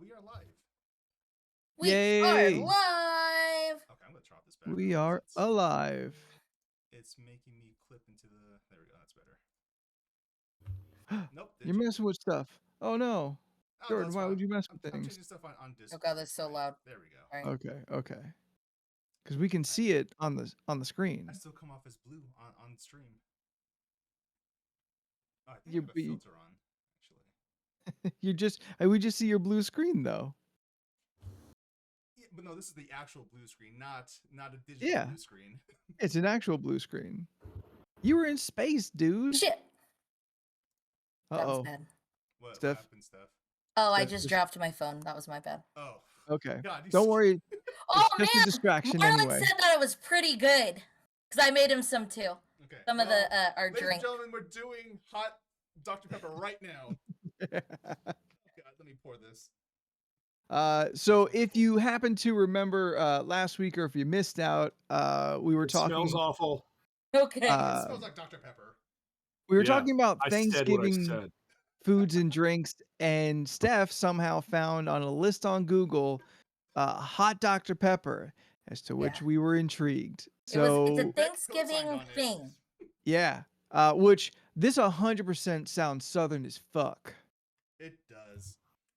we are live. We Yay! are live. Okay, I'm gonna drop this back. We are alive. It's making me clip into the. There we go. That's better. Nope. You're messing with stuff. Oh no, Oh, Jordan, no, why fine. would you mess with I'm things? changing stuff on Discord. Oh god, that's so loud. There we go. Right. Okay. Because we can see it on the screen. I still come off as blue on stream. Oh, I think You I have a filter on, actually. we just see your blue screen though. Yeah, but no, this is the actual blue screen, not a digital blue screen. It's an actual blue screen. You were in space, dude. Shit. That was Uh-oh. bad. What Steph? happened, Steph? Oh, I just dropped my phone. That was my bad. Oh. Okay. God, Don't worry. Oh It's just man, a distraction Marlon anyway. said that it was pretty good because I made him some too. Okay. Some of the our ladies drink. and gentlemen, we're doing hot Dr. Pepper right now. God, let me pour this. So if you happen to remember last week, or if you missed out, we were talking. Smells awful. Okay. It smells like Dr. Pepper. We were talking about I said what I Thanksgiving said. foods and drinks, and Steph somehow found on a list on Google hot Dr. Pepper, as to which we were intrigued. So it's a Thanksgiving thing. Yeah, which this 100% sounds Southern as fuck. It does.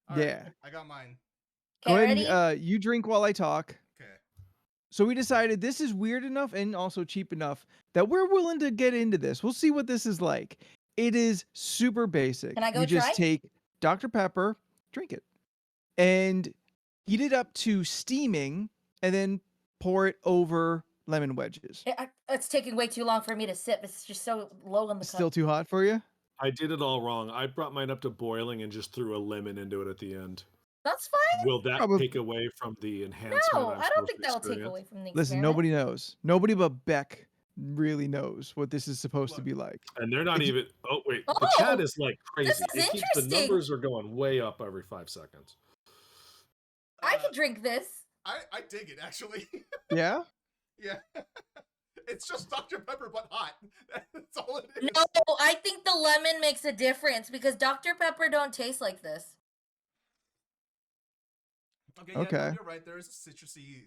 All Yeah. right, I got mine. Go ahead ready? and you drink while I talk. Okay. So we decided this is weird enough and also cheap enough that we're willing to get into this. We'll see what this is like. It is super basic. Can I go You just try? take Dr. Pepper, drink it, and heat it up to steaming, and then pour it over lemon wedges. It's taking way too long for me to sip. It's just so low in the cup. Still too hot for you? I did it all wrong. I brought mine up to boiling and just threw a lemon into it at the end. That's fine. Will that take away from the enhancement? No, I don't think that will take away from the Listen, experiment. nobody knows. Nobody but Beck really knows what this is supposed to be like. And they're not even. Oh wait, the chat is like crazy. This is The numbers are going way up every 5 seconds. I could drink this. I dig it, actually. Yeah? Yeah. It's just Dr. Pepper, but hot. That's all it is. No, I think the lemon makes a difference because Dr. Pepper don't taste like this. Okay. Yeah, no, you're right. There is a citrusy.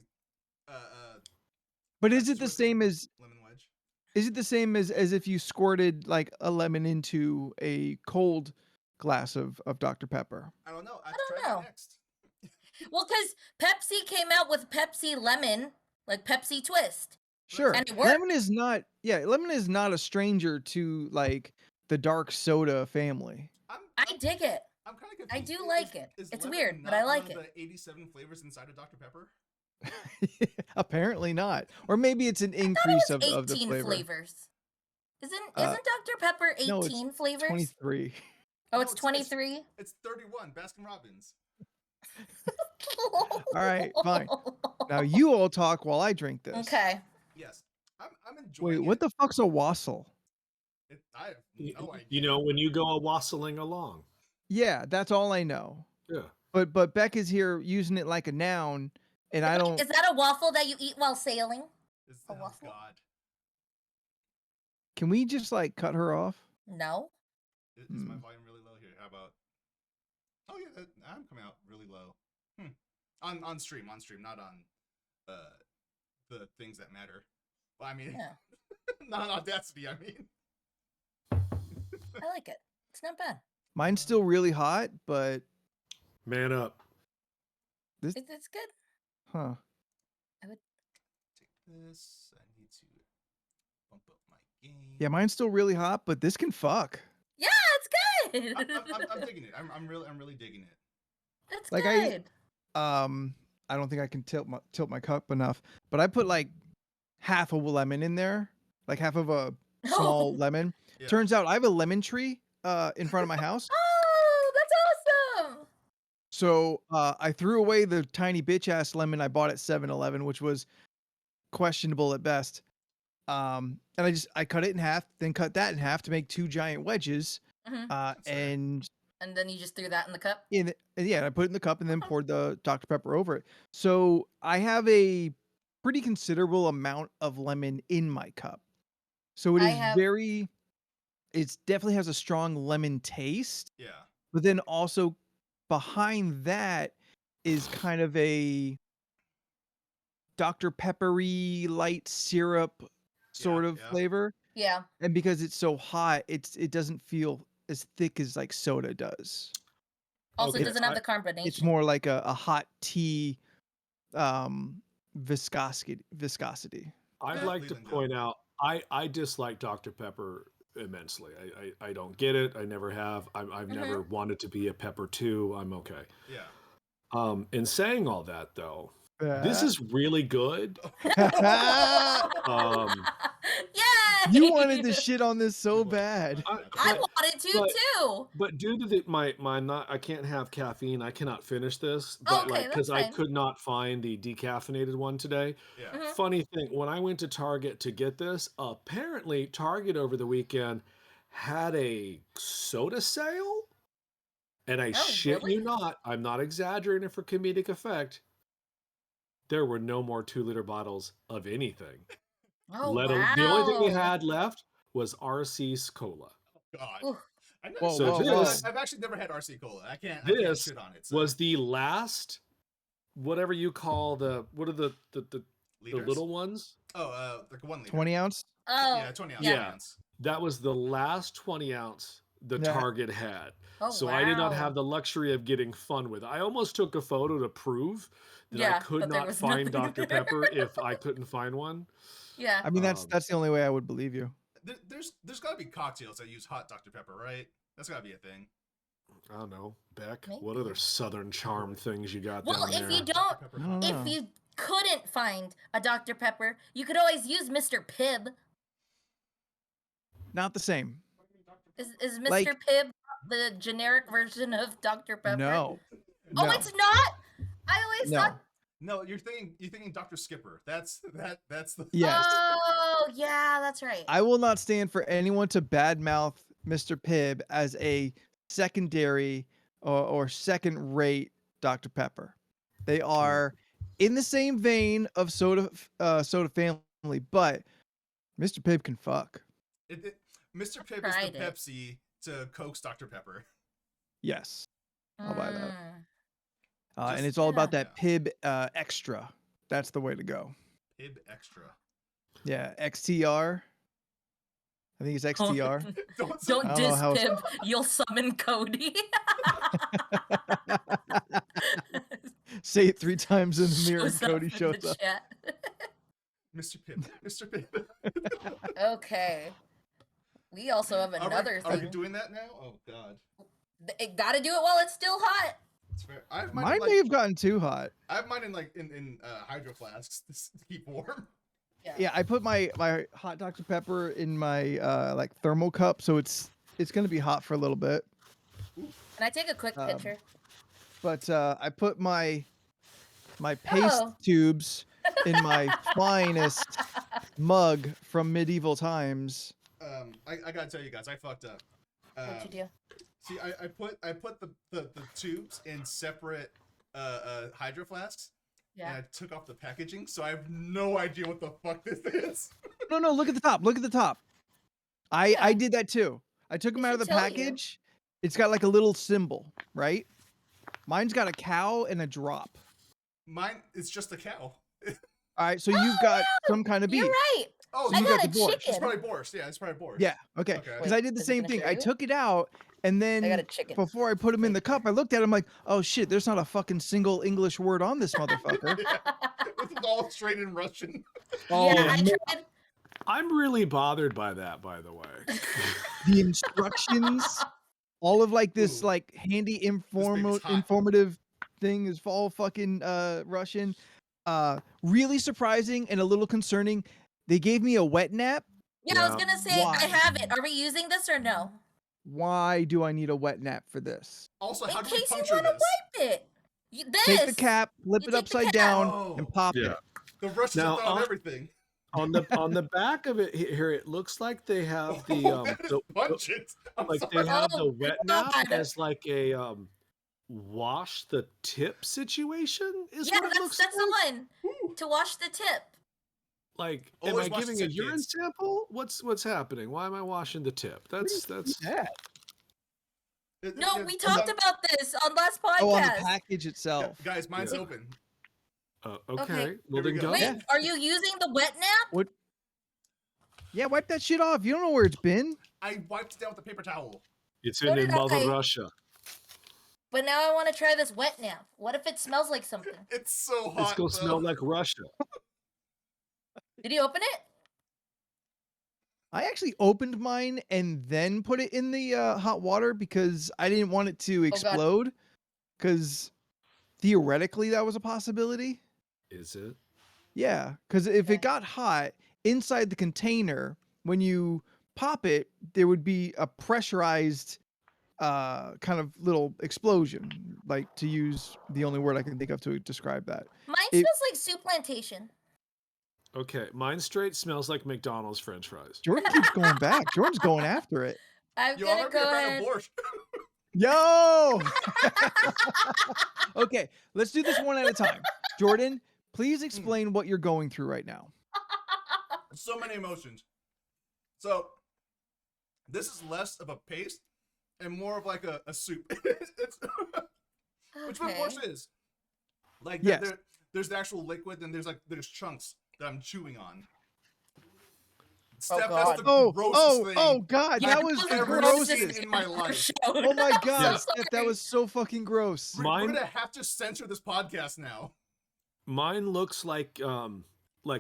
But is it the same as lemon wedge? Is it the same as if you squirted like a lemon into a cold glass of Dr. Pepper? I don't know. I don't know. Next. Well, because Pepsi came out with Pepsi Lemon, like Pepsi Twist. Sure. And it worked. Lemon is not a stranger to like the dark soda family. I dig it. I'm kind of confused. I do like it. It's lemon weird, but not I like one it. of the 87 flavors inside of Dr. Pepper? Apparently not. Or maybe it's an increase of the 18 flavor. flavors. Isn't Dr. Pepper 18 no, it's flavors? 23. Oh, No, it's 23? It's 31. Baskin Robbins. All right, fine. Now you all talk while I drink this. Okay. Yes. I'm enjoying Wait, what the fuck's a wassail? I have no idea. You know, when you go a wassailing along. Yeah, that's all I know. Yeah. But Beck is here using it like a noun, and I don't. Is that a waffle that you eat while sailing? A waffle? God. Can we just like cut her off? No. Is my volume really low here? How about? Oh yeah, I'm coming out really low. On stream, not on the things that matter. Well, I mean, not on Audacity. I mean, I like it. It's not bad. Mine's still really hot, but man up. It's good. Huh? I would take this. I need to bump up my game. Yeah, mine's still really hot, but this can fuck. Yeah, it's good. I'm digging it. I'm really digging it. That's like good. I don't think I can tilt my cup enough, but I put like half a lemon in there, like half of a small lemon. Yeah. Turns out I have a lemon tree in front of my house. Oh, that's awesome. So I threw away the tiny bitch ass lemon I bought at 7-Eleven, which was questionable at best. And I cut it in half, then cut that in half to make 2 giant wedges. And then you just threw that in the cup? And I put it in the cup and then poured the Dr. Pepper over it. So I have a pretty considerable amount of lemon in my cup. So it definitely has a strong lemon taste. Yeah. But then also behind that is kind of a Dr. Peppery light syrup sort of yeah. flavor. Yeah. And because it's so hot, it doesn't feel as thick as like soda does. Also, it Okay, doesn't have the It's carbonation. more like a hot tea viscosity. I'd Yeah, like to Leland, point out I dislike Dr. Pepper immensely. I don't get it. I never have. I've never wanted to be a Pepper too. I'm okay. Yeah. In saying all that though, this is really good. Yay! You wanted to shit on this so bad. I wanted to too. But due to my not, I can't have caffeine. I cannot finish this. Oh, But okay, like, that's because I fine. could not find the decaffeinated one today. Yeah. Mhm. Funny thing, when I went to Target to get this, apparently Target over the weekend had a soda sale. And I shit really? you not, I'm not exaggerating for comedic effect. There were no more 2-liter bottles of anything. Oh, The only thing they wow. had left was RC's Cola. God. Ooh. Whoa, So whoa, this- whoa. I've actually never had RC Cola. I can't This shit on it. So. was the last, whatever you call what are the Liters? little ones? Oh, like 1 liter. 20 ounce? Oh. Yeah, 20 ounce. Yeah. Cans. That was the last 20 ounce the Yeah. Target had. Oh, So I did not wow. have the luxury of getting fun with it. I almost took a photo to prove that I Yeah, could but there not was find nothing Dr. there. Pepper if I couldn't find one. Yeah. I mean, that's the only way I would believe you. There's got to be cocktails that use hot Dr. Pepper, right? That's got to be a thing. I don't know, Beck. Maybe. What other Southern charm things you got Well, down if there? you don't, I don't if know. you couldn't find a Dr. Pepper, you could always use Mr. Pibb. Not the same. Is Mr. Like- Pibb the generic version of Dr. Pepper? No. Oh, No. it's not. I always No. thought. No, you're thinking Dr. Skipper. That's the Yes. Oh, yeah, that's right. I will not stand for anyone to badmouth Mr. Pibb as a secondary or second rate Dr. Pepper. They are in the same vein of soda family, but Mr. Pibb can fuck. Mr. Pibb Tried is the it. Pepsi to Coke's Dr. Pepper. Yes. I'll buy that. Mm. And it's all about yeah. that Pibb extra. That's the way to go. Pibb Extra. Yeah, XTR. I think it's XTR. Don't I don't know diss how- Pibb. You'll summon Cody. Say it 3 times in the mirror and Shows up Cody in shows the up. chat. Mr. Pibb. Mr. Pibb. Okay. We also have another Are we thing. doing that now? Oh God. It gotta do it while it's still hot. That's fair. I have mine, Mine may have gotten too hot. I have mine in hydro flasks to keep warm. Yeah, I put my hot Dr. Pepper in my like thermal cup, so it's gonna be hot for a little bit. Can I take a quick picture? But I put my paste Oh. tubes in my finest mug from medieval times. I gotta tell you guys, I fucked up. What'd you do? See, I put the tubes in separate hydro flasks, and Yeah. I took off the packaging, so I have no idea what the fuck this is. No, look at the top. Look at the top. I Yeah. did that too. I took them It out of the should tell you. package. It's got like a little symbol, right? Mine's got a cow and a drop. Mine is just a cow. All right, so you've got some kind of beef. You're right. Oh, So I you got got a the borscht. it's chicken. probably borscht. Yeah, it's probably borscht. Yeah, okay. Okay. Because Wait, I did the is it same gonna thing. show I you? took it out, and then I got a chicken. before I put them in the cup, I looked at it. I'm like, oh shit, there's not a fucking single English word on this motherfucker. This is all straight in Russian. Oh, Yeah, I no. tried. I'm really bothered by that, by the way. The instructions, all of like this Ooh. like handy hot. informative thing is all fucking Russian. Really surprising and a little concerning. They gave me a wet nap. Yeah, I was Yeah. gonna say Why? I have it. Are we using this or no? Why do I need a wet nap for this? Also, In how do we case you puncture want to this? wipe it. This. Take the cap, flip You it take the upside cap. down, Oh. and pop Yeah. it. The Russians Now, have done everything. on the back of it here, it looks like they have the that is the- pungent. I'm like sorry. they have the Oh, wet nap God. as like a wash the tip situation is Yeah, what it looks that's like. the one Woo. to wash the tip. Like, am Always I wash the giving a tip, urine kids. sample? What's happening? Why am I washing the tip? That's Yeah. No, we talked about this on last podcast. Oh, on the package itself. Guys, mine's Yeah. open. Okay. Okay. Well, Here we then go. go. Wait, Yeah. are you using the wet nap? What? Yeah, wipe that shit off. You don't know where it's been. I wiped it down with a paper towel. It's So in did Mother I. Russia. But now I want to try this wet nap. What if it smells like something? It's so hot. It's gonna though. smell like Russia. Did you open it? I actually opened mine and then put it in the hot water because I didn't want it to God. explode. Because theoretically, that was a possibility. Is it? Yeah, because if Okay. it got hot inside the container, when you pop it, there would be a pressurized kind of little explosion, like to use the only word I can think of to describe that. Mine It- smells like soup plantation. Okay. Mine straight smells like McDonald's French fries. Jordan keeps going back. Jordan's going after it. I'm Yo, gonna I'm go a fan ahead. of borscht. Yo! Okay, let's do this one at a time. Jordan, please explain what you're going through right now. So many emotions. So, this is less of a paste and more of like a soup. It's which what Okay. borscht is. Like Yes. there's the actual liquid and there's chunks that I'm chewing on. Steph, God. that's the Oh, grossest thing oh God, Yeah, that was the ever grossest. seen in my life. Oh my God, Yeah. Steph, that was so fucking gross. We're Mine- gonna have to censor this podcast now. Mine looks like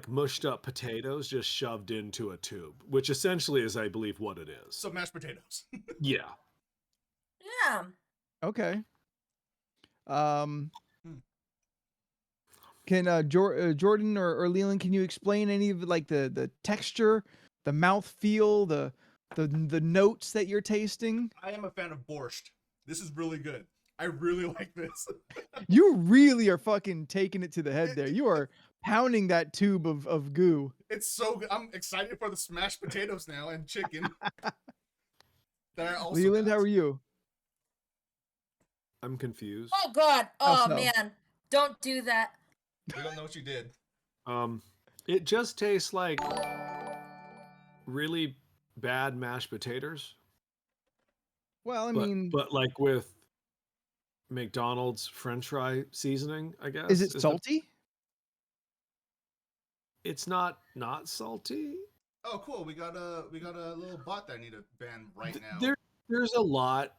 mushed up potatoes just shoved into a tube, which essentially is, I believe, what it is. So mashed potatoes. Yeah. Yeah. Okay. Hmm. Can Jordan or Leland, can you explain any of like the texture, the mouth feel, the notes that you're tasting? I am a fan of borscht. This is really good. I really like this. You really are fucking taking it to the head there. You are pounding that tube of goo. It's so good. I'm excited for the smashed potatoes now and chicken. That I also Leland, got. how are you? I'm confused. Oh God. How Oh so? man. Don't do that. We don't know what you did. It just tastes like really bad mashed potatoes. Well, I but, mean, but like with McDonald's French fry seasoning, I guess. is it salty? It's not salty. Oh, cool. We got a little bot that I need to ban right now. There's a lot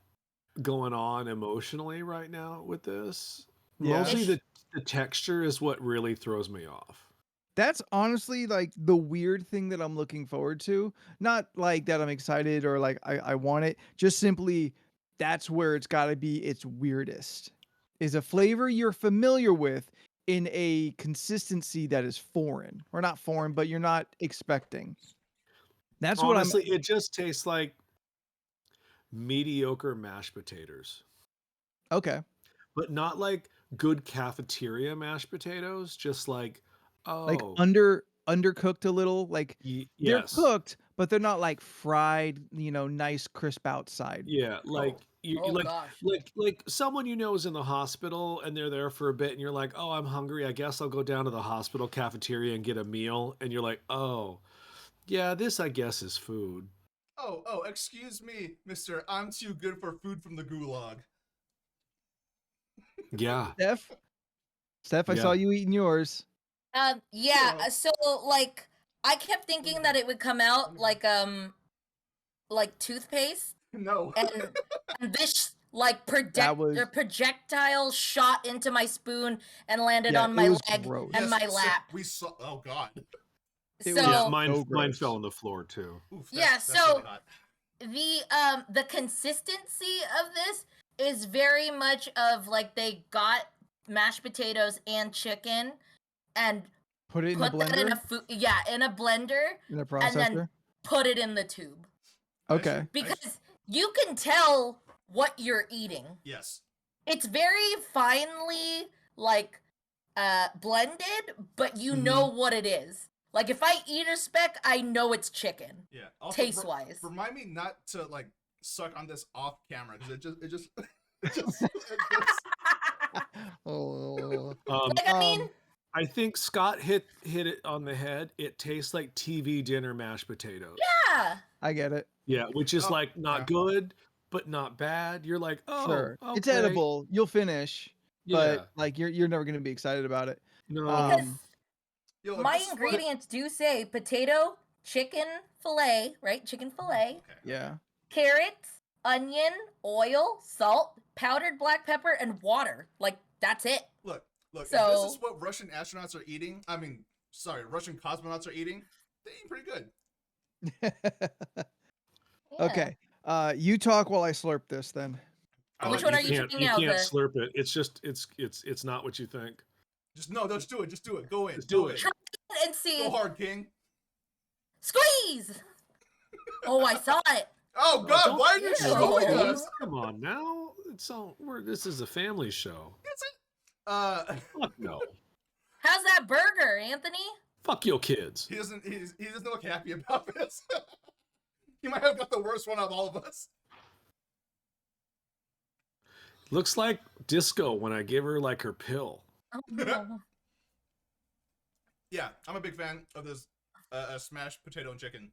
going on emotionally right now with this. Yeah. Mostly the texture is what really throws me off. That's honestly like the weird thing that I'm looking forward to. Not like that I'm excited or like I want it. Just simply that's where it's got to be its weirdest. Is a flavor you're familiar with in a consistency that is foreign. Or not foreign, but you're not expecting. That's Honestly, it just tastes like mediocre mashed potatoes. Okay. But not like good cafeteria mashed potatoes, just like Like undercooked a little, like yes. they're cooked, but they're not like fried, nice crisp outside. Yeah, like Oh like gosh. like someone you know is in the hospital and they're there for a bit and you're like, "Oh, I'm hungry. I guess I'll go down to the hospital cafeteria and get a meal." And you're like, "Oh, yeah, this I guess is food." Oh, excuse me, mister. I'm too good for food from the gulag. Yeah. Steph, I Yeah. saw you eating yours. Yeah. Yeah. So like, I kept thinking that it would come out like toothpaste, No. and this like was- projectile shot into my spoon and landed Yeah, on it my was leg gross. and my Yes, lap. We saw. Oh God. It So was- Yeah, mine so mine gross. fell on the floor too. Oof, Yeah, that's so- really hot. the consistency of this is very much of like they got mashed potatoes and chicken and Put it in a put that in blender, in a blender in a and processor. then put it in the tube Okay. because you can tell what you're eating. Yes. It's very finely like blended, but you Mhm. know what it is. Like if I eat a speck, I know it's chicken. Yeah. Also, Taste wise. remind me not to like suck on this off camera because it just Oh. Like I mean, I think Scott hit it on the head. It tastes like TV dinner mashed potatoes. yeah. I get it. Yeah, which is Oh, like not yeah. good, but not bad. You're like, oh, Sure. It's okay. edible. You'll finish, Yeah. but like you're never gonna be excited about it. No. Because Yo, my this is what- ingredients do say potato, chicken fillet, right? Chicken fillet, Okay. Yeah. carrots, onion, oil, salt, powdered black pepper, and water. Like, that's it. Look. If this So- is what Russian astronauts are eating. I mean, sorry, Russian cosmonauts are eating. They eat pretty good. Yeah. Okay. You talk while I slurp this then. Which Oh, one you are you can't, drinking now, You can't the- slurp it. It's just it's not what you think. Just do it. Just do it. Go in. Just do it. Try it and see. Go hard, King. Squeeze! Oh, I saw it. Oh God, don't- why are you Ew. showing us? Come on now. It's all this is a family show. Is it? Fuck no. How's that burger, Anthony? Fuck your kids. he doesn't look happy about this. He might have got the worst one of all of us. Looks like Disco when I give her like her pill. Oh, no. Yeah, I'm a big fan of this smashed potato and chicken.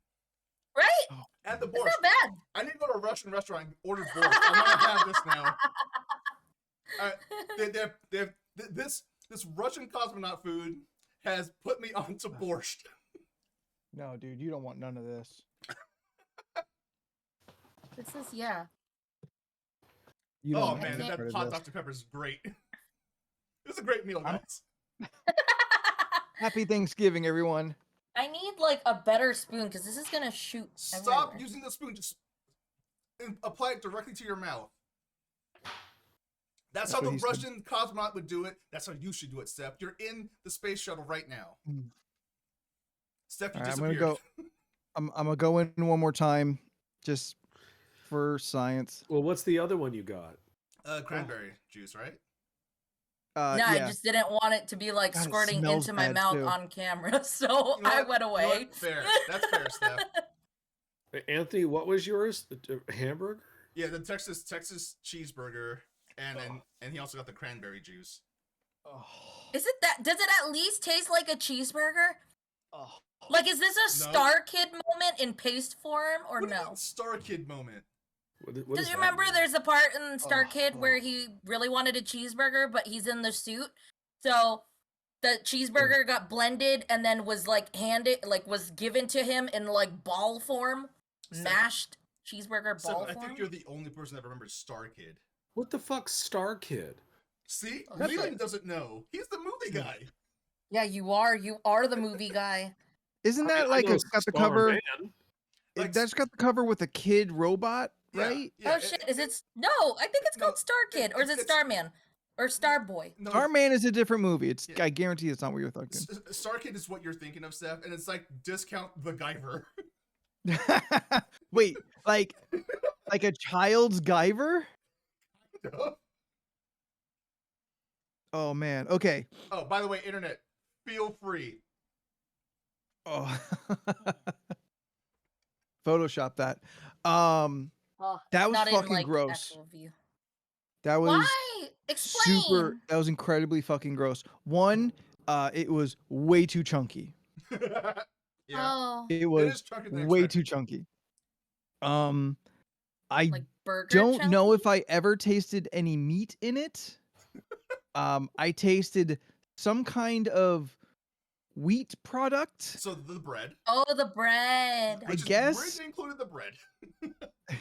Right? And the It's borscht. not bad. I need to go to a Russian restaurant and order borscht. I want to have this now. This Russian cosmonaut food has put me onto borscht. No, dude, you don't want none of this. This is, yeah. You don't Oh want man, any that part of hot this. Dr. Pepper is great. It's a great meal, guys. Happy Thanksgiving, everyone. I need like a better spoon because this is gonna shoot. Stop everywhere. using the spoon. Just apply it directly to your mouth. That's how what the he said. Russian cosmonaut would do it. That's how you should do it, Steph. You're in the space shuttle right now. Mm. Steph, you All right, I'm gonna disappeared. go. I'm gonna go in one more time, just for science. Well, what's the other one you got? Cranberry juice, right? No, Yeah. I just didn't want it to be like God, it squirting smells into my bad, mouth too. on camera, so You know I what? went You know away. what? Fair. That's fair, Steph. Anthony, what was yours? A hamburger? Yeah, the Texas cheeseburger, and he also got the cranberry juice. Oh. Is it that? Does it at least taste like a cheeseburger? Oh. Like, is this a No. Star Kid moment in paste form or What do you no? mean Star Kid moment. What Does does you that remember mean? there's a part in Star Oh, Kid where he really wanted a cheeseburger, but he's in the suit. So the cheeseburger got blended and then was like was given to him in like ball form, Seth- mashed cheeseburger Steph, ball I form. think you're the only person that remembers Star Kid. What the fuck, Star Kid? See, Oh, Leland shit. doesn't know. He's the movie guy. Yeah, you are. You are the movie guy. Isn't I that mean, I like know got the Star cover? Man. Like- That's got the cover with a kid robot, Yeah, right? yeah, Oh shit! Is it? No, I think it's no, called Star Kid, or is it it's- Starman, or Starboy? No, Starman is a different movie. It's Yeah. I guarantee it's not what you're thinking. Star Kid is what you're thinking of, Steph, and it's like discount the Guyver. Wait, like a child's Guyver? Oh man. Okay. Oh, by the way, internet, feel free. Oh. Photoshop that. Oh, That was not in, fucking like, gross. actual view. That was Why? Explain. super. That was incredibly fucking gross. One, it was way too chunky. Yeah, Oh, It it was is chunkier than way expected. too chunky. I like burger. don't know chunky? if I ever tasted any meat in it. I tasted some kind of wheat product. So the bread, Oh, the bread. I which is guess- originally included the bread.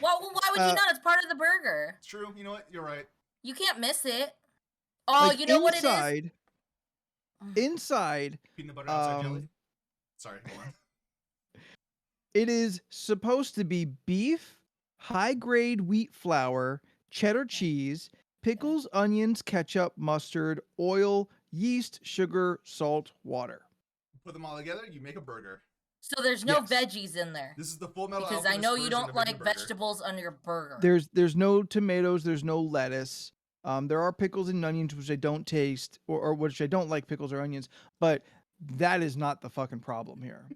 Well, why would you Uh, not? It's part of the burger. It's true. You know what? You're right. You can't miss it. Oh, Like, you know what it is? inside, Inside, Peanut butter outside jelly. Um, Sorry, hold on. it is supposed to be beef, high-grade wheat flour, cheddar cheese, pickles, onions, ketchup, mustard, oil, yeast, sugar, salt, water. Put them all together, you make a burger. So there's no Yes. veggies in there This is the Full Metal because I Alchemist know you version don't of making a like burger. vegetables on your burger. There's no tomatoes, there's no lettuce. There are pickles and onions which I don't taste, or which I don't like pickles or onions, but that is not the fucking problem here.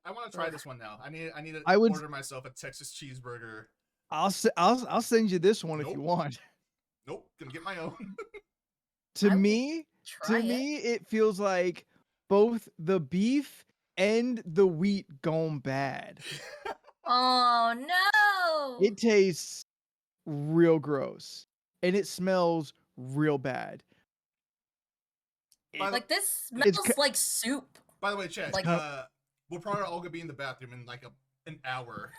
I want to try this one now. I need to I would- order myself a Texas cheeseburger. I'll send you this one if you Nope. want. Nope, gonna get my own. To I will me, Try it. it feels like both the beef and the wheat gone bad. Oh no! It tastes real gross, and it smells real bad. By the, Like this It's smells like soup. by the way, Chad, Like- we're probably all gonna be in the bathroom in like an hour.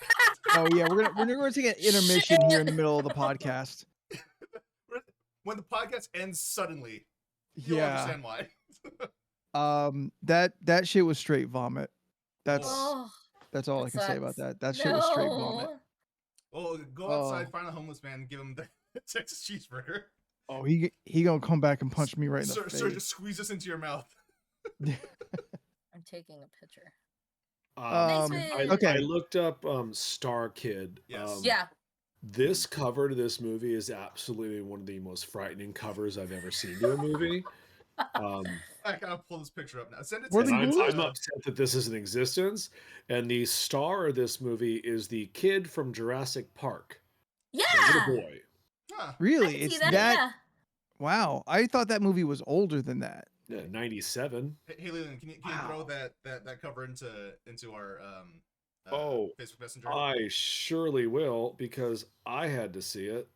Oh yeah, we're gonna take an intermission here in the middle of the podcast. When the podcast ends suddenly, you'll Yeah. understand why. That shit was straight vomit. That's Oh, all I that can say about sucks. that. That shit was straight vomit. No. Well, go outside, find a homeless man, and give him the Texas cheeseburger. Oh, he gonna come back and punch me right in the Sir, face. sir, just squeeze this into your mouth. I'm taking a picture. Okay. I looked up Star Kid. Yes. Yeah. This cover to this movie is absolutely one of the most frightening covers I've ever seen to a movie. I gotta pull this picture up now. Send it Were to they me. good? I'm upset that this is in existence. And the star of this movie is the kid from Jurassic Park, the Yeah. little boy. Huh. I Really? can see It's that. that? Yeah. Wow. I thought that movie was older than that. Yeah, 97. Hey Leland, can you throw Wow. that cover into our Oh, Facebook Messenger? I surely will because I had to see it.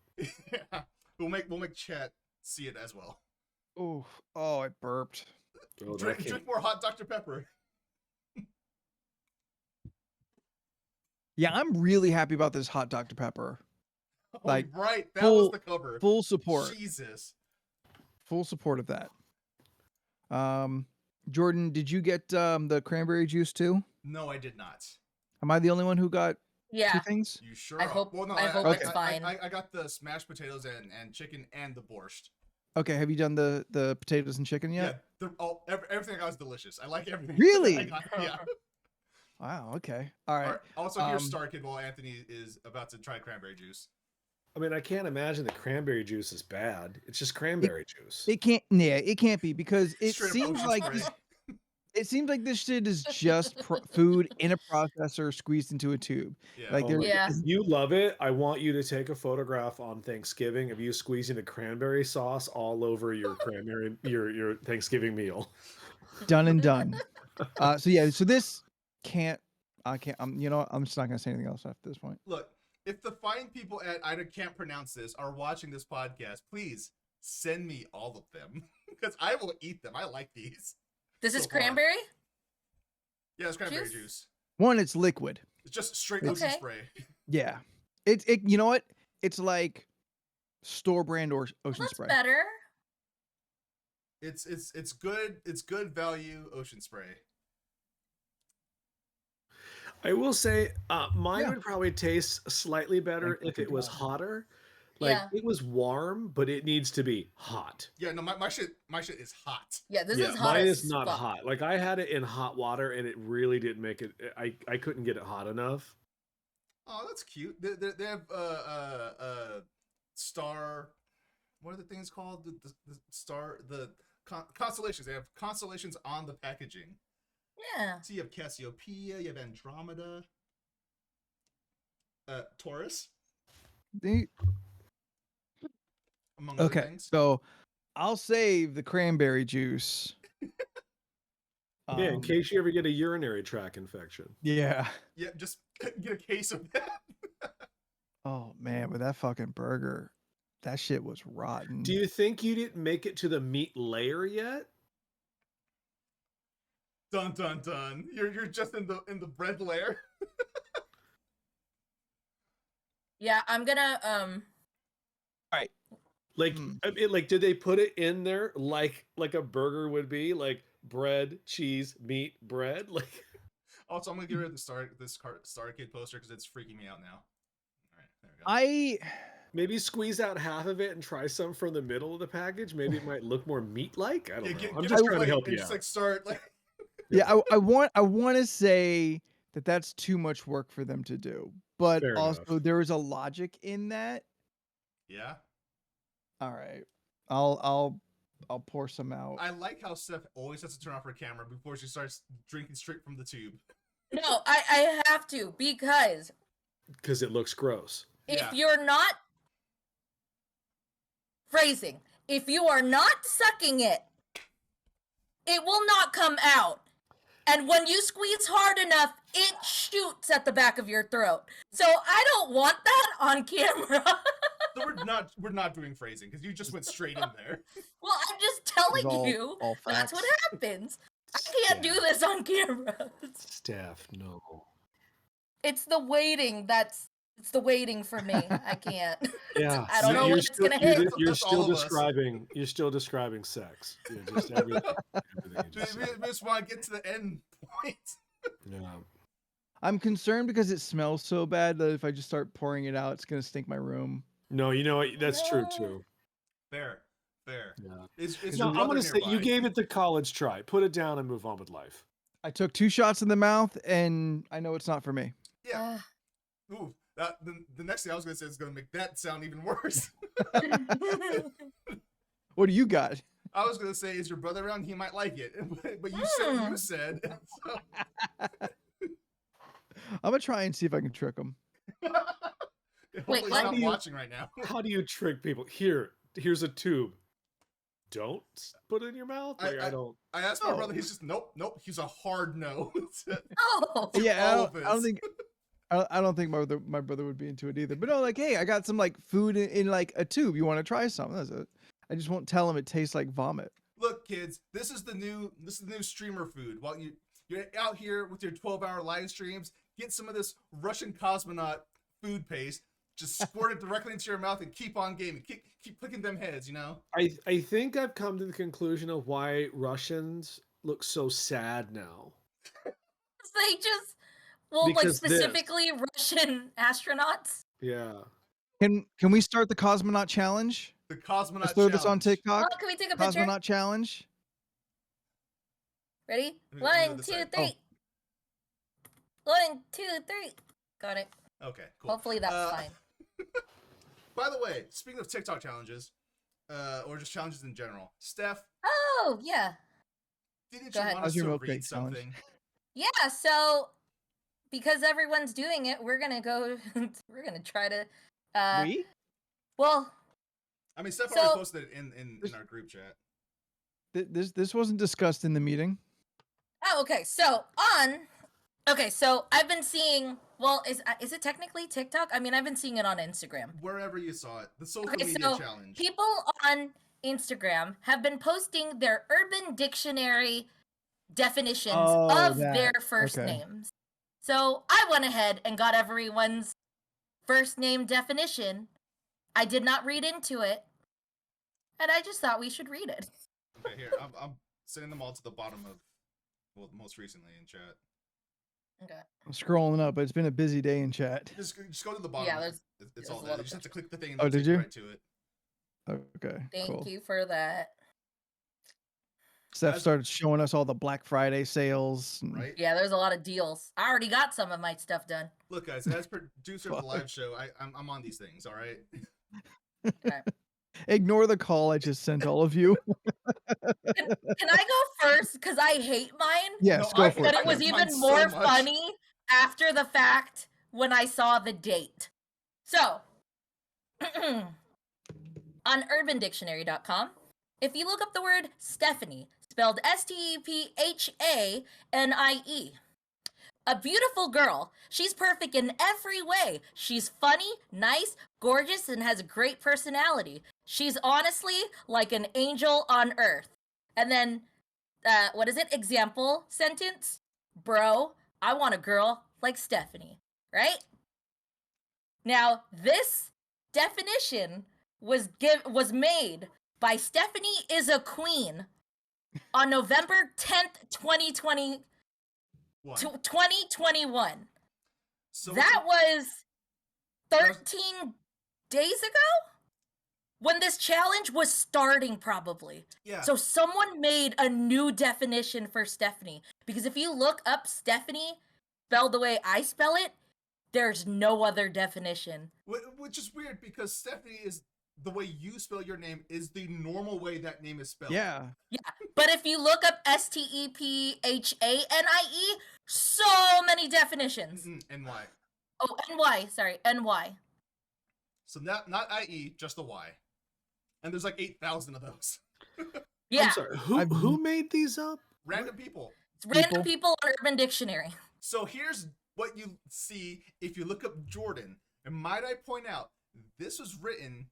Yeah. We'll make chat see it as well. Oh, I burped. Oh, that Drink can't- more hot Dr. Pepper. Yeah, I'm really happy about this hot Dr. Pepper. Oh, Like, right, that full- was the cover. Full support. Jesus. Full support of that. Jordan, did you get the cranberry juice too? No, I did not. Am I the only one who got two Yeah. things? You sure? I are. hope- Well, no, I hope it's fine. I got the smashed potatoes and chicken and the borscht. Okay, have you done the potatoes and chicken yet? Yeah, everything I got was delicious. I like everything. Really? I got, yeah. Wow, okay. All All right. right. Also, here's Um, Star Kid while Anthony is about to try cranberry juice. I mean, I can't imagine that cranberry juice is bad. It's just cranberry juice. It can't be because it Straight up seems ocean like spray. this shit is just food in a processor squeezed into a tube. Yeah. Like Oh there my Yeah. God. You love it. I want you to take a photograph on Thanksgiving of you squeezing the cranberry sauce all over your cranberry your Thanksgiving meal. done and done. So this can't. I can't. You know what? I'm just not gonna say anything else after this point. Look, if the fine people at I can't pronounce this are watching this podcast, please send me all of them because I will eat them. I like these. This is So far. cranberry? Yeah, it's cranberry Juice? juice. One, it's liquid. It's just straight It's- ocean Okay. spray. Yeah. It. You know what? It's like store brand or Well, ocean that's spray. better. It's good. It's good value ocean spray. I will say, mine Yeah. would probably taste slightly better Thank you if for it was that. hotter. Like Yeah. it was warm, but it needs to be hot. Yeah, no, my shit is hot. Yeah, this Yeah, is hot mine as is not fuck. hot. Like I had it in hot water, and it really didn't make it. I couldn't get it hot enough. Oh, that's cute. They have star. What are the things called? The star constellations. They have constellations on the packaging. Yeah. So you have Cassiopeia, you have Andromeda, Taurus, among other Okay, things. so I'll save the cranberry juice. Yeah, in case you ever get a urinary tract infection. Yeah. Yeah, just get a case of that. Oh man, but that fucking burger, that shit was rotten. Do you think you didn't make it to the meat layer yet? Dun dun dun. You're just in the bread layer. Yeah, I'm gonna Like, Hmm. I mean, like, did they put it in there like a burger would be, like bread, cheese, meat, bread? Like, Also, I'm gonna get rid of the Star Kid poster because it's freaking me out now. All right, there we go. maybe squeeze out half of it and try some from the middle of the package. Maybe it might look more meat-like. I don't know. I'm get just a trying to plate help and you just out. like start like. Yeah, I want to say that that's too much work for them to do, but Fair also enough. there is a logic in that. Yeah, All right, I'll pour some out. I like how Steph always has to turn off her camera before she starts drinking straight from the tube. no, I have to because Because it looks gross. if Yeah. you're not phrasing, if you are not sucking it, it will not come out. And when you squeeze hard enough, it shoots at the back of your throat. So I don't want that on camera. So we're not doing phrasing because you just went straight in there. Well, I'm just It's telling you all that's what facts. happens. I can't do this on camera. Steph, no. It's the waiting it's the waiting for me. I can't. Yeah, I don't know when it's gonna hit. You're That's all still of us. describing. You're still describing sex. Yeah, just everything. everything you just We said. just want to get to the end point. Yeah. I'm concerned because it smells so bad that if I just start pouring it out, it's gonna stink my room. No, you know what? That's true No. too. Fair. Yeah. It's No, your I'm brother gonna say you nearby. gave it the college try. Put it down and move on with life. I took 2 shots in the mouth, and I know it's not for me. Yeah. Ooh, the next thing I was gonna say is gonna make that sound even worse. What do you got? I was gonna say, is your brother around? He might like it, but you said. So. I'm gonna try and see if I can trick him. Hopefully he's what? not do you- watching right now. How do you trick people? Here's a tube. Don't put it in your mouth. Like, I don't. I asked my Oh. brother. He's just nope. He's a hard no. Oh. Yeah, all I of don't his. think. I don't think my brother would be into it either. But no, like, hey, I got some like food in like a tube. You want to try some? That's it. I just won't tell him it tastes like vomit. Look, kids, this is the new streamer food. While you're out here with your 12-hour live streams, get some of this Russian Cosmonaut food paste. Just squirt it directly into your mouth and keep on gaming. Keep clicking them heads, you know? I think I've come to the conclusion of why Russians look so sad now. They just like Because this. specifically Russian astronauts. Yeah. Can we start the Cosmonaut challenge? The Cosmonaut Let's throw this on challenge. TikTok. Oh, can we take a picture? Cosmonaut challenge. Ready? Let me do 1, this 2, side. 3. 1, 2, 3. Got it. Okay, cool. Hopefully that's fine. By the way, speaking of TikTok challenges, or just challenges in general, Steph, Oh, yeah. didn't Go you ahead. want How's us your to milk read crate challenge? something? Yeah, so because everyone's doing it, we're going to go we're going to try to We? well, I mean, Steph So- already posted it in our group chat. This wasn't discussed in the meeting. oh, okay. So I've been seeing, well, is it technically TikTok? I mean, I've been seeing it on Instagram. Wherever you saw it, the social Okay, media so challenge. people on Instagram have been posting their Urban Dictionary definitions Oh, of that. their first Okay. names. So I went ahead and got everyone's first name definition. I did not read into it, and I just thought we should read it. Okay, here, I'm sending them all to the bottom of, well, most recently in chat. Okay. I'm scrolling up, but it's been a busy day in chat. Just go to the bottom. Yeah, It's there's all a there. lot You of just have to click the thing and Oh, it'll did take you? right to it. Okay, Thank cool. you for that. Steph As- started showing us all the Black Friday sales. and- Right? Yeah, there's a lot of deals. I already got some of my stuff done. Look, guys, as producer of the live show, I'm on these things, all right? Ignore the call I just sent all of you. Can I go first? Because I hate mine. Yes, No, go I- for But it. it was Mine even so more much. funny after the fact when I saw the date. So, on urbandictionary.com, if you look up the word Stephanie, spelled Stephanie, a beautiful girl. She's perfect in every way. She's funny, nice, gorgeous, and has a great personality. She's honestly like an angel on earth. And then, what is it? Example sentence? Bro, I want a girl like Stephanie, right? Now, this definition was made by Stephanie is a Queen on November 10th, 2020. What? 2021. So That was 13 days ago when this challenge was starting, probably. yeah. So someone made a new definition for Stephanie. Because if you look up Stephanie spelled the way I spell it, there's no other definition. Which is weird because Stephanie is the way you spell your name is the normal way that name is spelled. Yeah. But if you look up Stephanie, so many definitions. NY. Oh, NY, sorry, NY. So not IE, just the Y. And there's like 8,000 of those. Yeah. I'm sorry. Who made these up? Random people. It's random People. people on Urban Dictionary. So here's what you see if you look up Jordan. And might I point out, this was written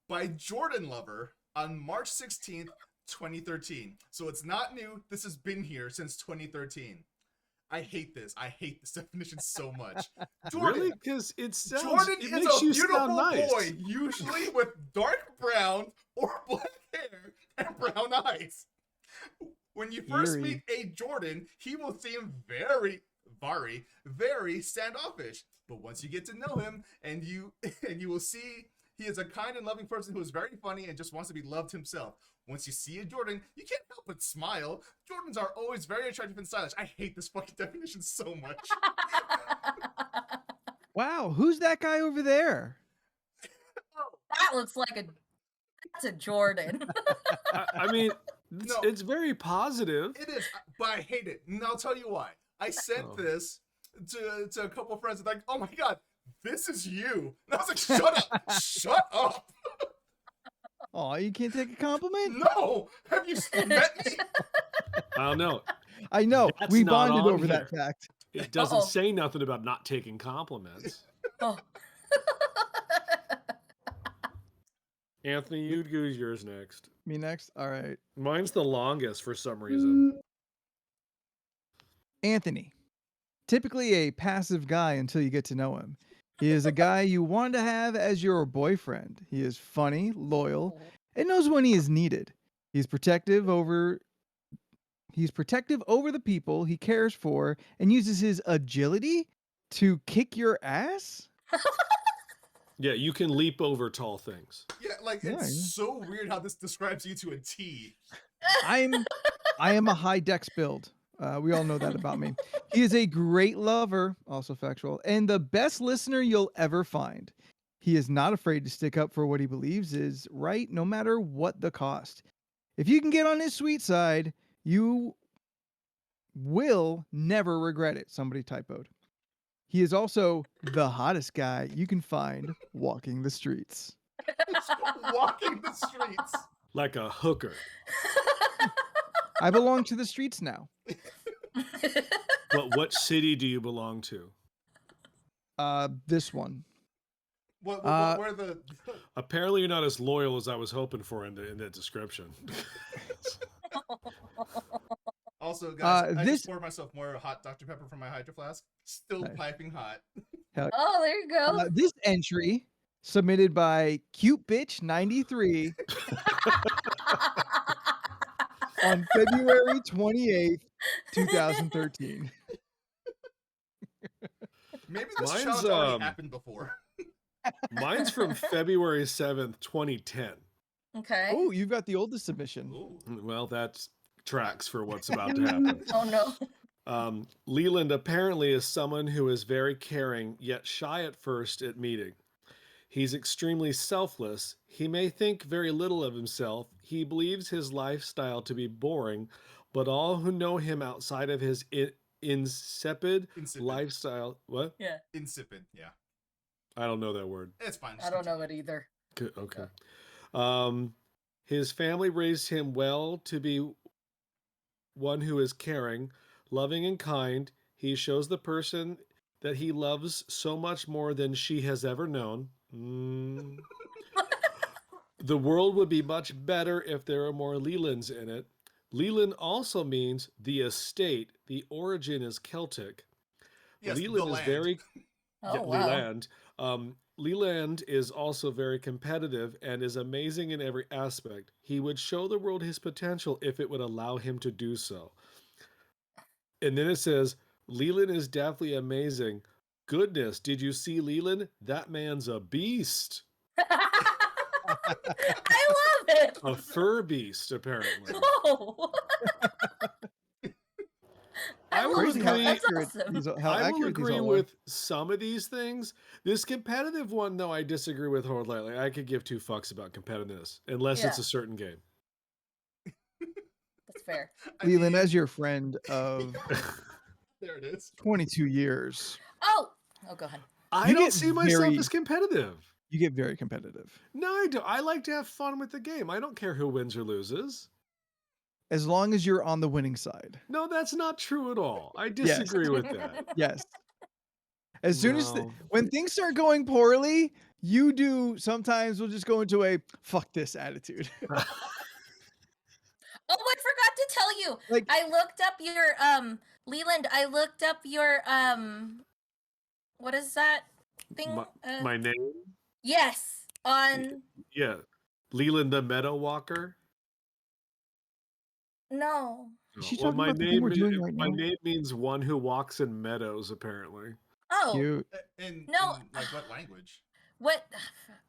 by Jordan Lover on March 16th, 2013. So it's not new. This has been here since 2013. I hate this. I hate this definition so much. Jordan, Really? Because it sounds. Jordan it is makes a you beautiful sound nice. boy, usually with dark brown or black hair and brown eyes. When you first Eerie. meet a Jordan, he will seem very standoffish. But once you get to know him, and you will see he is a kind and loving person who is very funny and just wants to be loved himself. Once you see a Jordan, you can't help but smile. Jordans are always very attractive and stylish. I hate this fucking definition so much. Wow, who's that guy over there? That looks like that's a Jordan. I mean, No. it's very positive. It is, but I hate it. And I'll tell you why. I sent this to a couple of friends and like, oh my god, this is you. And I was like, shut up. Shut up. Oh, you can't take a compliment? No. Have you met me? I don't know. I know. That's We not bonded on over here. that fact. It doesn't Uh-oh. say nothing about not taking compliments. Oh. Anthony, you'd use yours next. Me next? All right. Mine's the longest for some reason. Anthony. Typically a passive guy until you get to know him. He is a guy you want to have as your boyfriend. He is funny, loyal, and knows when he is needed. He's protective over the people he cares for and uses his agility to kick your ass. Yeah, you can leap over tall things. Yeah, like Yeah, it's yeah. so weird how this describes you to a T. I am a high dex build. We all know that about me. He is a great lover, also factual, and the best listener you'll ever find. He is not afraid to stick up for what he believes is right, no matter what the cost. If you can get on his sweet side, you will never regret it. Somebody typoed. He is also the hottest guy you can find walking the streets. Walking the streets. Like a hooker. I belong to the streets now. But what city do you belong to? This one. What where the Apparently you're not as loyal as I was hoping for in that description. Also, guys, I this- just poured myself more hot Dr. Pepper from my Hydro Flask. Still Nice. piping hot. Oh, there you go. This entry submitted by Cute Bitch 93 on February 28th, 2013. Maybe this Mine's, challenge already happened before. Mine's from February 7th, 2010. Okay. Oh, you've got the oldest submission. Ooh. Well, that tracks for what's about to happen. Oh no. Leland apparently is someone who is very caring, yet shy at first at meeting. He's extremely selfless. He may think very little of himself. He believes his lifestyle to be boring, but all who know him outside of his insipid lifestyle. What? Yeah. Insipid, yeah. I don't know that word. It's fine. I don't know it either. Okay. His family raised him well to be one who is caring, loving, and kind. He shows the person that he loves so much more than she has ever known. The world would be much better if there were more Lelands in it. Leland also means the estate. The origin is Celtic. Yes, Leland the is land. very Oh wow. Leland. Leland is also very competitive and is amazing in every aspect. He would show the world his potential if it would allow him to do so. And then it says, Leland is definitely amazing. Goodness, did you see Leland? That man's a beast. I love it. A fur beast, apparently. Oh. I will love Crazy that. how agree. That's accurate awesome. these, how I will accurate these agree all are. with some of these things. This competitive one, though, I disagree with wholeheartedly. I could give two fucks about competitiveness, unless it's Yeah. a certain game. That's fair. I Leland, mean, as your friend of there it is. 22 years, Oh. Oh, go ahead. I You don't get see myself very- as competitive. you get very competitive. No, I don't. I like to have fun with the game. I don't care who wins or loses. as long as you're on the winning side. No, that's not true at all. I Yes. disagree with that. Yes. As soon as No. when things start going poorly, you do sometimes we'll just go into a fuck this attitude. Oh, I forgot to tell you. Like- I looked up your Leland, I looked up your what is that thing? My name? Yes, on Yeah. Leland the Meadow Walker. no. Is she Well, talking my about the thing name we're doing right my now? name means one who walks in meadows, apparently. Oh, Cute. No. In, like, what language? what?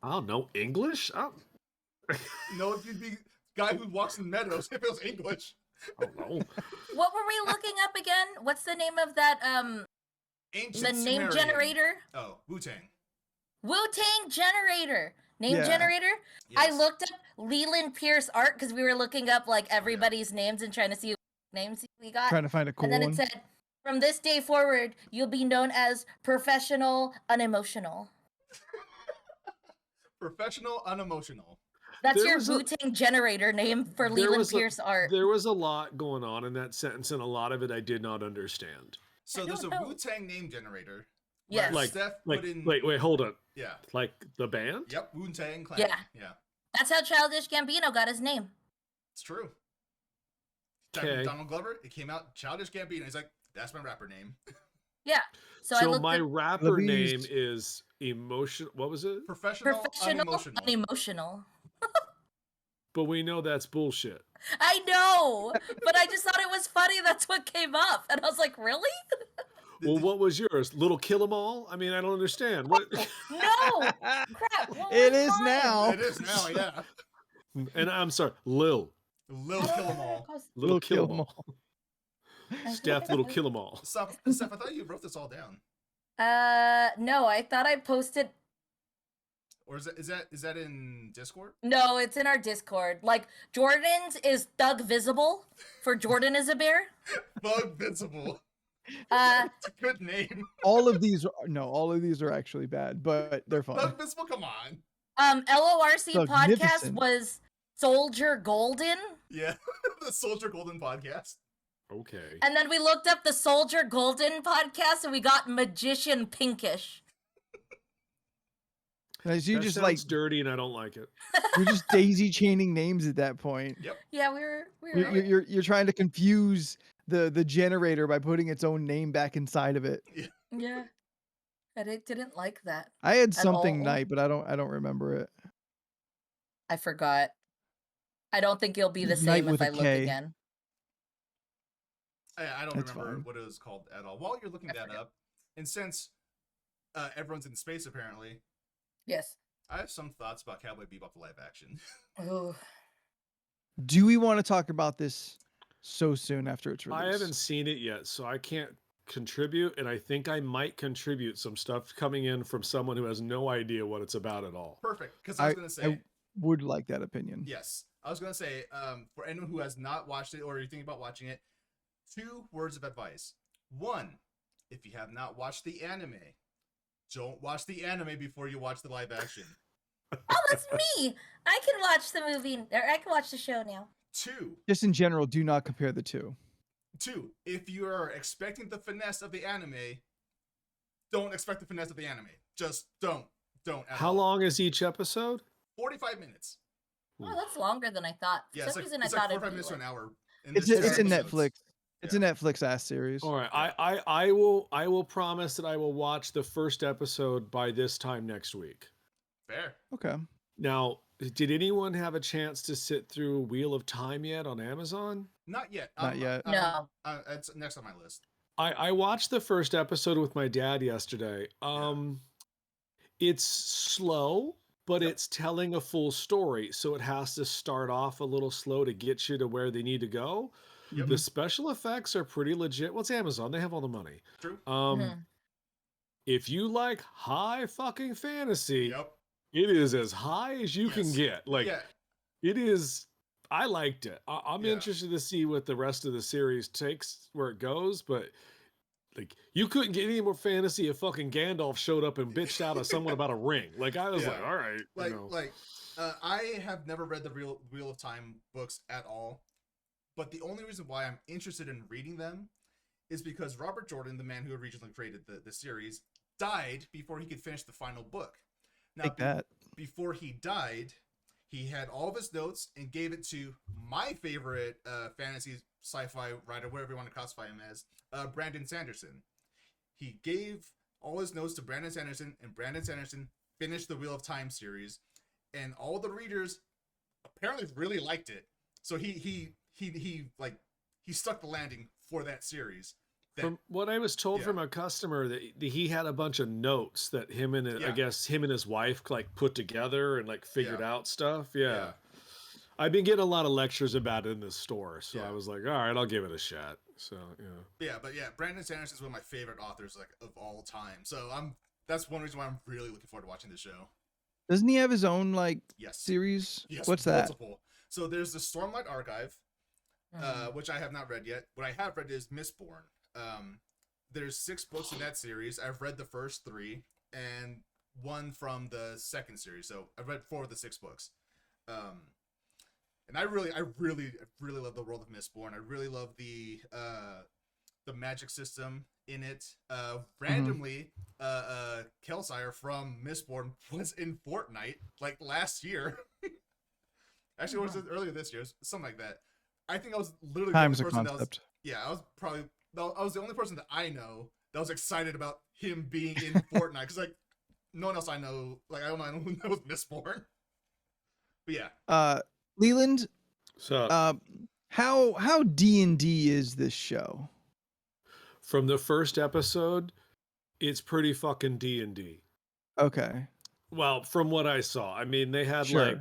I don't know. English? No, if you'd be guy who walks in meadows, if it was English. I don't know. What were we looking up again? What's the name of that Ancient the name Sumerian. generator? Oh, Wu-Tang. Wu-Tang generator. Name Yeah. generator? I Yes. looked up Leland Pierce art because we were looking up like everybody's names and trying to see what names we got. Trying to find a cool and then one. it said, from this day forward, you'll be known as professional unemotional. Professional, unemotional. That's There your was a- Wu-Tang generator name for There Leland was a- Pierce art. There was a lot going on in that sentence, and a lot of it I did not understand. So I there's a don't know. Wu-Tang name generator. Yes. Where Like- Steph Like, put in. wait, hold on. Yeah. Like the band? Yep. Wu-Tang Clan. Yeah. Yeah. That's how Childish Gambino got his name. It's true. Okay. Donald Glover. It came out Childish Gambino. He's like, that's my rapper name. Yeah. So, I So looked my up rapper Let me name use- is Emotion. What was it? Professional, professional unemotional. unemotional. But we know that's bullshit. I know, but I just thought it was funny. That's what came up, and I was like, "Really? Well, what was yours? Little Kill 'Em All? I mean, I don't understand. What? No, crap! What It was is mine? now. It is now, yeah. And I'm sorry, Lil. Lil I don't Kill 'em know all. what it Little Kill Kill 'em 'Em All. was. Steph, Little Kill 'Em All. Steph, I thought you wrote this all down. No, I thought I posted. Or is that in Discord? No, it's in our Discord. Like Jordan's is Thug Visible for Jordan is a bear. Bug Visible. Uh, It's a good name. all of these are actually bad, but they're fun. Bug Visible, come on. LORC podcast Magnificent. was Soldier Golden, Yeah. The Soldier Golden podcast. Okay. and then we looked up the Soldier Golden podcast, and we got Magician Pinkish. As you That just sounds like dirty, and I don't like it. you're just daisy chaining names at that point. Yep. Yeah, we were. You're trying to confuse the generator by putting its own name back inside of it. Yeah, and it didn't like that. I had At something all. night, but I don't remember it. I forgot. I don't think it'll be the Night same if with I a look K. again. I don't That's remember fine. what it was called at all. While you're looking that up, and since everyone's in space apparently, Yes. I have some thoughts about Cowboy Bebop the live action. Ooh. Do we want to talk about this so soon after it's released? I haven't seen it yet, so I can't contribute, and I think I might contribute some stuff coming in from someone who has no idea what it's about at all. Perfect. Because I was going to say, would like that opinion. yes. I was going to say, for anyone who has not watched it or you're thinking about watching it, 2 words of advice. 1, if you have not watched the anime, don't watch the anime before you watch the live action. Oh, that's me. I can watch the movie, or I can watch the show now. 2, Just in general, do not compare the two. 2, if you are expecting the finesse of the anime, don't expect the finesse of the anime. Just don't. Don't. At How all. long is each episode? 45 minutes. Oh, that's longer than I thought. For Yeah, it's some like, reason, it's I like thought 45 it'd be minutes to an like... hour. And It's there's a, it's 10 a episodes. Netflix. It's a Netflix ass series. All right, Yeah. I will promise that I will watch the first episode by this time next week. Fair. Okay. Now, did anyone have a chance to sit through Wheel of Time yet on Amazon? Not yet. Not yet. No. It's next on my list. I watched the first episode with my dad yesterday. It's slow, but Yep. it's telling a full story, so it has to start off a little slow to get you to where they need to go. Yep. The special effects are pretty legit. Well, it's Amazon; they have all the money. True. Mhm. If you like high fucking fantasy, Yep. it is as high as you can Yes. get. Like Yeah. it is. I liked it. I'm Yeah. interested to see what the rest of the series takes, where it goes, but. Like you couldn't get any more fantasy if fucking Gandalf showed up and bitched out at someone about a ring. Like I was Yeah. like, all right, Like, you know. I have never read the Wheel of Time books at all. But the only reason why I'm interested in reading them is because Robert Jordan, the man who originally created the series, died before he could finish the final book. Now, Take that. before he died, he had all of his notes and gave it to my favorite fantasy sci-fi writer, whatever you want to classify him as, Brandon Sanderson. He gave all his notes to Brandon Sanderson, and Brandon Sanderson finished the Wheel of Time series, and all the readers apparently really liked it. So he stuck the landing for that series. From what I was told from a customer, that he had a bunch of notes that him and I guess him and his wife like put together and like figured out stuff. Yeah. I've been getting a lot of lectures about it in the store, so I was like, all right, I'll give it a shot. So but Brandon Sanderson is one of my favorite authors like of all time. So that's one reason why I'm really looking forward to watching the show. Doesn't he have his own like series? Yes. What's multiple. that? So there's the Stormlight Archive, which I have not read yet. What I have read is Mistborn. There's 6 books in that series. I've read the first 3 and 1 from the second series. So I've read 4 of the 6 books. And I really love the world of Mistborn. I really love the magic system in it. Randomly, Kelsire from Mistborn was in Fortnite like last year. Actually, was it earlier this year? Something like that. I think I was literally Time's the a person concept. I was the only person that I know that was excited about him being in Fortnite, because like no one else I know, like I don't know who knows Mistborn. But yeah. Leland, so how D&D is this show? From the first episode, it's pretty fucking D&D. Okay. Well, from what I saw, I mean, they had like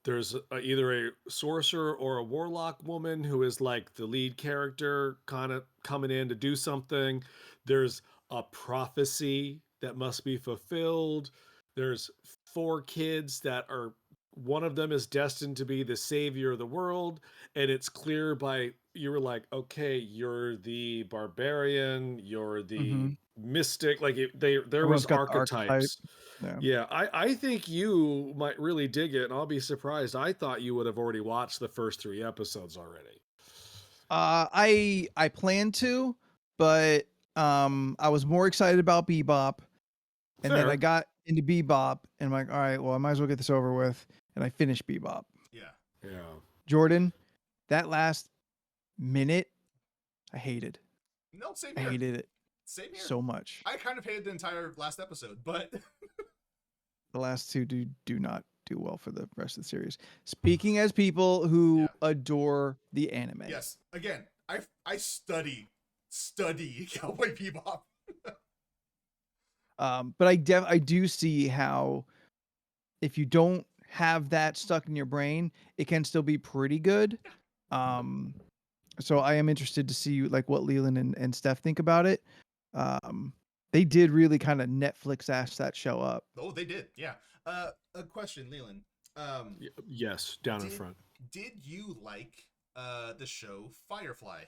there's either a sorcerer or a warlock woman who is like the lead character, kind of coming in to do something. There's a prophecy that must be fulfilled. There's 4 kids that are, one of them is destined to be the savior of the world, and it's clear by, you were like, okay, you're the barbarian, you're the mystic, like there was archetypes. Yeah, I think you might really dig it, and I'll be surprised. I thought you would have already watched the first 3 episodes already. I plan to, but I was more excited about Bebop, and then I got into Bebop, and I'm like, all right, well, I might as well get this over with, and I finished Bebop. Yeah. Jordan, that last minute, I hated. No, same here. I hated it. Same here. So much. I kind of hated the entire last episode, but the last 2 do not do well for the rest of the series. Speaking as people who adore the anime. Yes. Again, I study Cowboy Bebop. But I do see how if you don't have that stuck in your brain, it can still be pretty good. So I am interested to see like what Leland and Steph think about it. They did really kind of Netflix ass that show up. Oh, they did. Yeah. A question, Leland. Yes, down in front. Did you like the show Firefly?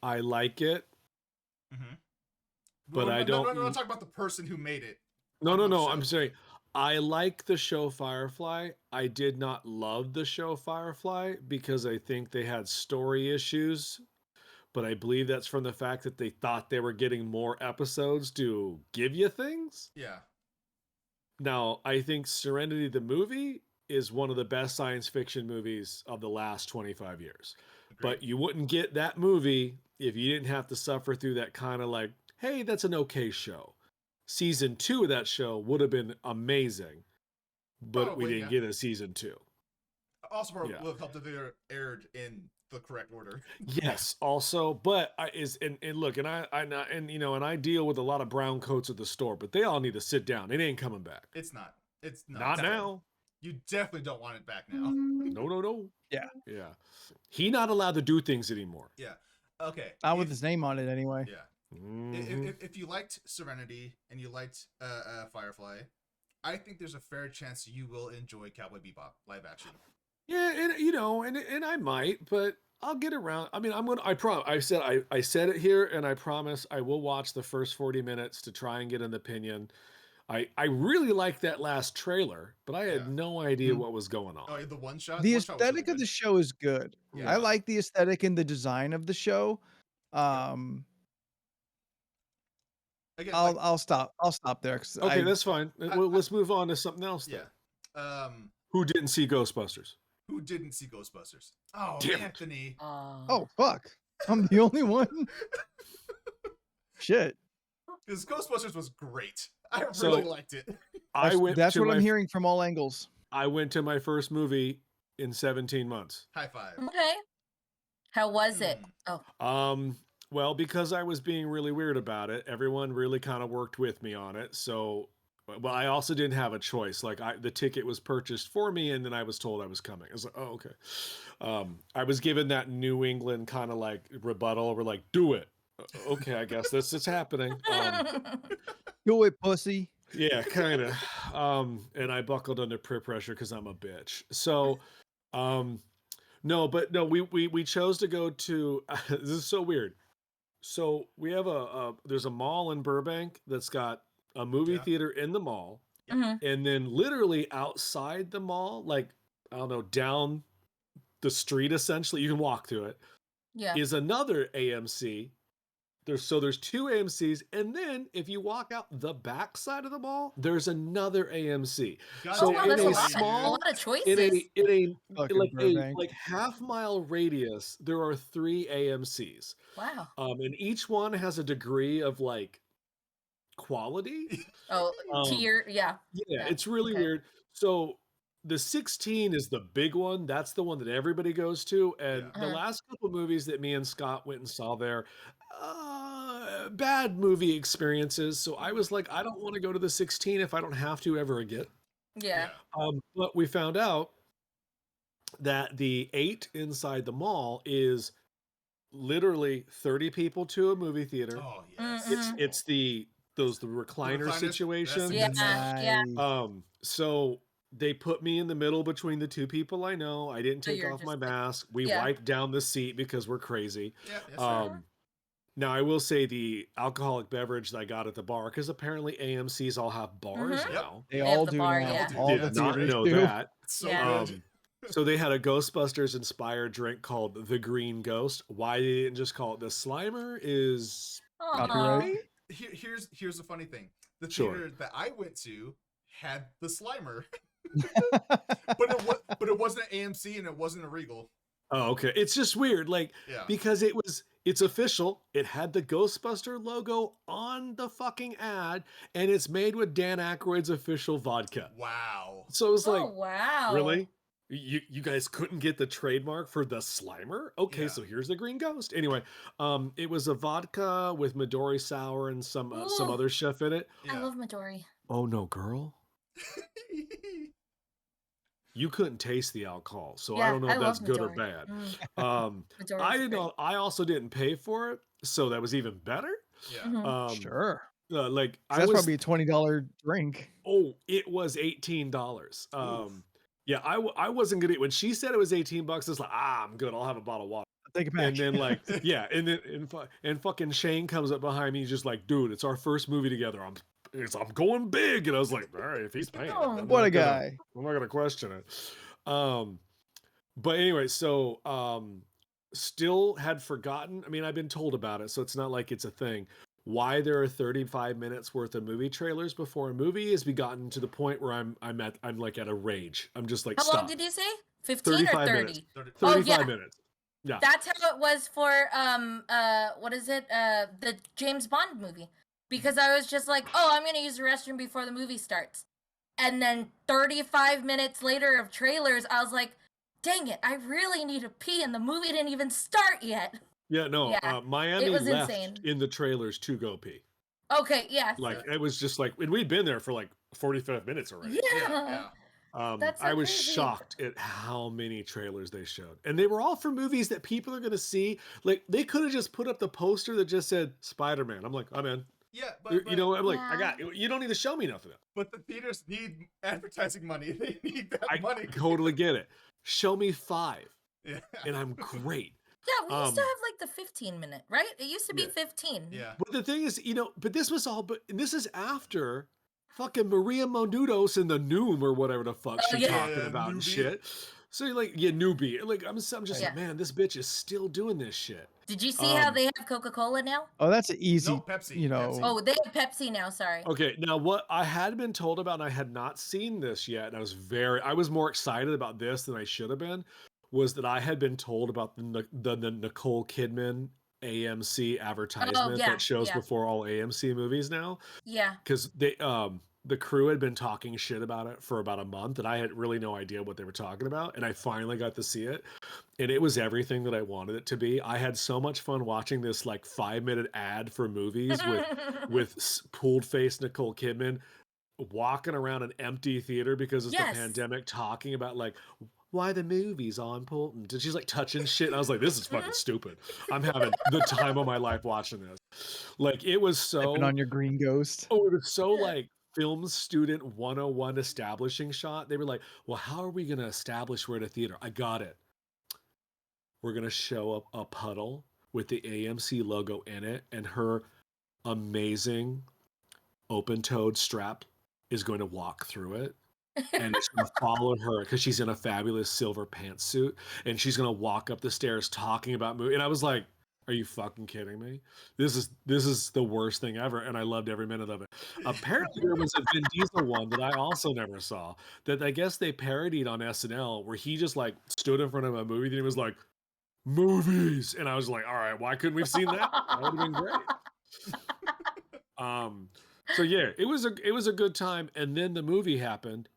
I like it. But I don't. No, talk about the person who made it. No. I'm saying I like the show Firefly. I did not love the show Firefly because I think they had story issues. But I believe that's from the fact that they thought they were getting more episodes to give you things. Yeah. Now, I think Serenity the movie is one of the best science fiction movies of the last 25 years. Agreed. But you wouldn't get that movie if you didn't have to suffer through that kind of like, hey, that's an okay show. Season 2 of that show would have been amazing, but we didn't get a season 2. Also, would have helped if they were aired in the correct order. Yes, also, but look, and I deal with a lot of brown coats at the store, but they all need to sit down. It ain't coming back. It's not now. You definitely don't want it back now. No. Yeah. He not allowed to do things anymore. Yeah. Okay. Not with his name on it anyway. Yeah. Mm-hmm. If you liked Serenity and you liked Firefly, I think there's a fair chance you will enjoy Cowboy Bebop live action. Yeah, and I might, but I'll get around. I mean, I said it here, and I promise I will watch the first 40 minutes to try and get an opinion. I really liked that last trailer, but I had Yeah. no idea Mm. what was going on. Oh, yeah, the one shot. The one shot was really aesthetic of good. the show is good. Yeah. I like the aesthetic and the design of the show. Again, I'll stop there because Okay, that's fine. Well, let's move on to something else then. yeah. Who didn't see Ghostbusters? Who didn't see Ghostbusters? Oh, Damn it. Anthony. Oh fuck! I'm the only one. Shit. Because Ghostbusters was great. I So- really liked it. That's what I'm hearing from all angles. I went to my first movie in 17 months. High five. Okay. How was it? Hmm. Oh, Well, because I was being really weird about it, everyone really kind of worked with me on it. So, well, I also didn't have a choice. Like the ticket was purchased for me, and then I was told I was coming. I was like, oh, okay. I was given that New England kind of like rebuttal. We're like, do it. Okay, I guess this is happening. Do it, pussy. Yeah, kind of. And I buckled under peer pressure because I'm a bitch. So, no, we chose to go to. This is so weird. So we have there's a mall in Burbank that's got a movie Yeah. theater in the mall, Mhm. and then literally outside the mall, like I don't know, down the street essentially, you can walk through it, Yeah. is another AMC. There's two AMCs, and then if you walk out the back side of the mall, there's another AMC. God So Oh, wow, in that's a a lot. small- a lot of choices. In a Fucking like Burbank. a half-mile radius, there are 3 AMCs. Wow. And each one has a degree of like quality. Oh, Um, tier. Yeah. Yeah, it's really okay. weird. So the 16 is the big one. That's the one that everybody goes to. And Yeah. the Uh-huh. last couple movies that me and Scott went and saw there, bad movie experiences. So I was like, I don't want to go to the 16 if I don't have to ever again. Yeah. But we found out that the 8 inside the mall is literally 30 people to a movie theater. Oh yes. Mhm. It's the recliner recliners? situation. Yeah. Yeah. Nice. So they put me in the middle between the 2 people I know. I didn't So take you're off my just like- mask. We Yeah. wiped down the seat because we're crazy. Yeah. Yes, sir. Now I will say the alcoholic beverage that I got at the bar, because apparently AMCs all have bars Mhm. now. They They all have the do bar, now. yeah. All Did the not theaters know do. that. It's so Yeah. good. So they had a Ghostbusters inspired drink called the Green Ghost. Why they didn't just call it the Slimer is Aw. Copyright. Here's the funny thing. The Sure. theater that I went to had the Slimer, but it wasn't an AMC and it wasn't a Regal. Oh, okay. It's just weird, like Yeah. because it's official. It had the Ghostbuster logo on the fucking ad, and it's made with Dan Aykroyd's official vodka. Wow. So it was like, Oh, wow. really? You guys couldn't get the trademark for the Slimer? Okay, Yeah. so here's the Green Ghost. Anyway, it was a vodka with Midori sour and some Ooh. other stuff in it. I Yeah. love Midori. Oh no, girl. You couldn't taste the alcohol, so I Yeah, don't know I if that's love good or Midori. bad. Midori's I didn't great. know. I also didn't pay for it, so that was even better. Yeah. Mhm. Sure. Like So I that's was. probably a $20 drink. Oh, it was $18. Yeah, I wasn't gonna. When she said it was $18, I was like, I'm good. I'll have a bottle of water. I'll take it back. And then like, yeah, and then and fucking Shane comes up behind me, he's just like, dude, it's our first movie together. I'm going big, and I was like, all right, if he's paying, Oh. I'm What not a gonna- guy. I'm not gonna question it. But anyway, so still had forgotten. I mean, I've been told about it, so it's not like it's a thing. Why there are 35 minutes worth of movie trailers before a movie has gotten to the point where I'm like at a rage. I'm just like, How stop. long did you say? 15 or 35 30? minutes. 30 Oh, 35 yeah. minutes. Yeah. That's how it was for what is it? The James Bond movie. Because I was just like, oh, I'm gonna use the restroom before the movie starts. And then 35 minutes later of trailers, I was like, dang it, I really need to pee and the movie didn't even start yet. Yeah, no, Yeah, Miami it was left insane. in the trailers to go pee. Okay, yeah. Like it was just like, and we'd been there for like 45 minutes already. Yeah. Yeah. That's so I was crazy. shocked at how many trailers they showed, and they were all for movies that people are going to see. Like they could have just put up the poster that just said Spider-Man. I'm like, I'm in. Yeah. You know, I'm like, I Yeah. got. You don't need to show me nothing else. But the theaters need advertising money. They need that I money. totally get it. Show me 5, Yeah. and I'm great. Yeah, we used to Um, have like the 15-minute, right? It used to be yeah. 15. Yeah. But the thing is, but this was all. But this is after fucking Maria Menounos in the Noom or whatever the fuck Oh, she's yeah. talking Yeah, about and newbie. shit. So you're like, yeah, newbie. Like I'm just Yeah. like, man, this bitch is still doing this shit. Did you see how Um, they have Coca-Cola now? Oh, that's an easy. No, Pepsi, You know. Pepsi. Oh, they have Pepsi now. Sorry. Okay, now what I had been told about, and I had not seen this yet, and I was more excited about this than I should have been, was that I had been told about the Nicole Kidman AMC advertisement yeah, that shows yeah. before all AMC movies now, Yeah. because the crew had been talking shit about it for about a month, and I had really no idea what they were talking about, and I finally got to see it, and it was everything that I wanted it to be. I had so much fun watching this like 5-minute ad for movies with pooled face Nicole Kidman walking around an empty theater because it's Yes. the pandemic, talking about like why the movies are important, and she's like touching shit, and I was like, this is fucking stupid. I'm having the time of my life watching this. Like it was so Sipping on your green ghost. Oh, it was so like film student 101 establishing shot. They were like, well, how are we going to establish we're at a theater? I got it. We're going to show up a puddle with the AMC logo in it, and her amazing open-toed strap is going to walk through it. And it's going to follow her because she's in a fabulous silver pantsuit, and she's going to walk up the stairs talking about movie. And I was like, are you fucking kidding me? This is the worst thing ever, and I loved every minute of it. Apparently, there was a Vin Diesel one that I also never saw that I guess they parodied on SNL, where he just like stood in front of a movie and he was like, "Movies," and I was like, "All right, why couldn't we have seen that? That would have been great." So yeah, it was a good time, and then the movie happened,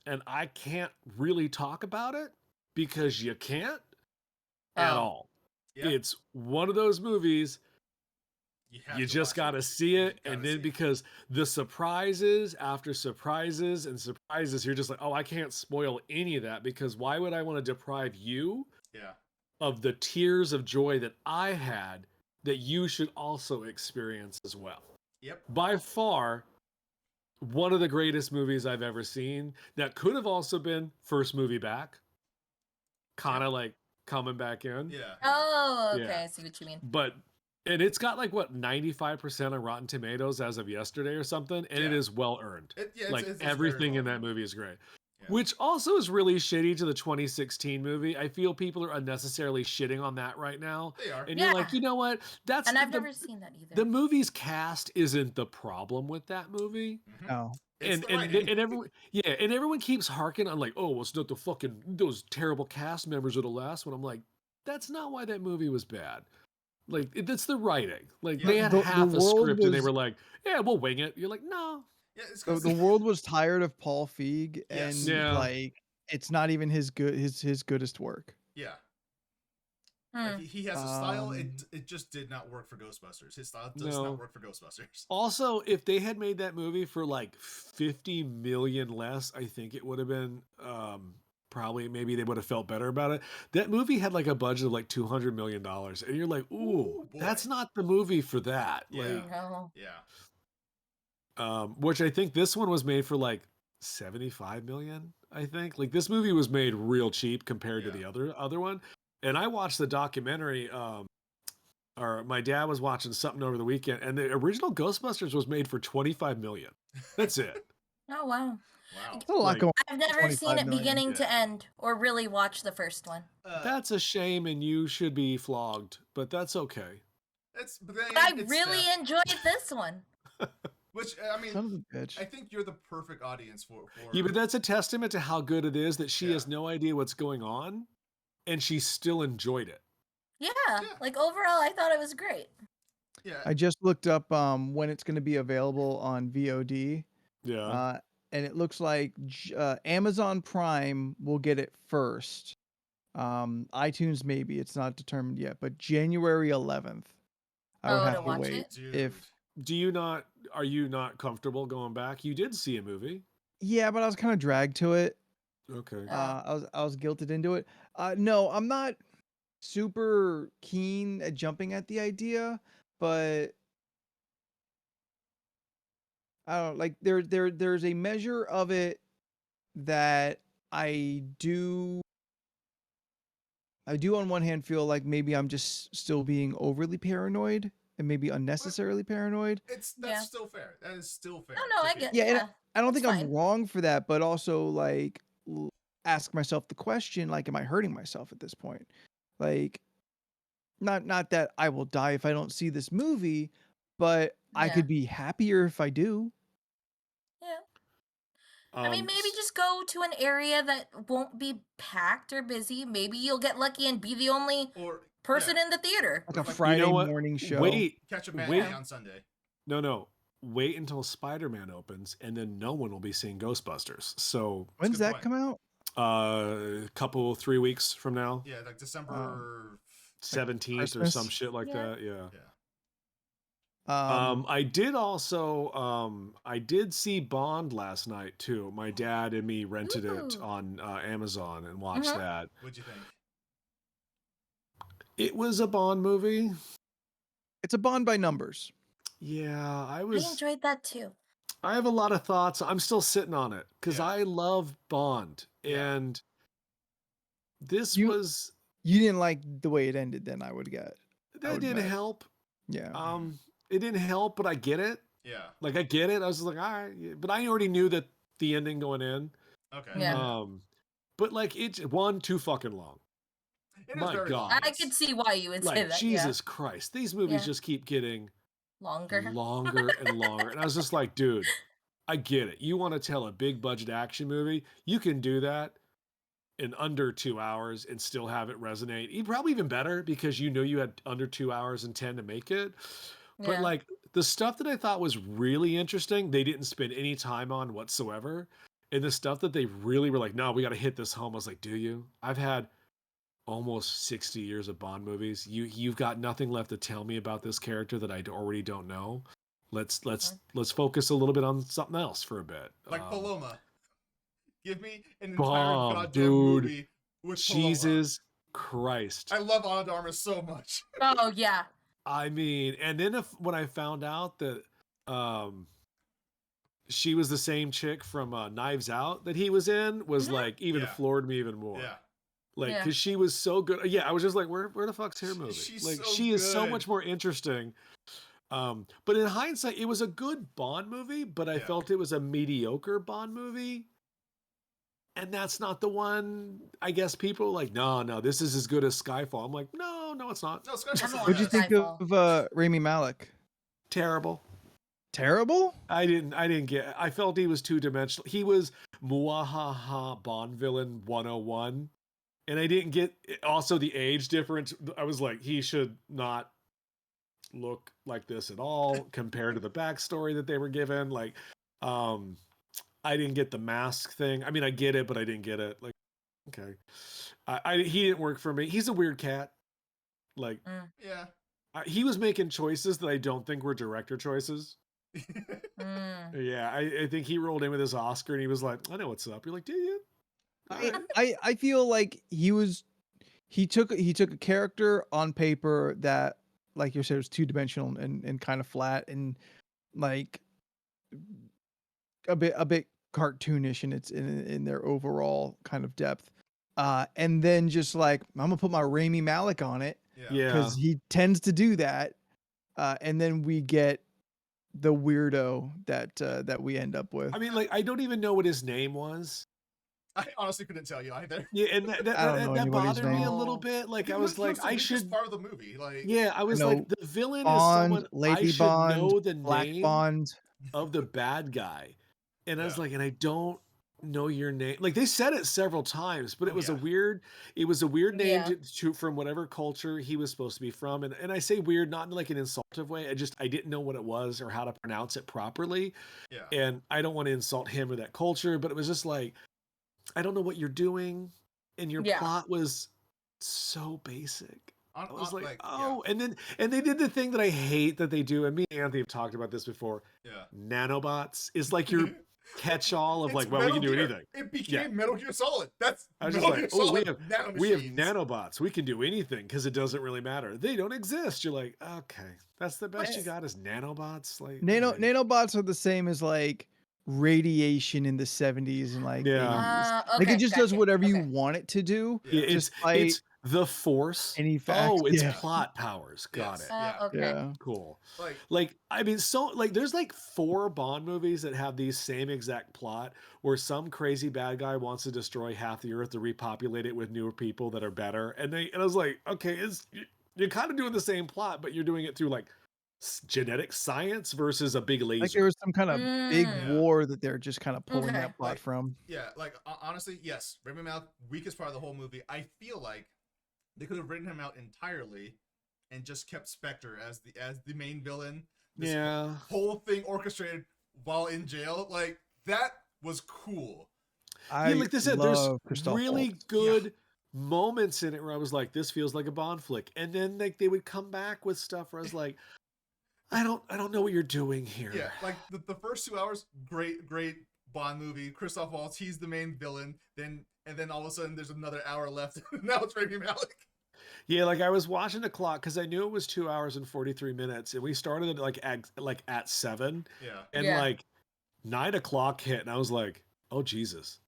and I can't really talk about it because you can't at Oh. all. Yeah. It's one of those movies have you to just watch got to it. see You it, gotta and then see it. because the surprises after surprises and surprises, you're just like, oh, I can't spoil any of that, because why would I want to deprive you Yeah. of the tears of joy that I had that you should also experience as well? Yep. By far, one of the greatest movies I've ever seen. That could have also been first movie back, kind of like coming back in. Yeah. Oh, okay. Yeah. I see what you mean. But and it's got like what 95% on Rotten Tomatoes as of yesterday or something, and it Yeah. is well earned. It's very Everything well in that done. movie is great. Yeah. Which also is really shitty to the 2016 movie. I feel people are unnecessarily shitting on that right now. They are. And Yeah. you're like, you know what? That's And I've the, never seen that either. the movie's cast isn't the problem with that movie. Mhm. No. It's the And writing. everyone, yeah, and everyone keeps harking on like, oh, well, it's not the fucking those terrible cast members of the last one. I'm like, that's not why that movie was bad. Like that's the writing. Like Yeah. they had The half a world script and they was- were like, yeah, we'll wing it. You're like, no. Yeah, it's The, 'cause- the world was tired of Paul Feig, and Yes. Yeah. like it's not even his goodest work. Yeah. Hmm. Like, he has a style. Um, It just did not work for Ghostbusters. His style does No. not work for Ghostbusters. Also, if they had made that movie for like 50 million less, I think it would have been probably maybe they would have felt better about it. That movie had like a budget of like $200 million, and you're like, ooh, Ooh, boy. that's not the movie for that. Yeah. Like, No. Yeah. which I think this one was made for like 75 million. I think like this movie was made real cheap compared to Yeah. the other one. And I watched the documentary. Or my dad was watching something over the weekend, and the original Ghostbusters was made for 25 million. That's it. Oh, wow. Wow. There's a lot Like- going. I've never 25 seen it million. beginning to Yeah. end or really watch the first one. That's a shame, and you should be flogged, but that's okay. But then But I it's really Steph, enjoyed this one. which I mean, Son of a bitch. I think you're the perfect audience for. Yeah, but that's a testament to how good it is that she Yeah. has no idea what's going on, and she still enjoyed it. Yeah. Yeah. Like overall, I thought it was great. Yeah. I just looked up when it's going to be available on VOD, Yeah. and it looks like Amazon Prime will get it first. iTunes maybe, it's not determined yet, but January 11th. I would Oh, have to to watch wait. it? Dude. If Are you not comfortable going back? You did see a movie. yeah, but I was kind of dragged to it. Okay. I was guilted into it. No, I'm not super keen at jumping at the idea, but I don't like there's a measure of it that I do on one hand feel like maybe I'm just still being overly paranoid and maybe unnecessarily paranoid. That's Yeah. still fair. That is still fair. No, I to get. be. Yeah, and Yeah. I don't That's think I'm fine. wrong for that, but also like ask myself the question, like, am I hurting myself at this point? Like, not that I will die if I don't see this movie, but I Yeah. could be happier if I do. Yeah. I mean, maybe s- just go to an area that won't be packed or busy. Maybe you'll get lucky and be the only Or person yeah, in the theater. Like or a like you know Friday what? morning show. Wait, catch a wait. matinee on Sunday. No. Wait until Spider-Man opens, and then no one will be seeing Ghostbusters. So, That's a When's good that point. come out? a 3 weeks from now, Yeah, like December. 17th or Christmas? some shit like Yeah. that. Yeah. Yeah. I did also I did see Bond last night too. My dad and me rented it Ooh. on Amazon and watched Mhm. that. What'd you think? It was a Bond movie. It's a Bond by numbers. Yeah, I enjoyed that too. I have a lot of thoughts. I'm still sitting on it because Yeah. I love Bond, Yeah. and this You- was You didn't like the way it ended, then I would get. that would didn't bet. help. Yeah. It didn't help, but I get it. Yeah. Like I get it. I was just like, all right, yeah. But I already knew that the ending going in. Okay. Yeah. But like it's too fucking long. It is My very God. long. I could see why you would say Like that. Jesus Christ, these movies Yeah. just keep getting Yeah. Longer. longer and longer. And I was just like, dude, I get it. You want to tell a big budget action movie, you can do that in under 2 hours and still have it resonate. Probably even better because you know you had under 2 hours and 10 to make it. But Yeah. like the stuff that I thought was really interesting, they didn't spend any time on whatsoever. And the stuff that they really were like, no, we got to hit this home. I was like, do you? I've had almost 60 years of Bond movies. You've got nothing left to tell me about this character that I already don't know. Let's focus a little bit on something else for a bit. Like Paloma. Give me an entire Bomb, goddamn dude. movie with Jesus Christ. Paloma. I love Ana de Armas so much. Oh yeah. I mean, and then when I found out that she was the same chick from Knives Out that he was in, was Mhm. like even Yeah. floored me even more. Yeah. Like, Yeah. because she was so good. Yeah, I was just like, where the fuck's her movie? She's Like, so she is so good. much more interesting. But in hindsight, it was a good Bond movie, but I Yeah. felt it was a mediocre Bond movie. And that's not the one, I guess people like, no, this is as good as Skyfall. I'm like, no, it's not. No, Skyfall's What'd What'd you the think Skyfall. of Rami Malek? Terrible. Terrible? I didn't get, I felt he was two dimensional. He was Muahaha Bond villain 101. And I didn't get also the age difference. I was like, he should not look like this at all compared to the backstory that they were given. Like, I didn't get the mask thing. I mean, I get it, but I didn't get it. Like, okay, he didn't work for me. He's a weird cat. Like, Yeah. he was making choices that I don't think were director choices. Mm. Yeah, I think he rolled in with his Oscar and he was like, I know what's up. You're like, do you? I feel like he took a character on paper that, like you said, was two-dimensional and kind of flat and like a bit cartoonish in their overall kind of depth. And then just like, I'm gonna put my Rami Malek on it Yeah. because he tends to do that. And then we get the weirdo that we end up with. I mean, like, I don't even know what his name was. I honestly couldn't tell you either. Yeah, and I don't know that anybody's bothered me a name. little bit. Like, He I was like, I He's should. part of the movie. Like, Yeah, I was know like, the villain is Bond, someone I Lady should Bond, know the Black name Bond. of the bad guy. And I was Yeah. like, and I don't know your name. Like, they said it several times, but it Oh, was yeah. it was a weird name Yeah. to from whatever culture he was supposed to be from. And I say weird, not in like an insultive way. I didn't know what it was or how to pronounce it properly. Yeah. And I don't want to insult him or that culture, but it was just like, I don't know what you're doing. And your Yeah. plot was so basic. I was like, yeah. oh, and they did the thing that I hate that they do, and me and Anthony have talked about this before. Yeah. Nanobots is like your catch-all of It's like, well, we can do Metal Gear. anything. It became Yeah. Metal Gear Solid. That's I was just Metal like, Gear oh, Solid nanomachines. we have nanobots. We can do anything because it doesn't really matter. They don't exist. You're like, okay, that's the best you got is nanobots. Like Nanobots are the same as like radiation in the 70s and like Yeah. 80s. Okay, Like it just does gotcha. whatever you Okay. want it to do. Yeah, Just fight The Force. Any facts? Oh, it's Yeah. plot powers. Got Yes. it. Yeah. Okay. Yeah. Cool. Like, I mean, so like there's like 4 Bond movies that have these same exact plot where some crazy bad guy wants to destroy half the earth to repopulate it with newer people that are better. And I was like, okay, you're kind of doing the same plot, but you're doing it through like genetic science versus a big Like there laser. was some kind of big Mm. Yeah. war that they're just kind of pulling Okay. that plot Like, from. yeah, like honestly, yes, Rami Malek, weakest part of the whole movie. I feel like they could have written him out entirely and just kept Spectre as the main villain. This Yeah. whole thing orchestrated while in jail. Like, that was cool. I Yeah, like they said, there's love Christoph really Waltz. good moments in it where I was like, this feels like a Bond flick. And then like they would come back with stuff where I was like, I don't know what you're doing here. Yeah, like the first 2 hours, great Bond movie. Christoph Waltz, he's the main villain. Then all of a sudden there's another hour left. Now it's Rami Malek. Yeah, like I was watching the clock because I knew it was 2 hours and 43 minutes, and we started at at 7, Yeah. and Yeah. like 9 o'clock hit, and I was like, oh Jesus,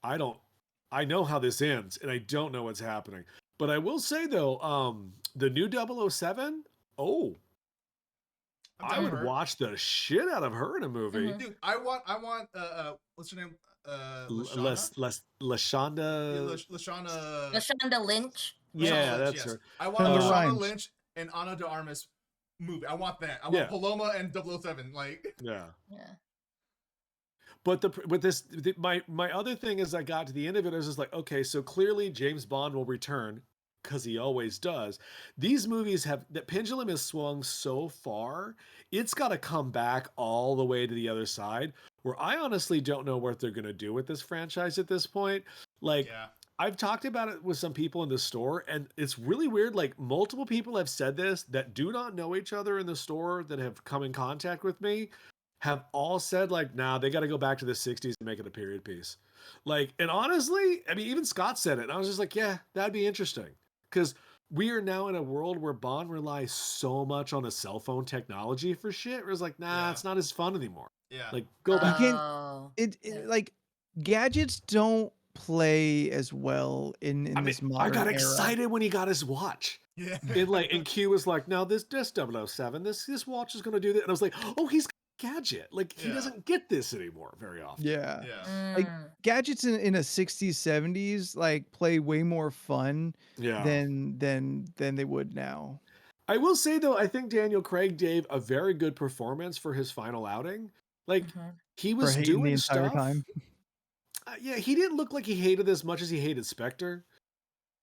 I know how this ends, and I don't know what's happening. But I will say though, the new 007, oh, I'm I down would for her. watch the shit out of her in a movie. Mhm. Dude, I want what's her name? Lashana? Lashonda. Yeah, Lashana. Lashonda Lynch. Yeah, Lashana Lynch, that's yes. her. I want Shonda Lashana Rhimes. Lynch and Ana de Armas movie. I want that. I Yeah. want Paloma and 007. Like, Yeah. Yeah. But my other thing is I got to the end of it, I was just like, okay, so clearly James Bond will return because he always does. These movies that pendulum has swung so far, it's got to come back all the way to the other side. Where I honestly don't know what they're gonna do with this franchise at this point. Like, yeah. I've talked about it with some people in the store, and it's really weird. Like, multiple people have said this that do not know each other in the store that have come in contact with me. Have all said like, nah, they got to go back to the 60s and make it a period piece. Like, and honestly, I mean, even Scott said it, and I was just like, yeah, that'd be interesting. Because we are now in a world where Bond relies so much on the cell phone technology for shit. Where it's like, nah, Yeah. it's not as fun anymore. Yeah. Like, go back. can't- Oh. Like gadgets don't play as well in I mean, this modern I got era. excited when he got his watch. Yeah. And Q was like, now this 007, this watch is gonna do that. And I was like, oh, he's got a gadget. Like, he Yeah. doesn't get this anymore very often. Yeah. Yeah. Like, Mm. gadgets in a 60s 70s like play way more fun Yeah. than they would now. I will say though, I think Daniel Craig gave a very good performance for his final outing. Like, Mhm. he For was hating doing the entire stuff. time. Yeah, he didn't look like he hated as much as he hated Spectre.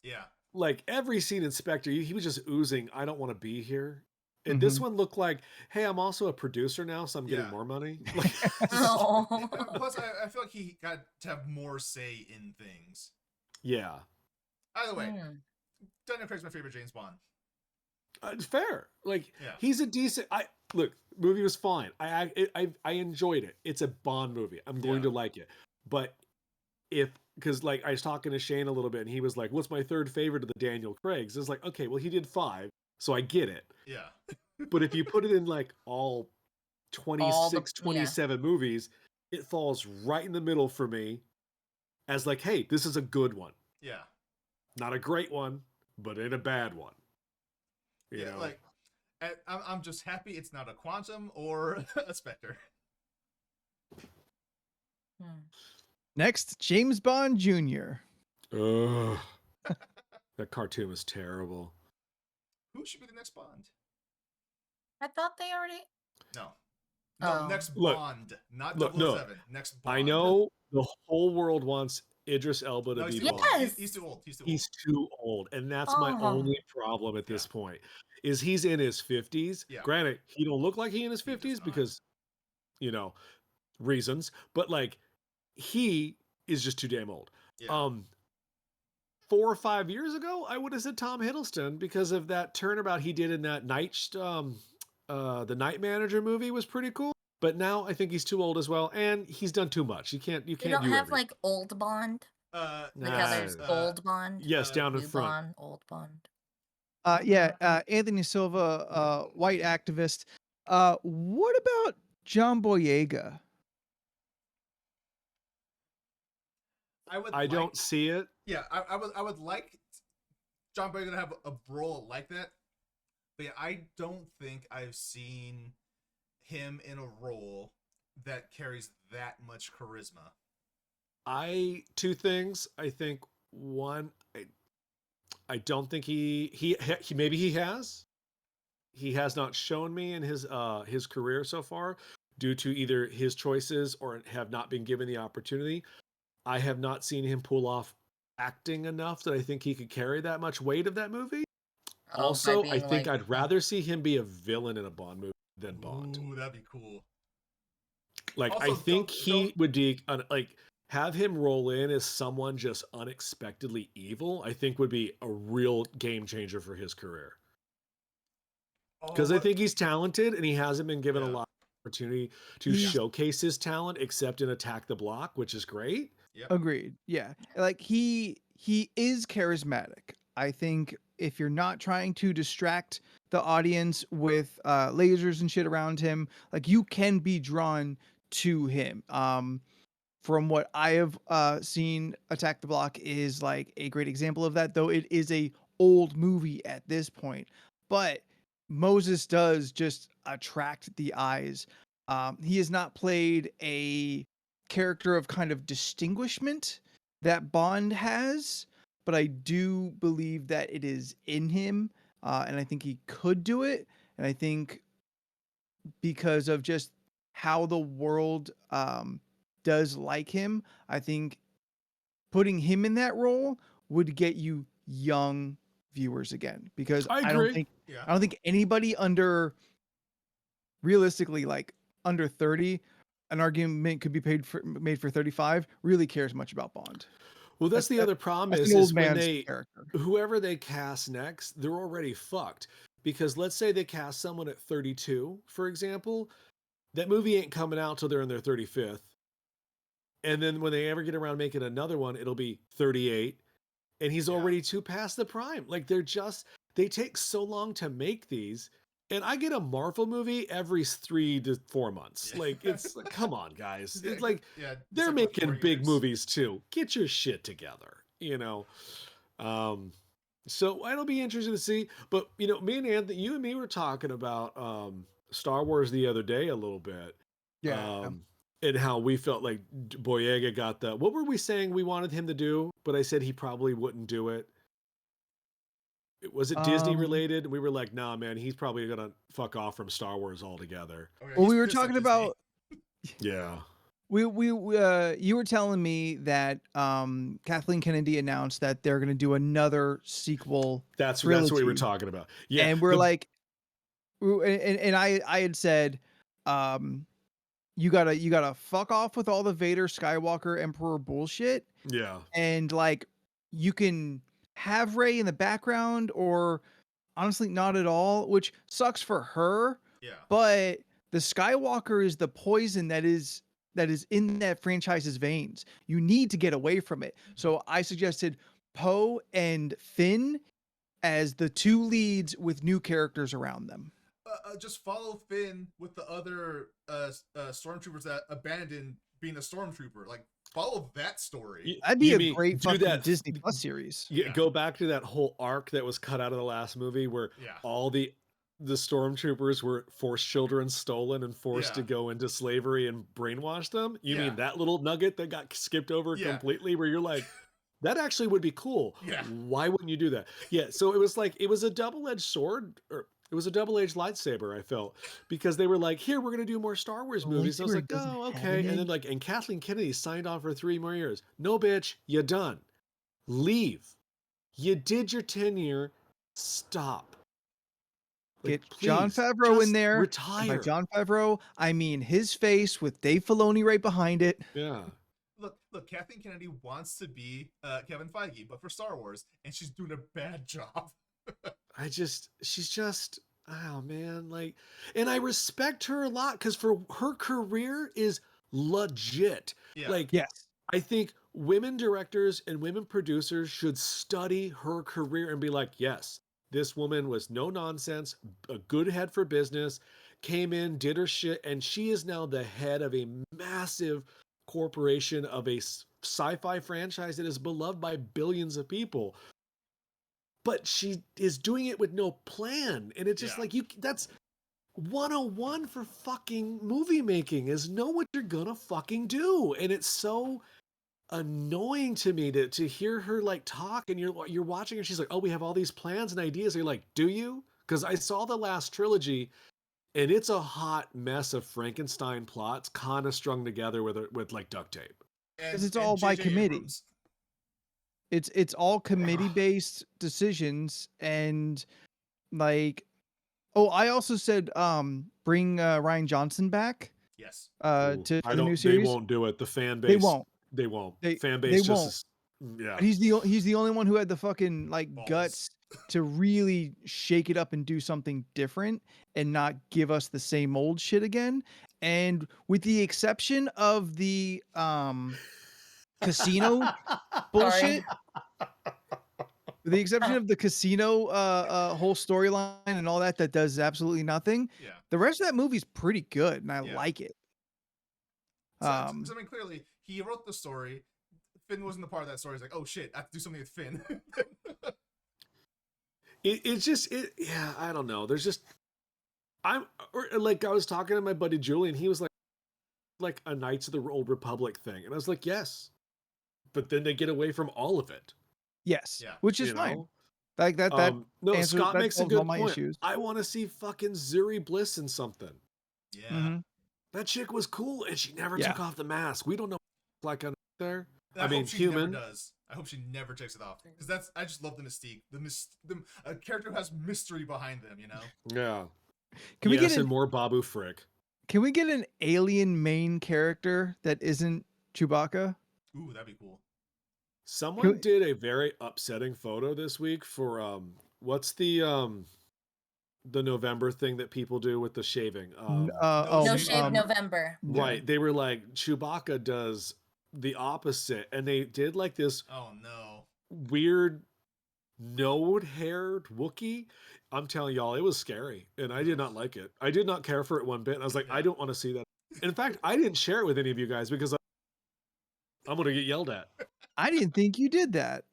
Yeah. Like, every scene in Spectre, he was just oozing, I don't want to be here. And this one looked like, hey, I'm also a producer now, so I'm getting Yeah. more money. Like, Oh. Plus, I feel like he got to have more say in things. yeah. Either way, Mm. Daniel Craig's my favorite James Bond. It's fair. Like, Yeah. he's a decent. Look, movie was fine. I enjoyed it. It's a Bond movie. I'm going to like it. But because like I was talking to Shane a little bit, and he was like, "What's my third favorite of the Daniel Craigs?" It's like, okay, well, he did 5, so I get it. Yeah. But if you put it in like all 26, 27 movies, it falls right in the middle for me as like, hey, this is a good one. Yeah. Not a great one, but in a bad one. You know? Like, I'm just happy it's not a Quantum or a Spectre. Hmm. Next, James Bond Jr. Ugh. That cartoon was terrible. Who should be the next Bond? I thought they already. No, Oh. next Look, Bond, not look, no. 007. Next Bond. I know the whole world wants Idris Elba to No, be he's too Bond. old. Yes. He's too old. He's too old. He's too old, and that's my Oh. only problem at this point. Is he's in his 50s. Yeah. Granted, he don't look like he in his He does 50s not. because, reasons. But like, he is just too damn old. Yeah. 4 or 5 years ago, I would have said Tom Hiddleston because of that turnabout he did in that the Night Manager movie was pretty cool. But now I think he's too old as well, and he's done too much. You can't You do don't have everything. like old Bond. Like how there's Nah. old Bond. Yes, down in New front. Bond, old Bond. Anthony Silva, white activist. What about John Boyega? I would. I don't see it. Yeah, I would like John Boyega to have a role like that. But yeah, I don't think I've seen him in a role that carries that much charisma. Two things. I think one, I don't think he maybe he has. He has not shown me in his career so far due to either his choices or have not been given the opportunity. I have not seen him pull off acting enough that I think he could carry that much weight of that movie. Oh, by Also, I being think like, I'd rather see him be a villain in a Bond movie than Bond. Ooh, that'd be cool. Like, I Also, think don't he would be like have him roll in as someone just unexpectedly evil. I think would be a real game changer for his career. Because I think he's talented and he hasn't been given a lot of opportunity to showcase his talent except in Attack the Block, which is great. Yep. Agreed. Yeah. Like he is charismatic. I think if you're not trying to distract the audience with lasers and shit around him, like you can be drawn to him. From what I have seen, Attack the Block is like a great example of that, though it is a old movie at this point. But Moses does just attract the eyes. He has not played a character of kind of distinguishment that Bond has, but I do believe that it is in him, and I think he could do it. And I think because of just how the world does like him, I think putting him in that role would get you young viewers again. Because I I don't agree. think anybody realistically like under 30, an argument could be made for 35, really cares much about Bond. Well, that's the other problem that's is an old when man's they character. whoever they cast next, they're already fucked. Because let's say they cast someone at 32, for example, that movie ain't coming out till they're in their 35th. And then when they ever get around making another one, it'll be 38. And he's already too past the prime. Like they take so long to make these. And I get a Marvel movie every 3 to 4 months. Yeah. Like it's like, come on, guys. Yeah, It's like they're it's like, what, making 4 big years? movies too. Get your shit together, you know. So it'll be interesting to see. But me and Anthony, you and me were talking about Star Wars the other day a little bit. Yeah. And how we felt like Boyega got what were we saying we wanted him to do? But I said he probably wouldn't do it. Was it Disney related? We were like, nah, man, he's probably gonna fuck off from Star Wars altogether. Oh, yeah, Well, he's we were pissed at talking Disney. about Yeah. you were telling me that Kathleen Kennedy announced that they're going to do another sequel. That's what we were trilogy. talking about. Yeah. And we're like, and I had said, you gotta fuck off with all the Vader Skywalker Emperor bullshit. Yeah. And like, you can have Rey in the background, or honestly, not at all, which sucks for her. Yeah. But the Skywalker is the poison that is in that franchise's veins. You need to get away from it. So I suggested Poe and Finn as the two leads with new characters around them. Just follow Finn with the other stormtroopers that abandoned being a stormtrooper. Like, follow that story. That'd be a great fucking Disney Plus series. Yeah, go back to that whole arc that was cut out of the last movie where all the stormtroopers were forced children stolen and forced to go into slavery and brainwash them. You mean that little nugget that got skipped over completely where you're like, that actually would be cool. Yeah. Why wouldn't you do that? Yeah. So it was a double-edged sword, or it was a double-edged lightsaber, I felt, because they were like, here, we're going to do more Star Wars movies. I was like, oh, okay. And then and Kathleen Kennedy signed on for 3 more years. No, bitch, you're done. Leave. You did your 10-year. Stop. Get Jon Favreau in there. Retire. And by Jon Favreau, I mean his face with Dave Filoni right behind it. Yeah. Look, Kathleen Kennedy wants to be Kevin Feige, but for Star Wars, and she's doing a bad job. She's just, oh man, like, and I respect her a lot because for her career is legit. Yeah. Like, yes, I think women directors and women producers should study her career and be like, yes, this woman was no nonsense, a good head for business, came in, did her shit, and she is now the head of a massive corporation of a sci-fi franchise that is beloved by billions of people. but she is doing it with no plan. And it's just Yeah. like, that's 101 for fucking movie making, is know what you're gonna fucking do. And it's so annoying to me to hear her like talk, and you're watching her, she's like, oh, we have all these plans and ideas. And you're like, do you? Because I saw the last trilogy, and it's a hot mess of Frankenstein plots kind of strung together with like duct tape. Because it's all by J.J. committee. Abrams. It's all committee based decisions, and like, oh, I also said bring Ryan Johnson back Yes. Ooh, to I the don't. new They series. won't do it. The fan base. They won't. They won't. They- Fan they base just won't. is, yeah. But he's the only one who had the fucking like Balls. guts to really shake it up and do something different and not give us the same old shit again. And with the exception of the casino bullshit, with the exception of the casino whole storyline and all that does absolutely nothing, Yeah. the rest of that movie's pretty good and I Yeah. like it. So, I mean, clearly, he wrote the story. Finn wasn't the part of that story. He's like, oh shit, I have to do something with Finn. Yeah, I don't know. There's just, I was talking to my buddy Julian. He was like a Knights of the Old Republic thing. And I was like, yes. But then they get away from all of it. Yes, Yeah. which is you fine. know? Like that No, answers- Scott that makes a solves all good my point. issues. I want to see fucking Zuri Bliss in something. Yeah. Mhm. That chick was cool, and she never Yeah. took off the mask. We don't know what like on there. I mean, hope she human. never does. I hope she never takes it off because I just love the mystique. A character who has mystery behind them. You know. Yeah. Can we Yes, get and more Babu Frick. Can we get an alien main character that isn't Chewbacca? Ooh, that'd be cool. Someone did a very upsetting photo this week for what's the November thing that people do with the shaving? No Shave um, November. Right. They were like, Chewbacca does the opposite, and they did like this Oh no. weird node-haired Wookiee. I'm telling y'all, it was scary, and I did not like it. I did not care for it one bit. And I was like, Yeah. I don't want to see that. In fact, I didn't share it with any of you guys because I'm going to get yelled at. I didn't think you did that.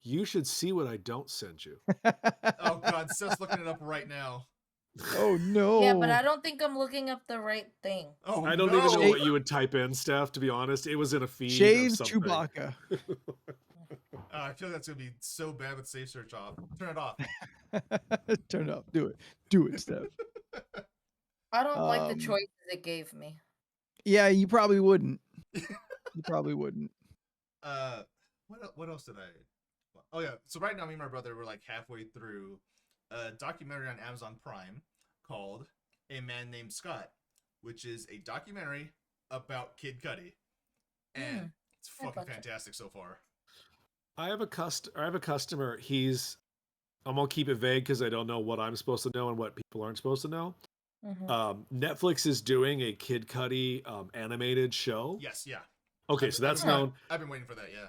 You should see what I don't send you. Oh god, Seth's looking it up right now. Oh no. Yeah, but I don't think I'm looking up the right thing. Oh I don't no. even know what you would type in, Steph, to be honest. It was in a feed. of Shaved something. Chewbacca. I feel like that's gonna be so bad with safe search off. Turn it off. Turn it up. Do it. Do it, Steph. I don't like the Um, choices it gave me. Yeah, you probably wouldn't. You probably wouldn't. What else did I? Oh yeah. So right now, me and my brother were like halfway through a documentary on Amazon Prime called "A Man Named Scott," which is a documentary about Kid Cudi, and it's I fucking gotcha. fantastic so far. I have a customer. I'm gonna keep it vague because I don't know what I'm supposed to know and what people aren't supposed to know. Mhm. Netflix is doing a Kid Cudi animated show. Yes, yeah. Okay, so that's I've been- known. I've been waiting for that. Yeah,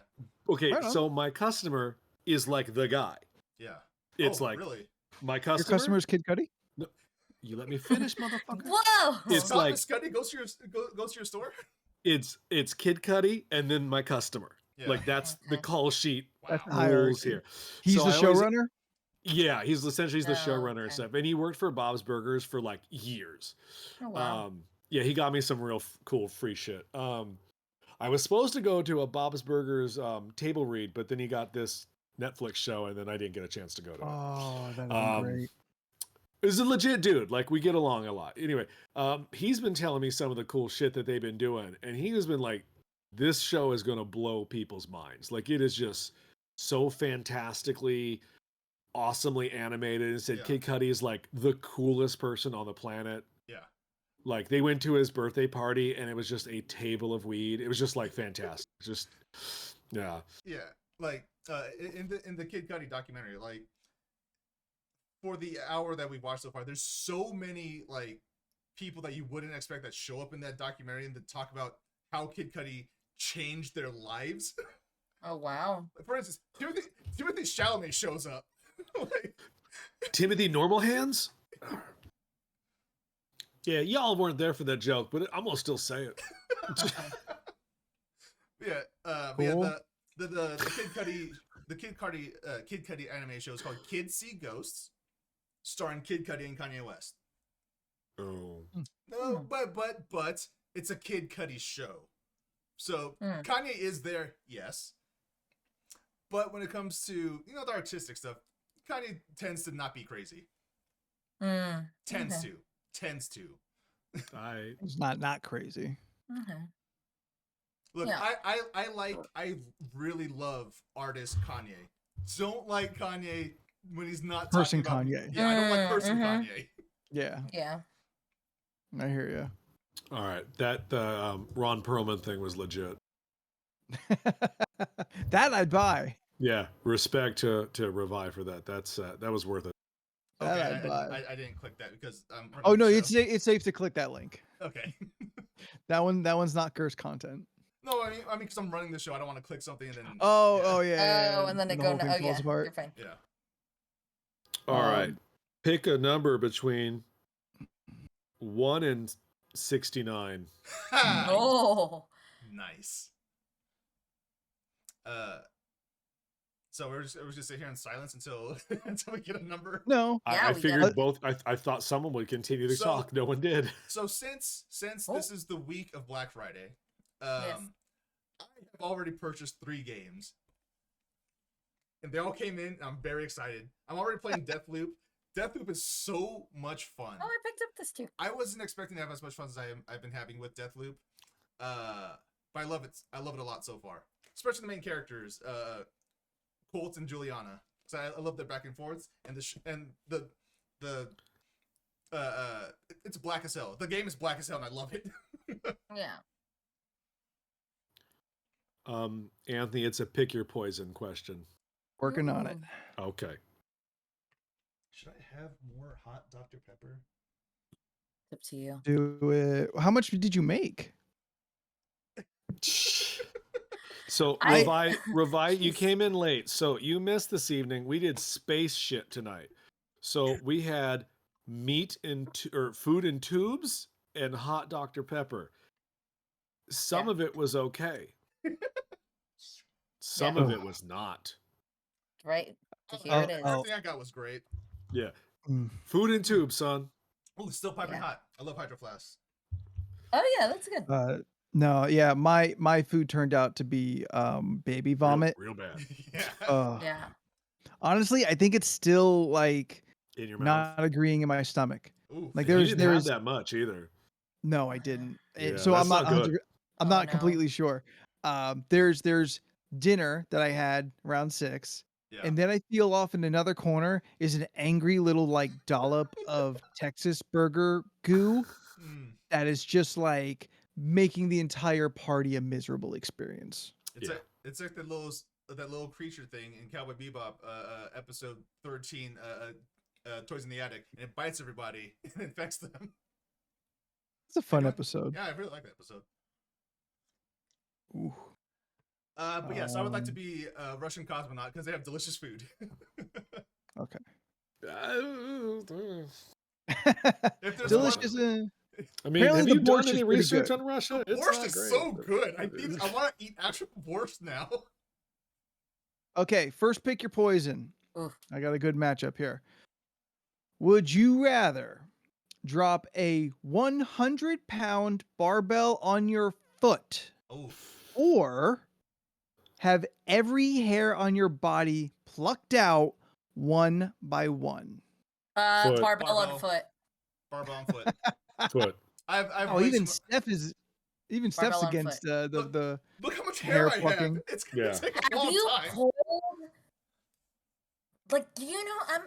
Okay, Right on. so my customer is like the guy. yeah. It's Oh, like really. my Your customer. customer's Kid Cudi? You let me finish, motherfucker. Whoa! It's Stop like- it, Scuddy. Goes to your store. It's Kid Cudi and then my customer. Yeah. Like that's the call sheet That's the Wow. rules hierarchy. here. He's So the I always- showrunner? Yeah, he's essentially the Oh, showrunner and okay. stuff, and he worked for Bob's Burgers for like years. Oh, wow. Yeah, he got me some real cool free shit. I was supposed to go to a Bob's Burgers table read, but then he got this Netflix show, and then I didn't get a chance to go to it. Oh, that'd be Um, great. He's a legit dude. Like we get along a lot. Anyway, he's been telling me some of the cool shit that they've been doing, and he has been like, "This show is gonna blow people's minds. Like it is just so fantastically, awesomely animated." And said Yeah. Kid Cudi is like the coolest person on the planet. Yeah. Like they went to his birthday party, and it was just a table of weed. It was just like fantastic. Just yeah. Yeah, like in the Kid Cudi documentary, like for the hour that we watched so far, there's so many like people that you wouldn't expect that show up in that documentary and to talk about how Kid Cudi changed their lives. Oh, wow. Like, for instance, Timothy Chalamet shows up. Like, Timothy Normal Hands. Yeah, y'all weren't there for that joke, but I'm gonna still say it. yeah, Cool. the Kid Cudi the Kid Cudi anime show is called Kids See Ghosts, starring Kid Cudi and Kanye West. Oh. No, but it's a Kid Cudi show. So Kanye is there, yes. But when it comes to, the artistic stuff, Kanye tends to not be crazy. Tends to. It's not crazy. Okay. Look, Yeah. I really love artist Kanye. Don't like Kanye when he's not Person talking about, Kanye. Yeah, I don't like person Kanye. Yeah, Yeah. I hear you. All right, that Ron Perlman thing was legit. That I'd buy. Yeah, respect to Revive for that. That was worth it. That Okay, I'd buy. I didn't click that because I'm running Oh the no, show. it's safe to click that link. Okay. That one's not cursed content. No, I mean, because I'm running the show, I don't want to click something and then. Oh yeah. yeah. And then it the go. whole thing Oh falls yeah, apart. you're fine. Yeah. All right, Um, pick a number between 1 and 69. Oh. Nice. So we're just gonna sit here in silence until we get a number. No. Yeah, I we figured got- both. I thought someone would continue to So- talk. No one did. So since this is the week of Black Friday, Yes. I have already purchased 3 games, and they all came in. And I'm very excited. I'm already playing Deathloop. Deathloop is so much fun. Oh, I picked up this too. I wasn't expecting to have as much fun as I've been having with Deathloop, but I love it. I love it a lot so far, especially the main characters, Colt and Juliana. So I love their back and forths, and it's black as hell. The game is black as hell, and I love it. Yeah. Anthony, it's a pick your poison question. Working on it. Okay. Should I have more hot Dr. Pepper? Up to you. Do it. How much did you make? So Revi, you came in late, so you missed this evening. We did space shit tonight. So we had meat or food in tubes and hot Dr. Pepper. Some of it was okay. Some of it was not. Right. Here Oh, it is. Everything I got was great. Yeah. Mm. Food in tubes, son. Oh, it's still piping Yeah. hot. I love Hydro Flasks. Oh yeah, that's good. No, yeah, my food turned out to be baby vomit. Real bad. Yeah. Yeah. Honestly, I think it's still like In your mouth. not agreeing in my stomach. Ooh, Like You there's didn't have there's that much either. no, I didn't. Yeah, So that's I'm not not good. I'm Oh, not no. completely sure. There's dinner that I had around 6. yeah. And then I feel off in another corner is an angry little like dollop of Texas burger goo Mm. that is just like making the entire party a miserable experience. It's like that little creature thing in Cowboy Bebop, episode 13, Toys in the Attic, and it bites everybody and infects them. It's a fun Yeah. episode. Yeah, I really like that episode. Ooh. But yes, I would like to be a Russian cosmonaut because they have delicious food. Okay. If there's Delicious. I mean, Apparently have the you done borscht is any pretty research good. on Russia? It's borscht not is great, so but- good. I want to eat actual borscht now. Okay, first pick your poison. Oof. I got a good matchup here. Would you rather drop a 100-pound barbell on your foot Oh, or have every hair on your body plucked out one by one? Foot. Barbell on Barbell. foot. barbell on foot. Foot. I've Oh, way even too Steph's Barbell on against the Look how much hair hair I plucking. have. It's gonna Yeah. take a Have long you time. pulled? Like I'm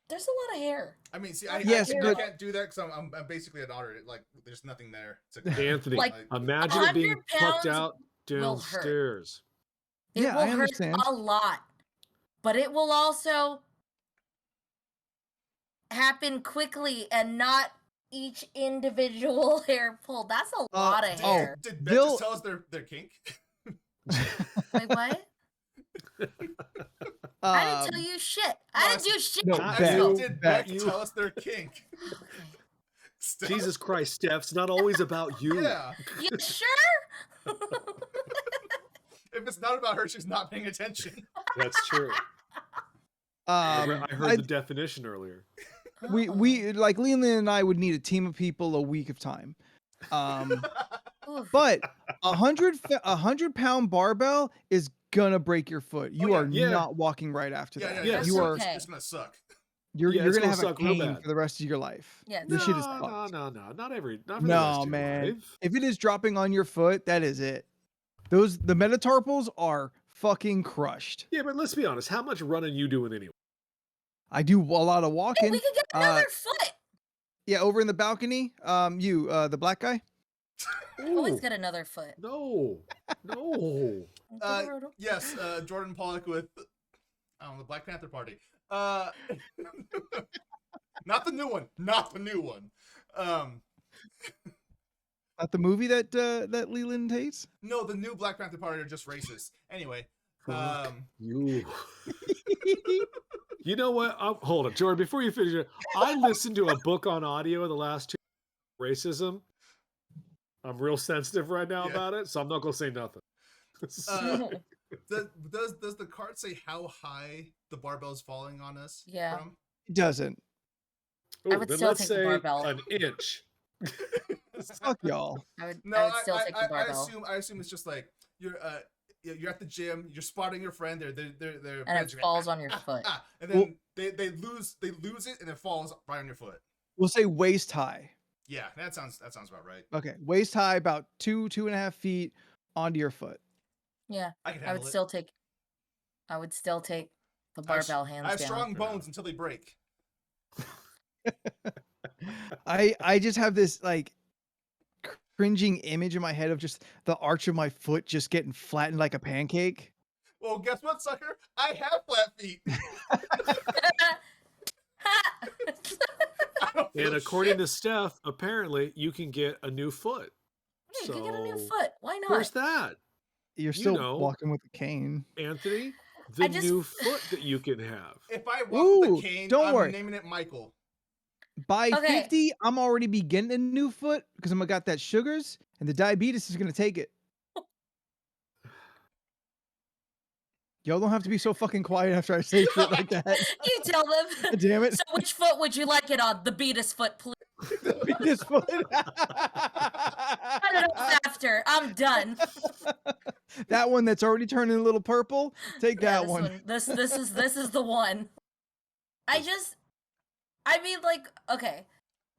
there's a lot of hair. I mean, see, Yes, I but- can't do that because I'm basically an otter. Like, there's nothing there. Anthony, Like, imagine it being 100 plucked pounds out will hurt. downstairs. It Yeah, will I hurt understand. a lot, but it will also happen quickly and not each individual hair pull. That's a lot of did, hair. did Beth Bill- just tell us their kink? Wait, what? I didn't um, tell you shit. I didn't do shit. no, Let's Beth. go. Did Beth, Beck you- tell us their kink? Steph? Jesus Christ, Steph, it's not always about you. Yeah. You sure? if it's not about her, she's not paying attention. That's true. I heard the definition earlier. We like Leland and I would need a team of people a week of time. Oof. But 100-pound barbell is gonna break your foot. You are Yeah. not walking right after that. yeah, You are okay. It's gonna suck. you're Yeah, it's gonna gonna have a suck real pain bad. for the rest of your life. Yeah, This shit is no, fucked. not for the rest No, of your man. life. If it is dropping on your foot, that is it. The metatarpals are fucking crushed. Yeah, but let's be honest. How much running you doing anyway? I do a lot of Hey, walking. we could get another foot. Yeah, over in the balcony. The black guy. Always Ooh, get another foot. no. Yes, Jordan Pollock with the Black Panther Party. Not the new one. Not the new one. Not the movie that Leland hates. No, the new Black Panther Party are just racist. Anyway, Fuck you. You know what? Hold on, Jordan. Before you finish it, I listened to a book on audio the last 2 racism. I'm real sensitive right now about it, so I'm not gonna say nothing. does the card say how high the barbell's falling on us? Yeah. From? It doesn't. I would then still let's take the say barbell. an inch. Fuck y'all. I would No, still take the barbell. I assume it's just like you're at the gym, you're spotting your friend, they're And it falls on your foot. and then they lose it and it falls right on your foot. We'll say waist high. Yeah, that sounds about right. Okay, waist high, about 2.5 feet onto your foot. Yeah, I can I handle would it. still take. I would still take the barbell hands I have down. strong bones until they break. I just have this like cringing image in my head of just the arch of my foot just getting flattened like a pancake. Well, guess what, sucker? I have flat feet. I don't feel And according shit. to Steph, apparently you can get a new foot. Yeah, you can get a new So, foot. Why not? Where's that, You're still know. walking with a cane. Anthony? I The just- new foot that you can have. If I walk with Ooh, a cane, don't I'm worry. naming it Michael. By Okay. 50, I'm already be getting a new foot because I'm gonna got that sugars and the diabetes is gonna take it. Y'all don't have to be so fucking quiet after I say shit like that. You tell them. Damn it. So which foot would you like it on? The Beatus foot, please. This foot. Cut it off after. I'm done. That one that's already turning a little purple. Take Yeah, that this one. This is the one. I mean, like, okay.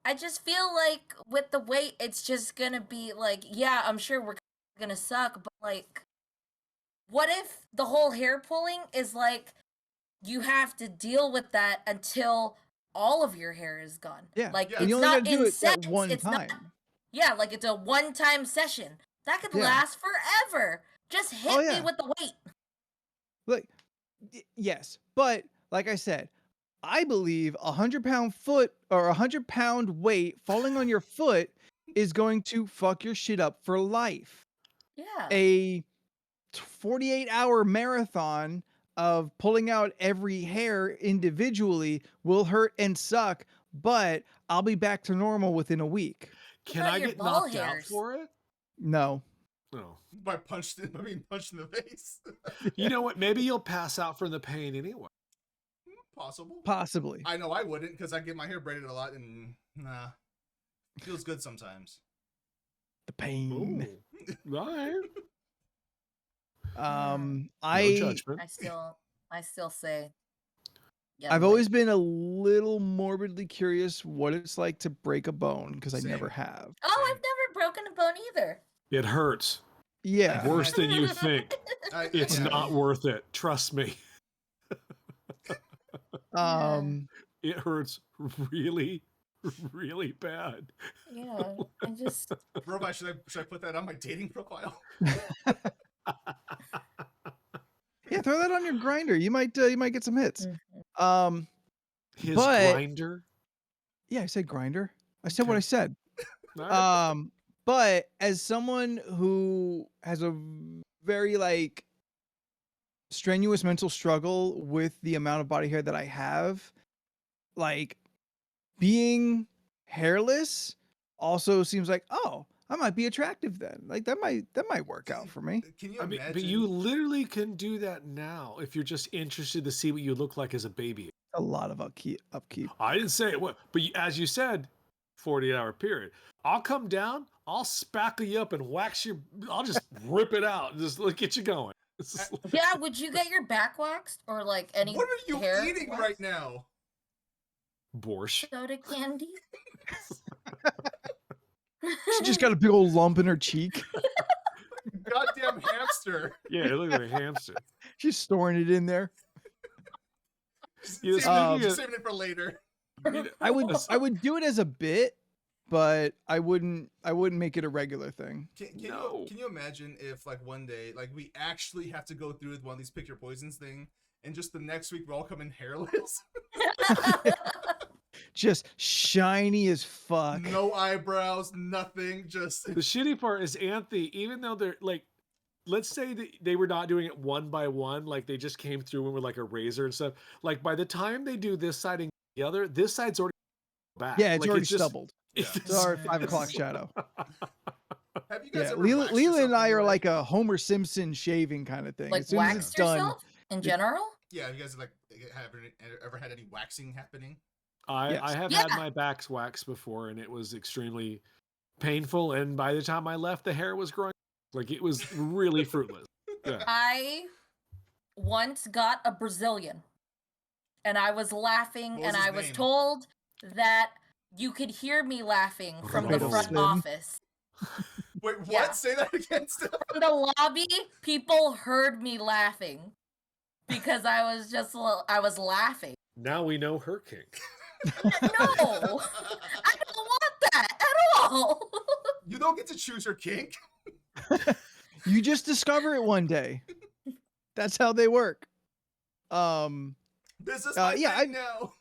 I just feel like with the weight, it's just gonna be like, yeah, I'm sure we're gonna suck, but like, what if the whole hair pulling is like, you have to deal with that until all of your hair is gone? Yeah. Like, Yeah. And it's you only not gotta do in it sets. that one It's time. not. Yeah, like it's a one-time session that could Yeah. last forever. Just hit Oh, me yeah. with the weight. Like, yes, but like I said, I believe 100-pound foot or 100-pound weight falling on your foot is going to fuck your shit up for life. Yeah. A 48-hour marathon of pulling out every hair individually will hurt and suck, but I'll be back to normal within a week. Can about I your get ball knocked out hairs? for it? No. No. By being punched in the face. You know what? Maybe you'll pass out from the pain anyway. Possible. Possibly. I know I wouldn't because I get my hair braided a lot and nah, feels good sometimes. The pain. Ooh. All right. No I judgment. I still say. Yeah, I've like- always been a little morbidly curious what it's like to break a bone because I Same. never have. Oh, I've never broken a bone either. It hurts Yeah. worse than you think. It's yeah. not worth it. Trust me. It hurts really, really bad. Yeah, I just. Robot, should I put that on my dating profile? Yeah, throw that on your grinder. You might get some hits. Mhm. His But- grinder. Yeah, I said grinder. I said what Okay. I said. All right. But as someone who has a very like strenuous mental struggle with the amount of body hair that I have, like being hairless also seems like, oh, I might be attractive then. Like that might work out for me. Can you I mean, imagine? but you literally can do that now if you're just interested to see what you look like as a baby. A lot of upkeep. I didn't say it, but as you said, 48-hour period. I'll come down, I'll spackle you up and wax your. I'll just rip it out and just get you going. It's just like- Yeah, would you get your back waxed or like any What are you hair eating waxed? right now? Borscht. Soda candy? She just got a big old lump in her cheek. Goddamn hamster. Yeah, it looks like a hamster. She's storing it in there. You know, Just speaking saving it for later. I would do it as a bit, but I wouldn't make it a regular thing. Can No. you imagine if like one day like we actually have to go through with one of these pick your poisons thing, and just the next week we're all coming hairless, Just shiny as fuck. no eyebrows, nothing, just the shitty part is Anthe, even though they're like, let's say that they were not doing it one by one, like they just came through and with like a razor and stuff. Like by the time they do this side and the other, this side's already back. Yeah, it's Like, already just- stubbled. Yeah. It's our 5 o'clock shadow. Have you guys Yeah, ever waxed Leela and I yourself are in, like a Homer Simpson shaving kind of thing. Like As soon as wax it's done, yourself in general? Yeah, have you guys like ever had any waxing happening? I Yes. have Yeah. had my backs waxed before, and it was extremely painful. And by the time I left, the hair was growing. Like it was really fruitless. Yeah. I once got a Brazilian and I was laughing What was and his I was name? told that you could hear me laughing from the front Riddleson. office. Wait, what? Yeah. Say that again, Steph. From the lobby, people heard me laughing because I was laughing. Now we know her kink. No, I don't want that at all. You don't get to choose your kink. you just discover it one day. That's how they work. This is my yeah, thing now.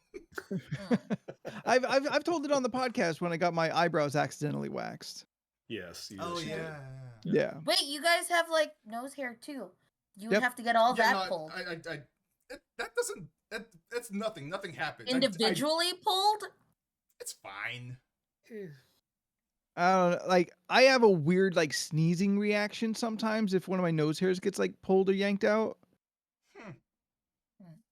I've told it on the podcast when I got my eyebrows accidentally waxed. Yes. Oh you did. yeah. Yeah. Wait, you guys have like nose hair too. You would Yep. have to get all Yeah, that no, pulled. that doesn't. That's nothing. Nothing happens. Individually pulled? It's fine. I don't know. Like I have a weird like sneezing reaction sometimes if one of my nose hairs gets like pulled or yanked out. Hmm.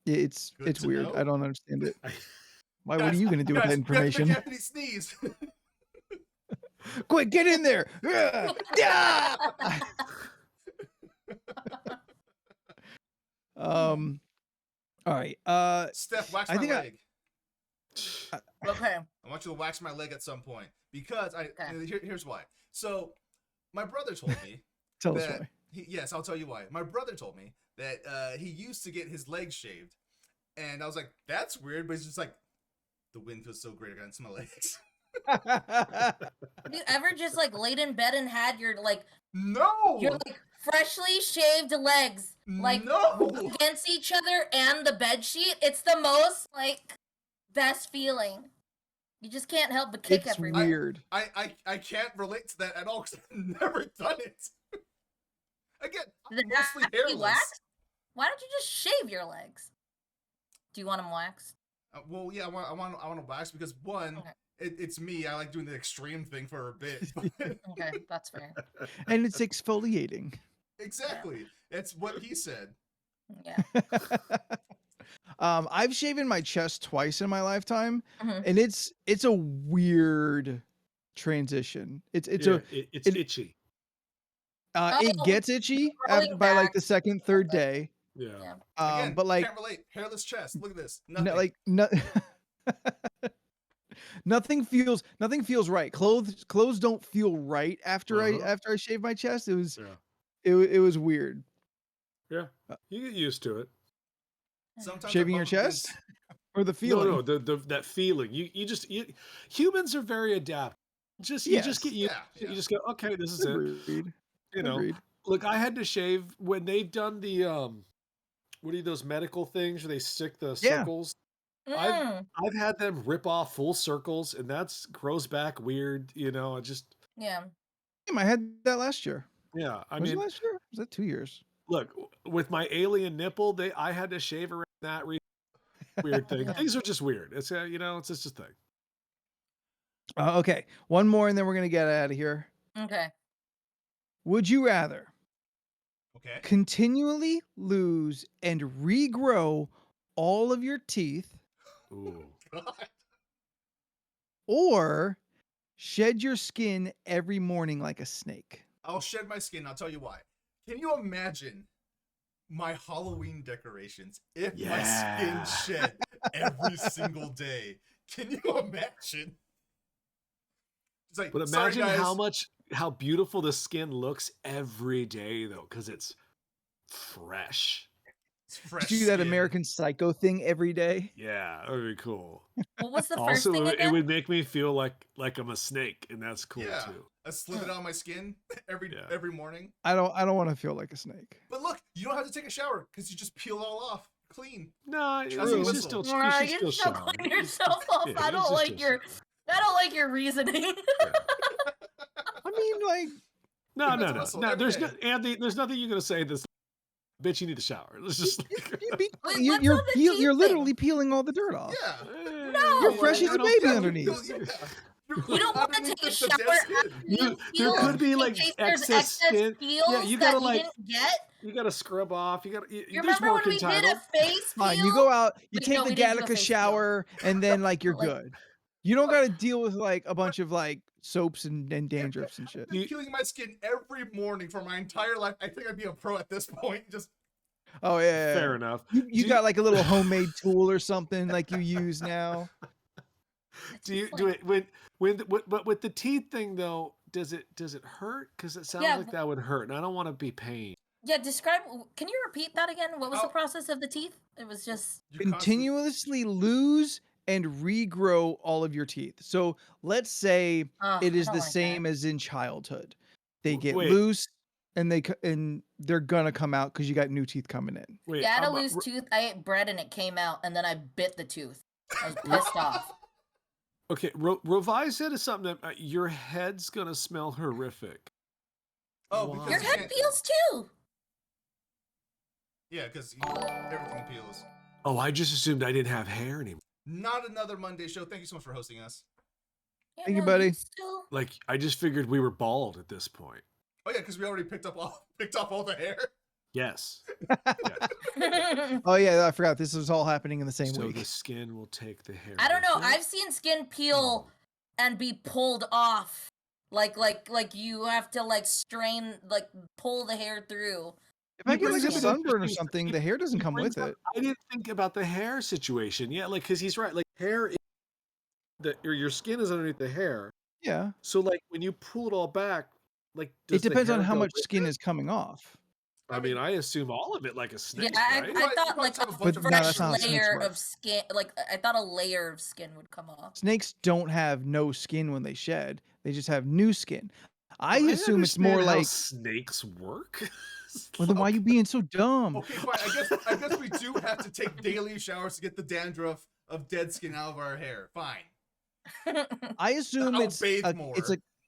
It's Good to weird. know. I don't understand it. Why? What are Guys, you gonna do with that guys, information? We have to make Anthony sneeze. Quick, get in there! Yeah! All right. Steph, wax I my think leg. Okay. I want you to wax my leg at some point because Okay. here's why. So, my brother told me Tell us that why. yes, I'll tell you why. My brother told me that he used to get his legs shaved, and I was like, "That's weird," but it's just like the wind feels so great against my legs. Have you ever just like laid in bed and had your like No, like freshly shaved legs like no. against each other and the bed sheet? It's the most like best feeling. You just can't help but kick It's everywhere. weird. I can't relate to that at all because I've never done it. Again, I'm Does it mostly have to be hairless. waxed? Why don't you just shave your legs? Do you want them waxed? Well, yeah, I want to wax because one, Okay. it's me. I like doing the extreme thing for a bit. Okay, that's fair. And it's exfoliating. Exactly, that's what he said. Yeah. I've shaven my chest twice in my lifetime, Mhm. and it's a weird transition. It's It's it- itchy. it Oh, gets itchy growing by like back. the second, third day. Yeah. Yeah. Again, But like can't relate. Hairless chest. Look at this. no, Nothing. like no, nothing feels right. Clothes don't feel right after Uh-huh. I shave my chest. It was Yeah. it was weird. Yeah. You get used to it. Sometimes Shaving I your bump chest against- or the feeling. No, that feeling. Humans are very adaptable. You just get used. Yeah. You just go, okay, this is it. Agreed. You know, Agreed. look, I had to shave when they've done the what are those medical things where they stick the Yeah. circles? Mm, I've had them rip off full circles, and that's grows back weird. You know, I just yeah. Damn, I had that last year. yeah. I Was it mean, last year? Was that 2 years? look, with my alien nipple, I had to shave around that weird thing. Yeah. Things are just weird. It's you know, it's just a thing. Okay, one more, and then we're gonna get out of here. Okay. Would you rather Okay. continually lose and regrow all of your teeth, Ooh. God. or shed your skin every morning like a snake? I'll shed my skin. I'll tell you why. Can you imagine my Halloween decorations if my skin Yeah. shed every single day? Can you imagine? It's like, But sorry, imagine guys. how beautiful the skin looks every day though, because it's fresh. It's fresh Do that skin. American Psycho thing every day? Yeah, that would be cool. What was the first Also, thing it again? would make me feel like I'm a snake, and that's cool Yeah. too. I slip it on my skin Yeah. every morning. I don't want to feel like a snake. But look, you don't have to take a shower because you just peel it all off clean. No, That's you a should whistle. still, you Right, should you still still shower. clean yourself off. Yeah, I you don't should like still your shower. I don't like your reasoning. I mean, like, No, That's no, a no, whistle no. every There's day. no, Andy. There's nothing you're gonna say this. Bitch, you need to shower. Let's just. Wait, what's on the teeth you're thing? literally peeling all the dirt off. Yeah. No. You're fresh as a baby underneath. You don't want to take a shower after you There peel could be in like case there's excess excess skin. peels Yeah, you that gotta you like. didn't get. You gotta scrub off. You gotta. You There's remember more when we did a face peel? Fine, you go out, you Wait, take no, the we didn't do a Gattaca face peel. shower, and then like you're Like- good. You don't got to deal with like a bunch of like soaps and dandruffs and shit. I've been peeling my skin every morning for my entire life. I think I'd be a pro at this point. Just Oh yeah, Fair enough. You got like a little homemade tool or something like you use now. Do you It's do like- it but with the teeth thing though? Does it hurt? Because it sounds Yeah, like that would hurt, and I don't want to be pain. Yeah, describe. Can you repeat that again? What was the Oh. process of the teeth? It was just. you constantly- Continuously lose and regrow all of your teeth. So let's say Oh, it I is don't the like same that. as in childhood. They get Wait. loose and they're gonna come out because you got new teeth coming in. Wait, Yeah, I had a I'm- loose tooth. I ate bread and it came out, and then I bit the tooth. I was pissed off. Okay, Rovi said is something that your head's gonna smell horrific. Oh, Why? because Your you head can't- peels too. Yeah, because everything peels. Oh, I just assumed I didn't have hair anymore. Not another Monday show. Thank you so much for hosting us. Yeah, Thank you, no, buddy. Still. Like I just figured we were bald at this point. Oh yeah, because we already picked off all the hair. Yes. Oh yeah, I forgot. This was all happening in the same So week. the skin will take the hair. I don't know. with it? I've seen skin peel and be pulled off. Like you have to like strain, like pull the hair through. If I You get bring like a up an sunburn or interesting- something, the hair doesn't come with it. I didn't think about the hair situation. Yeah, like because he's right. Like hair, your skin is underneath the hair. Yeah, So like when you pull it all back, like it does the depends on hair how go much with skin it? is coming off. I mean, I assume all of it like a snake, Yeah, right? You might- I thought you might like have a a bunch of fresh that's not how snakes layer work. of skin. Like I thought a layer of skin would come off. Snakes don't have no skin when they shed; they just have new skin. I Well, assume it's more understand how like. snakes work. Well, then why are you being so dumb? Okay, fine. I guess we do have to take daily showers to get the dandruff of dead skin out of our hair. Fine. I assume I'll it's bathe a, more.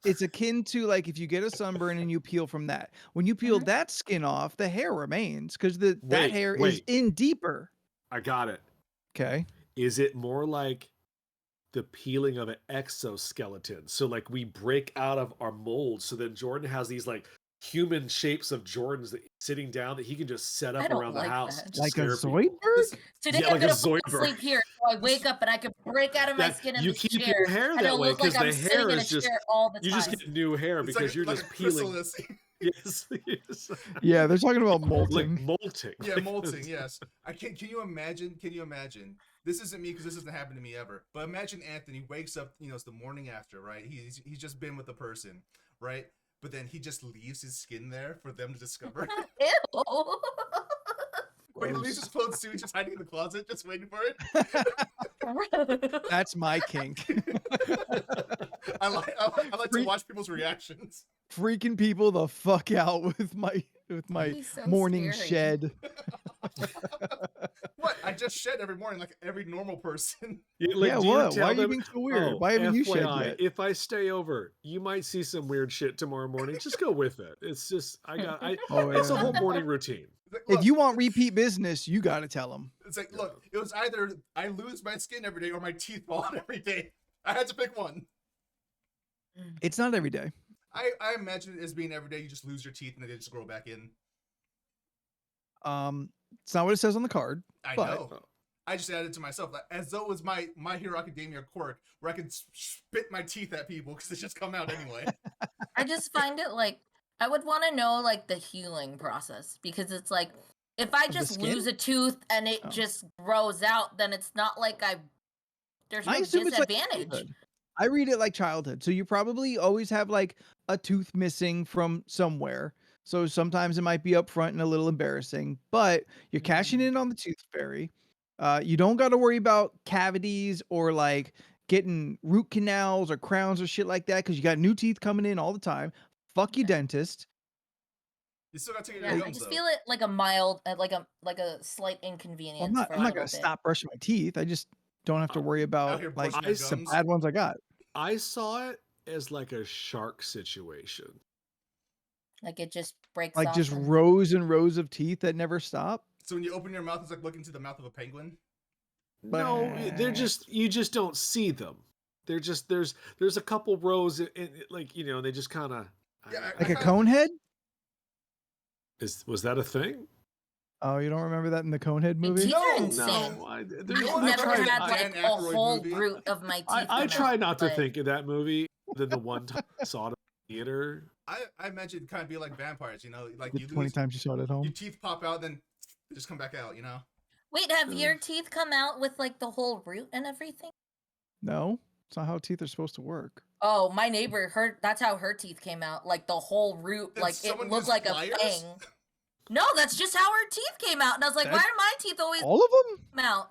it's akin to like if you get a sunburn and you peel from that. When you peel that skin off, the hair remains because that Wait, hair is wait. in deeper. I got it. Okay. Is it more like the peeling of an exoskeleton? So like we break out of our mold, so then Jordan has these like human shapes of Jordans that sitting down that he can just set I up don't around like the house. that. to Like a scare people. Zoidberg? Today Yeah, I'm like a gonna fall Zoidberg. asleep here, so I wake up and I can break out of my That- skin in you this keep chair. your hair and that it'll way look like because I'm the sitting hair in a is just chair all the you time. just get new hair It's because like, you're like just a peeling. chrysalis. Yes, yes. Yeah, they're talking about molting. like molting. Yeah, Like, molting. Yes. Can you imagine? Can you imagine? This isn't me because this hasn't happened to me ever. But imagine Anthony wakes up. You know, it's the morning after, right? He's just been with the person, right? But then he just leaves his skin there for them to discover. Ew. Wait, he leaves his clothes too. He's just hiding in the closet, just waiting for it. That's my kink. I like to watch people's reactions. Freaking people the fuck out with my He's so morning scary. shed. What? I just shed every morning like every normal person. Yeah, do you what? Why tell are you them, being so weird? "Oh, Why haven't you shed FYI, yet?" If I stay over, you might see some weird shit tomorrow morning. Just go with it. It's just Oh, it's a yeah. whole morning routine. It's like, If look, you want repeat business, you got to tell them. it's like, look, it was either I lose my skin every day or my teeth fall out every day. I had to pick one. It's not every day. I imagine it as being every day you just lose your teeth and they just grow back in. It's not what it says on the card. I but know. I just added to myself as though it was my Hero Academia quirk where I can spit my teeth at people because they just come out anyway. I just find it like I would want to know like the healing process because it's like if I Of the just skin? lose a tooth and it Oh. just grows out, then it's not like there's no I assume it's like disadvantage. childhood. I read it like childhood. So you probably always have like a tooth missing from somewhere. So sometimes it might be up front and a little embarrassing, but you're cashing in on the tooth fairy. You don't got to worry about cavities or like getting root canals or crowns or shit like that because you got new teeth coming in all the time. Fuck you, Okay. dentist. You still got to take Yeah, your I gums just though. feel it like a mild, like a slight Well, inconvenience. I'm not. for I'm a not gonna little bit. stop brushing my teeth. I just don't have to worry about here like brushing your the gums? bad ones I got. I saw it as like a shark situation. Like it just breaks Like off. just and- rows and rows of teeth that never stop. So when you open your mouth, it's like looking to the mouth of a penguin. No, they're just you just don't see them. They're just there's a couple rows like they just kind of Yeah, Like a kinda- cone head. was that a thing? Oh, you don't remember that in the Conehead movie? teeth No, are no. insane. No, I've I never tried had the like Dan a Aykroyd whole movie. root of my teeth. I come try out, not to but- think of that movie than the one time I saw it in the theater. I imagine it kind of be like vampires, like The you 20 lose, times you saw it at your home. teeth pop out, then they just come back out. Wait, have your teeth come out with like the whole root and everything? No, it's not how teeth are supposed to work. Oh, my neighbor, that's how her teeth came out. Like the whole root, Did like someone it looked use like pliers? a fang. No, that's just how her teeth came out. And I was like, why That- are my teeth always All of them? come out?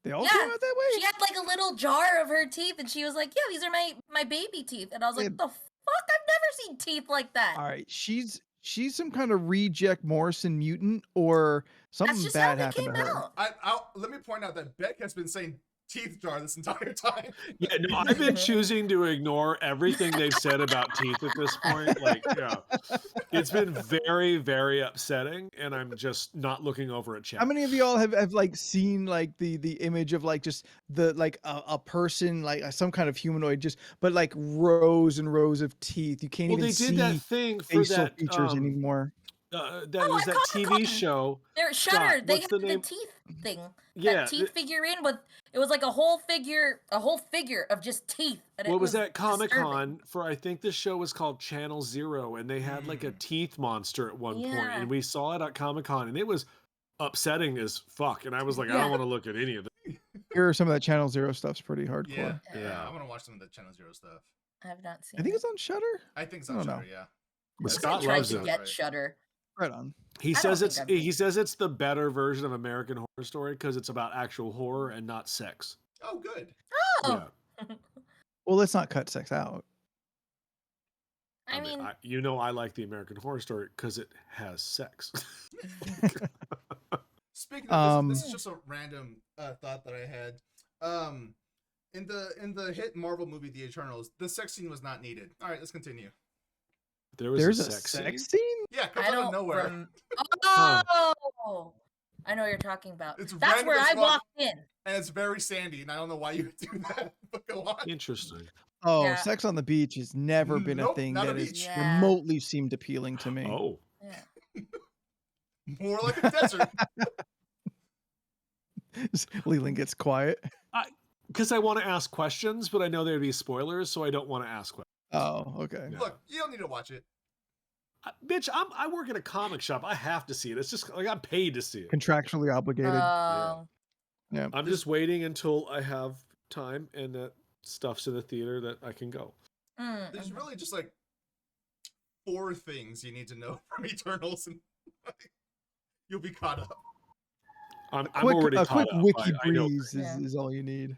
They all Yeah, came out that way? She had like a little jar of her teeth and she was like, yeah, these are my baby teeth. And I was like, Yeah. the fuck? I've never seen teeth like that. All right, she's some kind of reject Morrison mutant or something That's just how bad they happened came to her. out. Let me point out that Beck has been saying teeth jar this entire time. Yeah, no, I've been choosing to ignore everything they've said about teeth at this point. Like, yeah, it's been very, very upsetting, and I'm just not looking over at chat. How many of y'all have like seen like the image of like just the like a person like some kind of humanoid just but like rows and rows of teeth. You can't Well, even they see did that thing for facial that features anymore. that Oh, was at that Comic-Con. TV show. They're Shutter. They what's had the the name? teeth thing. Yeah, That teeth figurine with it was like a whole figure of just teeth. And What it was that disturbing. Comic-Con for? I think the show was called Channel Zero, and they had like a teeth monster at one point, Yeah. and we saw it at Comic-Con, and it was upsetting as fuck. And I was like, I Yeah. don't want to look at any of it. Here, some of that Channel Zero stuff's pretty Yeah, hardcore. Yeah. I want to watch some of the Channel Zero stuff. I have not seen I think it. it's on Shutter. I think it's I on don't know. Shutter, yeah. But I Scott tried loves to it. get Right. Shutter. Right on. He I says don't it's think I'm- he says it's the better version of American Horror Story because it's about actual horror and not sex. Oh, good. Oh, Well, let's not cut sex out. I mean, I like the American Horror Story because it has sex. Speaking of this Um, is just a random thought that I had. In the hit Marvel movie The Eternals, the sex scene was not needed. All right, let's continue. There's a sex sex scene? scene? Yeah, it comes I out of don't. nowhere. Oh, I know what you're talking about. It's That's random where as I fuck. walked in. And it's very sandy, and I don't know why you would do that. But go on. Interesting. Oh, Yeah. sex on the beach has never been a Nope, thing not a that has beach. Yeah. remotely seemed appealing to me. Oh, Yeah. More like a desert. Leland gets quiet. because I want to ask questions, but I know there'd be spoilers, so I don't want to ask questions. Oh, okay. Yeah. Look, you don't need to watch it. Bitch, I work at a comic shop. I have to see it. It's just like I'm paid to see it. Contractually obligated. Oh. Yeah. I'm just waiting until I have time and that stuff's in the theater that I can go. Mm, There's mhm. really just like 4 things you need to know from Eternals, and you'll be caught up. I'm Quick, already a caught quick up. wiki I know. breeze Yeah. is all you need.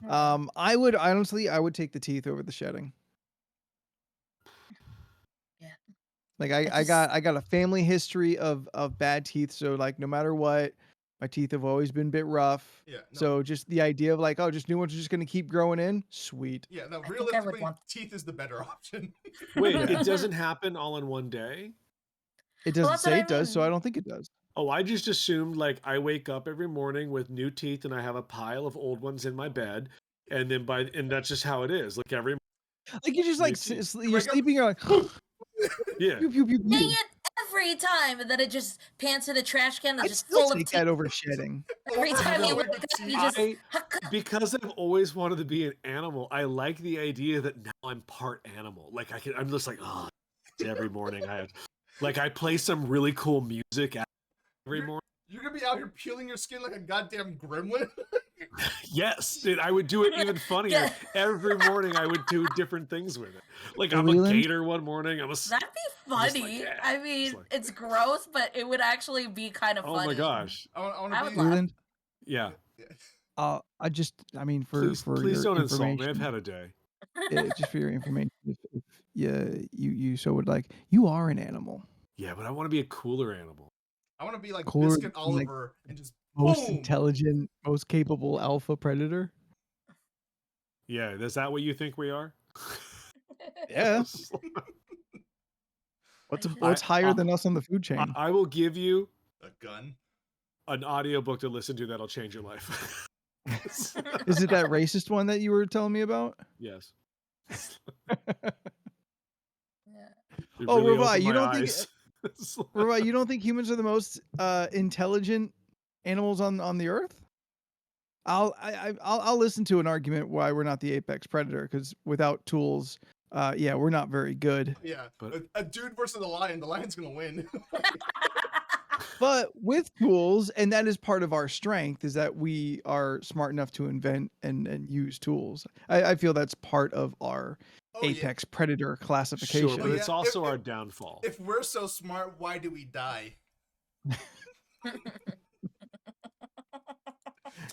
Mm. I would honestly, I would take the teeth over the shedding. Yeah. Like I I just- got a family history of bad teeth, so like no matter what, my teeth have always been a bit rough. Yeah. No, So just the idea of like, oh, just new ones are just gonna keep growing in, sweet. yeah. No. I think I would Realistically, want- teeth is the better option. Wait, it doesn't happen all in one day? It Well, doesn't that's what say I it does, so I mean. don't think it does. Oh, I just assumed like I wake up every morning with new teeth and I have a pile of old ones in my bed, and then and that's just how it is. Like every Like you're just Me like too. you're wake up- sleeping. You're like, Yeah. pew, pew, pew, Dang pew. it! Every time, and then it just pans to the trash can that's I'd just still full of take teeth. that over shedding. Every time you Overflowing wake with up, you teeth. just Because I've always wanted to be an animal, I like the idea that now I'm part animal. Like I'm just like, oh, every morning I play some really cool music every morning. You're gonna be out here peeling your skin like a goddamn gremlin. Yes, dude, I would do it even funnier. Yeah. Every morning I would do different things with it. Like Hey, I'm a Leland? gator one morning. I'm a that'd be I'm just funny. like, yeah. I mean, like- it's gross, but it would actually be kind of oh funny. my gosh. I want I to would be. laugh. Leland, Yeah. I mean, for Please your don't insult information, me. I've had a day. just for your information, if you so would like, you are an animal, Yeah, but I want to be a cooler animal. I want to be like Cooler Biscuit than, like, Oliver and just most boom. intelligent, most capable alpha predator. Yeah, is that what you think we are? Yeah. What's higher than us on the food chain? I will give you A gun. an audiobook to listen to that'll change your life. Is it that racist one that you were telling me about? Yes. Yeah. It Oh, really Ravi, opened you my don't think- eyes. Ravi, you don't think humans are the most intelligent animals on the earth? I'll listen to an argument why we're not the apex predator, because without tools, we're not very good. Yeah, But- a dude versus a lion. The lion's gonna win. But with tools, and that is part of our strength, is that we are smart enough to invent and use tools. I feel that's part of our Oh, yeah. apex predator classification. Sure, but Oh, it's yeah. also If- our downfall. If we're so smart, why do we die?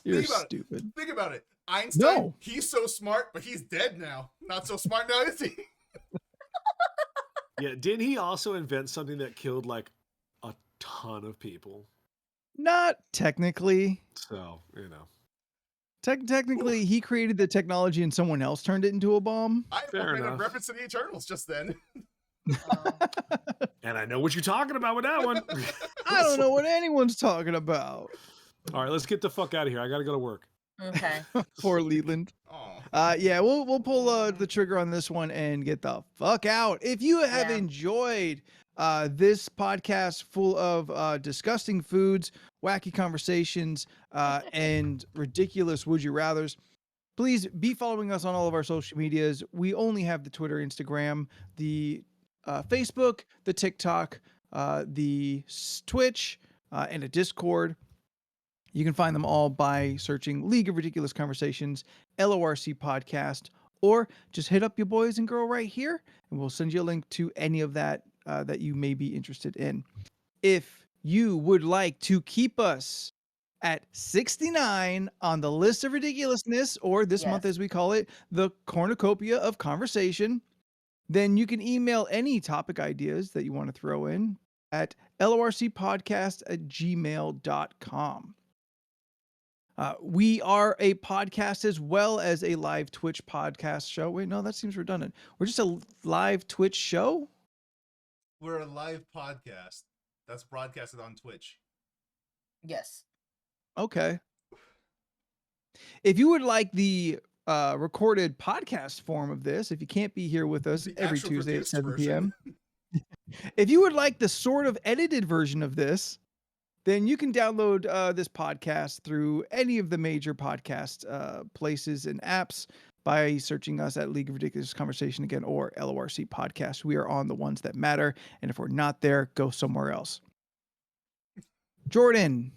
You're Think about it. stupid. Think about it. Einstein, No. he's so smart, but he's dead now. Not so smart now, is he? Yeah, didn't he also invent something that killed like a ton of people? Not technically. So, you know. Technically, he created the technology and someone else turned it into a bomb. I Fair made a enough. reference to the Eternals just then. Oh. And I know what you're talking about with that one. I don't know what anyone's talking about. All right, let's get the fuck out of here. I got to go to work. Okay. Poor Leland. Oh, We'll pull the trigger on this one and get the fuck out. If you have Yeah. enjoyed this podcast full of disgusting foods, wacky conversations, and ridiculous would you rathers, please be following us on all of our social medias. We only have the Twitter, Instagram, the Facebook, the TikTok, the Twitch, and a Discord. You can find them all by searching League of Ridiculous Conversations, LORC Podcast, or just hit up your boys and girl right here, and we'll send you a link to any of that that you may be interested in. If you would like to keep us at 69 on the list of ridiculousness, or this month Yes. as we call it, the cornucopia of conversation, then you can email any topic ideas that you want to throw in at lorcpodcast@gmail.com. We are a podcast as well as a live Twitch podcast show. Wait, no, that seems redundant. We're just a live Twitch show? we're a live podcast that's broadcasted on Twitch. Yes. Okay. If you would like the recorded podcast form of this, if you can't be here with us The every actual Tuesday at produced 7 version. p.m., if you would like the sort of edited version of this, then you can download this podcast through any of the major podcast places and apps by searching us at League of Ridiculous Conversation again or LORC Podcast. We are on the ones that matter. And if we're not there, go somewhere else. Jordan,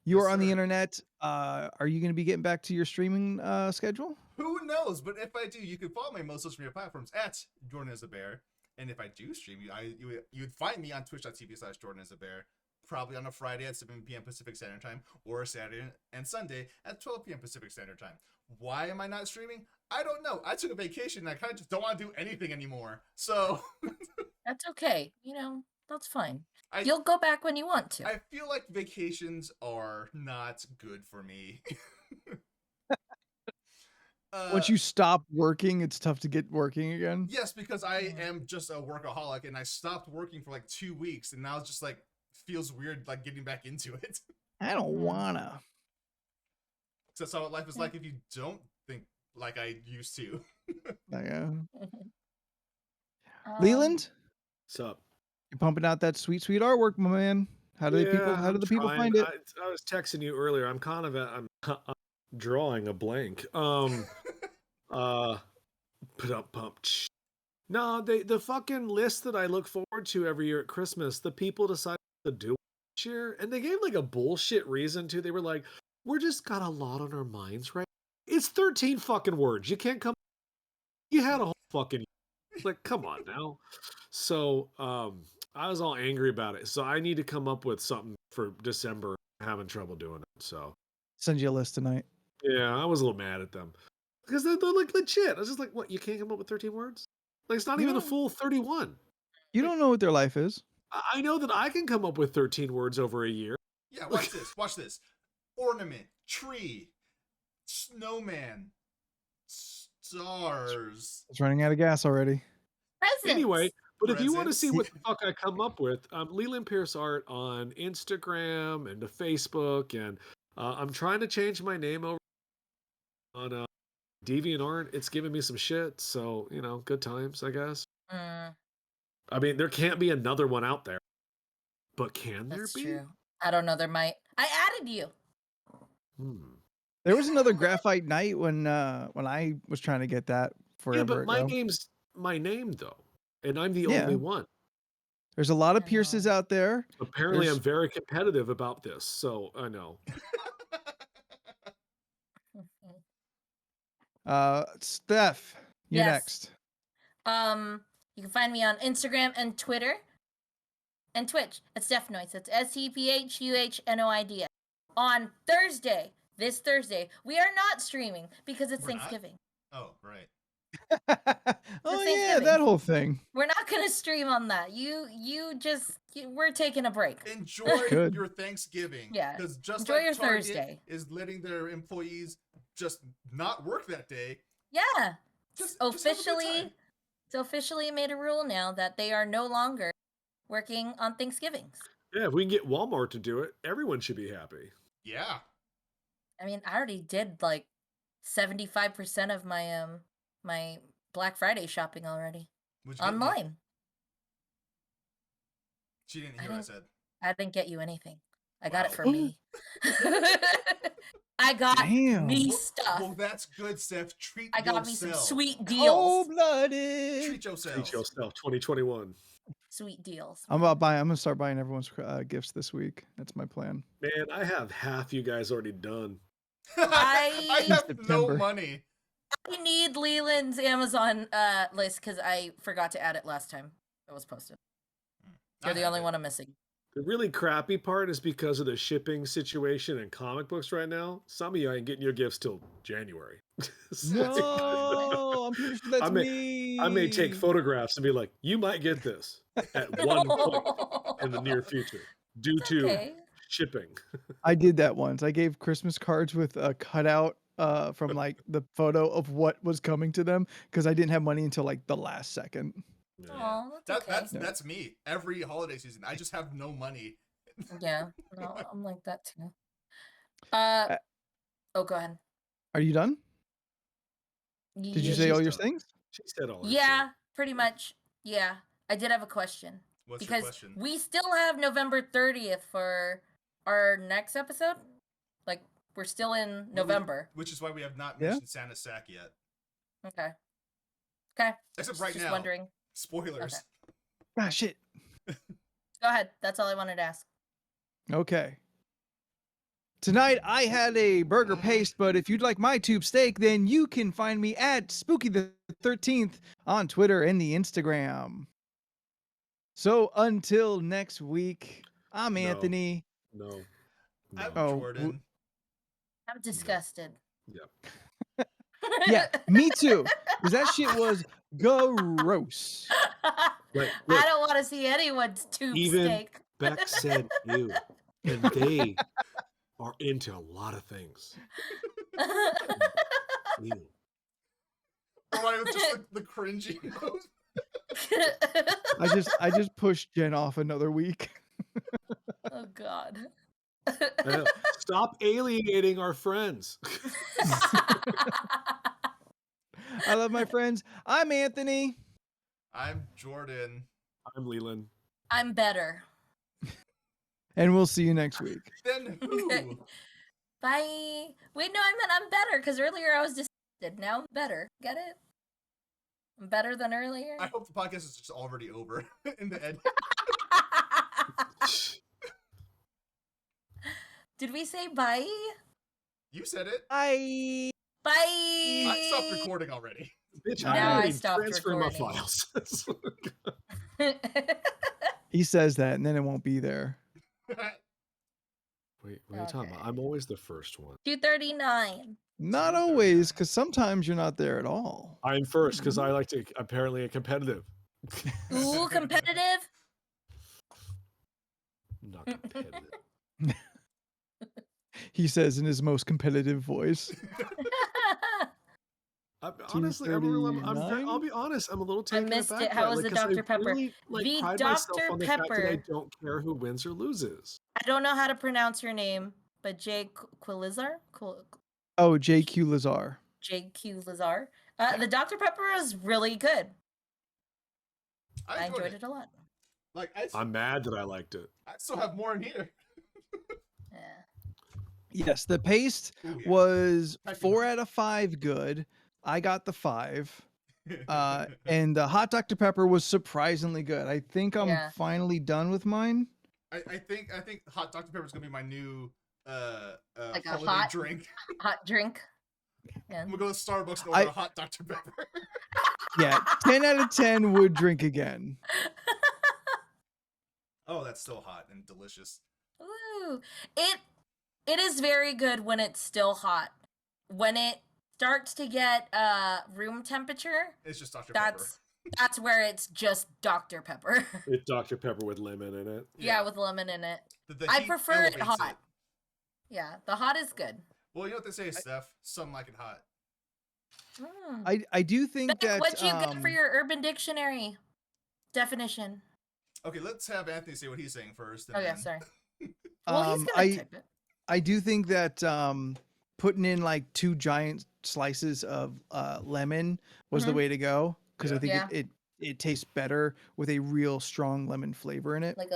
you Yes, are on the sir. internet. Are you going to be getting back to your streaming schedule? Who knows? But if I do, you can follow me on most social media platforms at Jordan is a Bear. And if I do stream, you would find me on twitch.tv/Jordan is a Bear. Probably on a Friday at 7 p.m. Pacific Standard Time, or a Saturday and Sunday at 12 p.m. Pacific Standard Time. Why am I not streaming? I don't know. I took a vacation and I kind of just don't want to do anything anymore. So That's okay. You know, that's fine. I- You'll go back when you want to. I feel like vacations are not good for me. Once you stop working, it's tough to get working again. Yes, because I am just a workaholic and I stopped working for like 2 weeks and now it's just like feels weird like getting back into it. I don't wanna. So that's how life is like if you don't think like I used to. Yeah. Um, Leland, What's up? you're pumping out that sweet, sweet artwork, my man. How do I'm the people trying. find it? I was texting you earlier. I'm kind of I'm drawing a blank. Put up pump. No, the fucking list that I look forward to every year at Christmas, the people decided to do it this year, and they gave like a bullshit reason too. They were like, "We're just got a lot on our minds, right?" It's 13 fucking words. You can't come. You had a whole fucking like, come on now. So, I was all angry about it. So I need to come up with something for December. I'm having trouble doing it. So Send you a list tonight. yeah, I was a little mad at them because they're like legit. I was just like, what? You can't come up with 13 words? Like, it's not even a Yeah. full 31. You don't know what their life is. I know that I can come up with 13 words over a year. Yeah, watch this. Watch this. Ornament, tree, snowman, stars. It's running out of gas already. presents. Anyway, but if you want to Presents. see what the fuck I come up with, Leland Pierce Art on Instagram and to Facebook, and I'm trying to change my name over on DeviantArt. It's giving me some shit, so good times, I guess. Mm, I mean, there can't be another one out there, but can there that's be? true. I don't know. There might. I added you. There was another graphite night when I was trying to get that forever Yeah, but my ago. name's my name though, and I'm the Yeah. only one. There's a lot of I Pierces know. out there. Apparently, There's- I'm very competitive about this, so I know. Steph, you're Yes. next. You can find me on Instagram and Twitter and Twitch at Stephnoids. That's SEPHUHNOIDS. On Thursday, this Thursday, we are not streaming because it's We're not? Thanksgiving. Oh, right. Oh yeah, Thanksgiving. that whole thing. We're not gonna stream on that. We're taking a break. Enjoy Good. your Thanksgiving. Yeah. Because just Enjoy like your Target Thursday. is letting their employees just not work that day. Yeah. Just have a good time. It's officially made a rule now that they are no longer working on Thanksgivings. Yeah, if we can get Walmart to do it, everyone should be happy. Yeah. I mean, I already did like 75% of my my Black Friday shopping already What'd you get me? online. She didn't I hear what I didn't- said. I didn't get you anything. I got it Wow. for me. I got Damn. me Well, stuff. well, that's good, Steph. Treat I got yourself. me some sweet deals. Blooded. Treat yourself. Treat yourself, 2021. Sweet deals. I'm gonna start buying everyone's gifts this week. That's my plan. Man, I have half you guys already done. I have no September. money. I need Leland's Amazon list because I forgot to add it last time it was posted. You're I the have only it. one I'm missing. The really crappy part is because of the shipping situation in comic books right now. Some of you ain't getting your gifts till January. So No, I'm pretty sure that's I may- me. I may take photographs and be like, "You might get this at one point in the near future due It's to okay. shipping." I did that once. I gave Christmas cards with a cutout from like the photo of what was coming to them because I didn't have money until like the last second. Yeah. Aw, that's okay. That's me. Every holiday season, I just have no money. Yeah, no, I'm like that too. Oh, go ahead. Are you done? Did you Ye- say all your done. things? She said all. her Yeah, pretty much. Yeah, I did have a question What's your because question? we still have November 30th for our next episode. Like we're still in November. Which is why we have not Yeah. mentioned Santa's sack yet. Okay. Okay. Except right Just now. wondering. Spoilers. Okay. Ah, shit. Go ahead. That's all I wanted to ask. Okay. Tonight I had a burger paste, but if you'd like my tube steak, then you can find me at Spooky the 13th on Twitter and the Instagram. So until next week, I'm No. Anthony. No. I'm Oh, Jordan. I'm disgusted. Yep. Yeah, me too. Because that shit was gross. Right. I Look, don't want to see anyone's tube Even steak. Beck said you, and they are into a lot of things. Ew. Or it was just the cringy nose. I just pushed Jen off another week. Oh God. I know. Stop alienating our friends. I love my friends. I'm Anthony. I'm Jordan. I'm Leland. I'm better. And we'll see you next week. Then who? Bye. Wait, no, I meant I'm better because earlier I was disgusted. Now I'm better. Get it? I'm better than earlier. I hope the podcast is just already over in the end. Did we say bye? You said it. Bye. Bye. I stopped recording already. Bitch, Now I I already stopped transferred my recording. files. He says that, and then it won't be there. Wait, what are you talking about? Okay. I'm always the first one. 239. Not 2:39. always, because sometimes you're not there at all. I'm first because I like to apparently a competitive. Ooh, competitive. Not competitive. He says in his most competitive voice. Honestly, I'll be 2:39? honest. I'm a little taken missed aback it. by How that, was the 'cause I Dr. Pepper? really, The pride myself Dr. on the fact that I Pepper. don't care who wins or loses. I don't know how to pronounce your name, but Jay Quilizar? Oh, JQ Lazar. JQ Lazar. The Dr. Pepper is really good. I enjoyed it. it a lot. Like I'm mad that I liked it. I still have more in here. Yeah. Yes, the paste Ooh, yeah. was Typing 4 hard. out of 5 good. I got the 5. And the hot Dr. Pepper was surprisingly good. I think I'm Yeah. finally done with mine. I think hot Dr. Pepper is gonna be my new Like a holiday hot- drink. Hot drink. Yeah. I'm gonna go to Starbucks and order a hot Dr. Pepper. Yeah, 10 out of 10 would drink again. Oh, that's still hot and delicious. Ooh. It is very good when it's still hot. When it starts to get room temperature, It's just Dr. Pepper. that's where it's just Dr. Pepper. It's Dr. Pepper with lemon in it. Yeah, with lemon in it. The I heat prefer it elevates hot. Yeah, the hot is good. Well, you know what they say, Steph? Some like it hot. I do think that What'd you get for your Urban Dictionary definition? Okay, let's have Anthony say what he's saying first. And Oh yeah, then... sorry. Well, he's gonna type it. I do think that putting in like 2 giant slices of lemon was the way to go, because I think it tastes better with a real strong lemon flavor in it. Like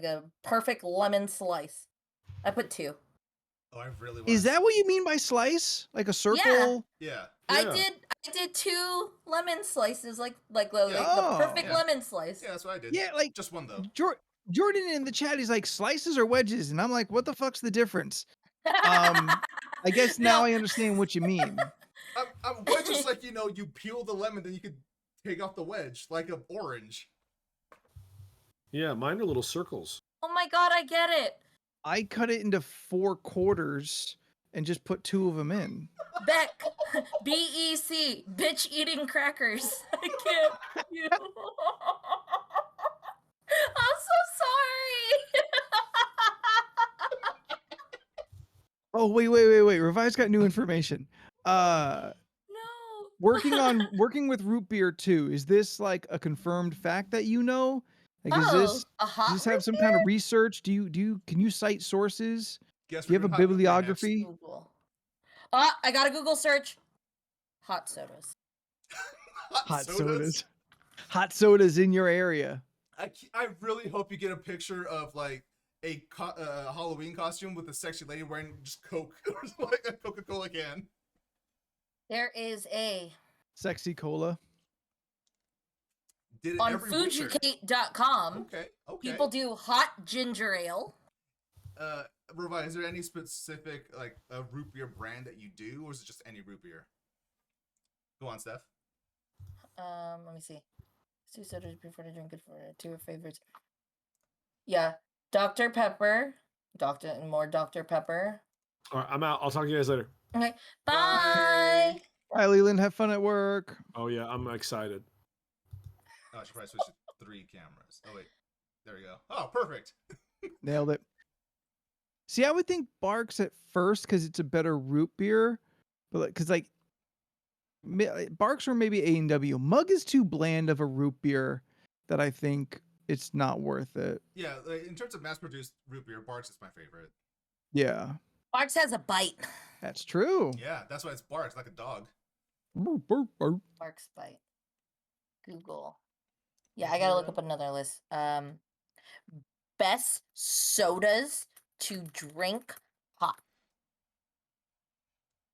a perfect lemon slice. I put 2. Oh, I really want. Is that what you mean by slice? Like a circle? Yeah. I did 2 lemon slices, like the perfect lemon slice. Yeah, that's what I did. Yeah, like just one though. Jordan in the chat, he's like, slices or wedges? And I'm like, what the fuck's the difference? I guess now I understand what you mean. Wedges, like, you peel the lemon, then you could take off the wedge, like an orange. Yeah, mine are little circles. Oh my god, I get it. I cut it into 4 quarters and just put 2 of them in. Beck, BEC, bitch eating crackers. I can't. You. I'm so sorry. Oh, wait. Revive's got new information. No. Working with root beer too. Is this like a confirmed fact that you know? Like, does this have some kind of research? Can you cite sources? Do you have a bibliography? Google. I got a Google search. Hot sodas. Hot sodas. Hot sodas in your area. I really hope you get a picture of like a Halloween costume with a sexy lady wearing just Coke or like a Coca-Cola can. There is a sexy cola. Did it on every winter. fooducate.com. Okay. People do hot ginger ale. Revive, is there any specific like a root beer brand that you do, or is it just any root beer? Go on, Steph. Let me see. 2 sodas prefer to drink it for 2 favorites. Yeah, Dr. Pepper, more Dr. Pepper. All right, I'm out. I'll talk to you guys later. Okay, bye. Bye, Leland. Have fun at work. Oh yeah, I'm excited. Oh, I should probably switch to 3 cameras. Oh wait, there we go. Oh, perfect. Nailed it. See, I would think Barks at first because it's a better root beer, but because like Barks or maybe A&W. Mug is too bland of a root beer that I think it's not worth it. Yeah, like, in terms of mass-produced root beer, Barks is my favorite. Yeah. Barks has a bite. That's true. Yeah, that's why it's Barks, like a dog. Mark Spite. Google. Yeah, I gotta look up another list. Best sodas to drink hot.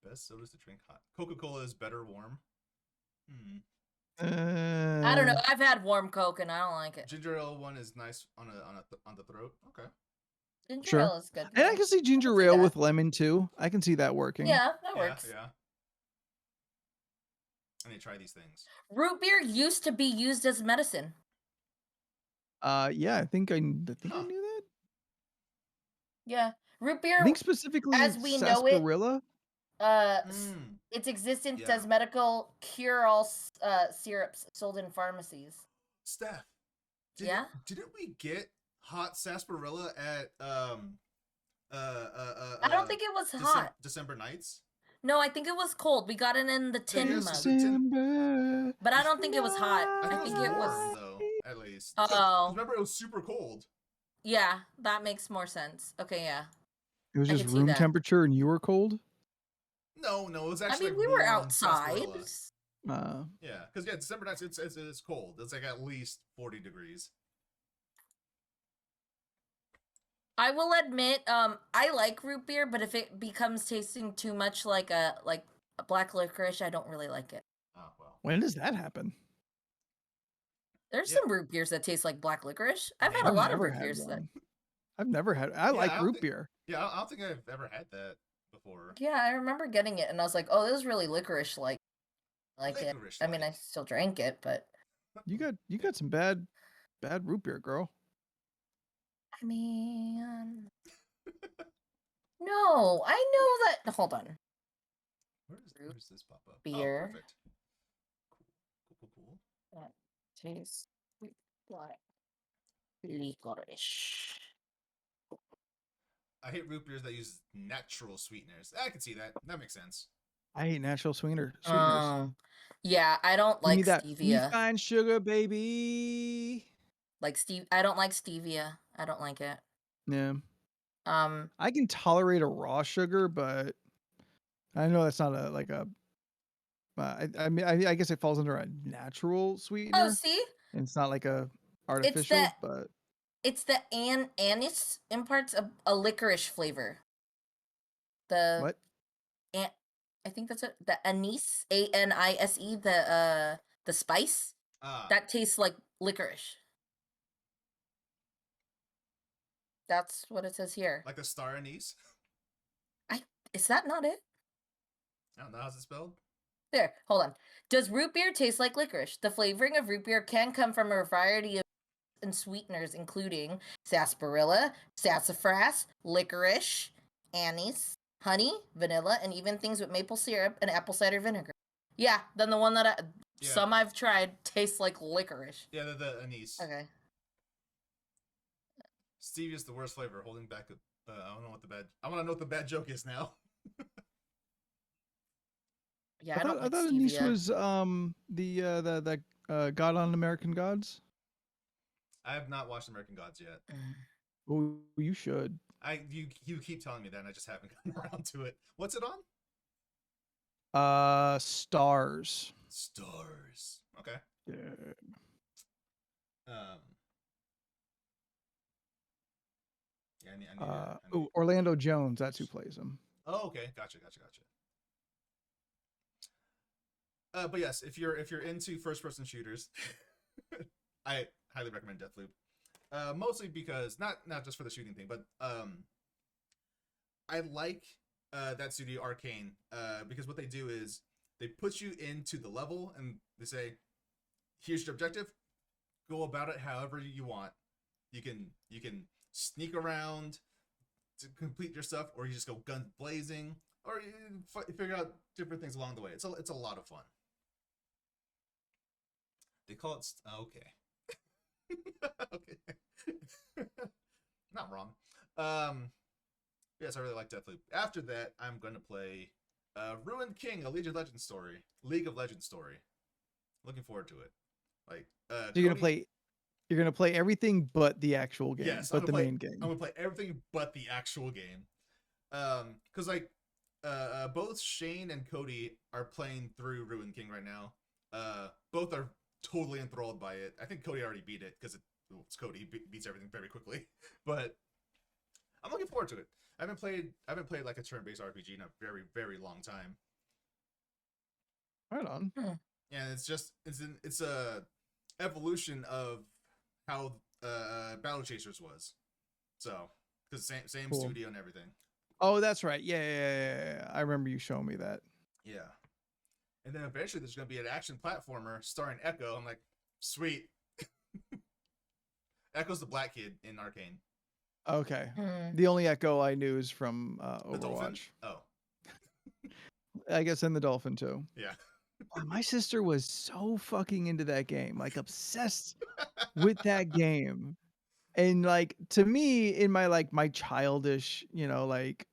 Best sodas to drink hot. Coca-Cola is better warm. I don't know. I've had warm Coke and I don't like it. Ginger ale one is nice on the throat. Okay. Ginger Sure. ale is good. And I can see ginger see ale that. with lemon too. I can see that working. Yeah, that works. Yeah. I need to try these things. Root beer used to be used as medicine. Yeah, I think I knew that. Yeah, root I beer, think specifically as we know it, sarsaparilla. its existence Yeah. as medical cure-all syrups sold in pharmacies. Steph. Yeah? Didn't we get hot sarsaparilla at I don't think it was hot. December nights? No, I think it was cold. We got it in the tin is mug. December. But I don't think it was hot. I I think it was. warm, though, at least. Oh. Remember, it was super cold. Yeah, that makes more sense. Okay, yeah. It was I just can see room that. temperature and you were cold? No, it was I actually. mean, we were warm outside. sarsaparilla. Yeah, because December nights it's cold. It's like at least 40 degrees. I will admit, I like root beer, but if it becomes tasting too much like a black licorice, I don't really like it. Oh well. When does that happen? There's Yeah. some root beers that taste like black licorice. I've had a I've lot of never root had beers that. one. I've never had. I Yeah, like I don't root think- beer. Yeah, I don't think I've ever had that before. Yeah, I remember getting it, and I was like, "Oh, this is really licorice-like." Like it. I mean, I Licorice-like. still drank it, but You got some bad root beer, girl. I mean, no, I know that. Hold on. Where does this pop up? Beer. Oh, perfect. Cool. That tastes like licorice. I hate root beers that use natural sweeteners. I can see that. That makes sense. I hate natural sweeteners. Yeah, I don't Give me like that stevia. refined sugar, baby. I don't like stevia. I don't like it. Yeah. Um, I can tolerate a raw sugar, but I know that's not a like a. I mean, I guess it falls under a natural sweetener. oh, see, And it's not like a artificial, that- but it's the anise imparts a licorice flavor. The what? I think that's it. The anise, ANISE, the spice that tastes like licorice. That's what it says here. Like the star anise. Is that not it? I don't know how's it spelled. There, hold on. Does root beer taste like licorice? The flavoring of root beer can come from a variety of and sweeteners, including sarsaparilla, sassafras, licorice, anise, honey, vanilla, and even things with maple syrup and apple cider vinegar. Yeah, then the one that some I've tried tastes like licorice. Yeah, the anise. Okay. Stevia is the worst flavor. Holding back. I don't know what the bad. I want to know what the bad joke is now. Yeah, I don't like thought stevia. anise was the God on American Gods. I have not watched American Gods yet. Oh, you should. You keep telling me that, and I just haven't gotten around to it. What's it on? Stars. Stars. Okay. Yeah. Yeah, I need Orlando Jones. That's who plays him. Oh, okay. Gotcha. But yes, if you're into first-person shooters, I highly recommend Deathloop. Mostly because not just for the shooting thing, but I like that studio Arcane because what they do is they put you into the level and they say, "Here's your objective. Go about it however you want. You can sneak around to complete your stuff, or you just go guns blazing, or you figure out different things along the way. It's a lot of fun." They call it okay. Okay. Not wrong. Yes, I really like Deathloop. After that, I'm gonna play Ruined King, a League of Legends story. Looking forward to it. Like So you're gonna play everything but the actual game, yes, but the main game. I'm gonna play everything but the actual game. Because like both Shane and Cody are playing through Ruin King right now. Both are totally enthralled by it. I think Cody already beat it because it's Cody. He beats everything very quickly. But I'm looking forward to it. I haven't played like a turn-based RPG in a very, very long time. Right on. And it's a evolution of how Battle Chasers was. So, because same Cool. studio and everything. Oh, that's right. Yeah. I remember you showing me that. Yeah. And then eventually there's going to be an action platformer starring Echo. I'm like, sweet. Echo's the black kid in Arcane. Okay. Hmm. The only Echo I knew is from The dolphin? Overwatch. Oh, I guess and the Dolphin too. yeah. My sister was so fucking into that game, like obsessed with that game. And like to me, in my childish, like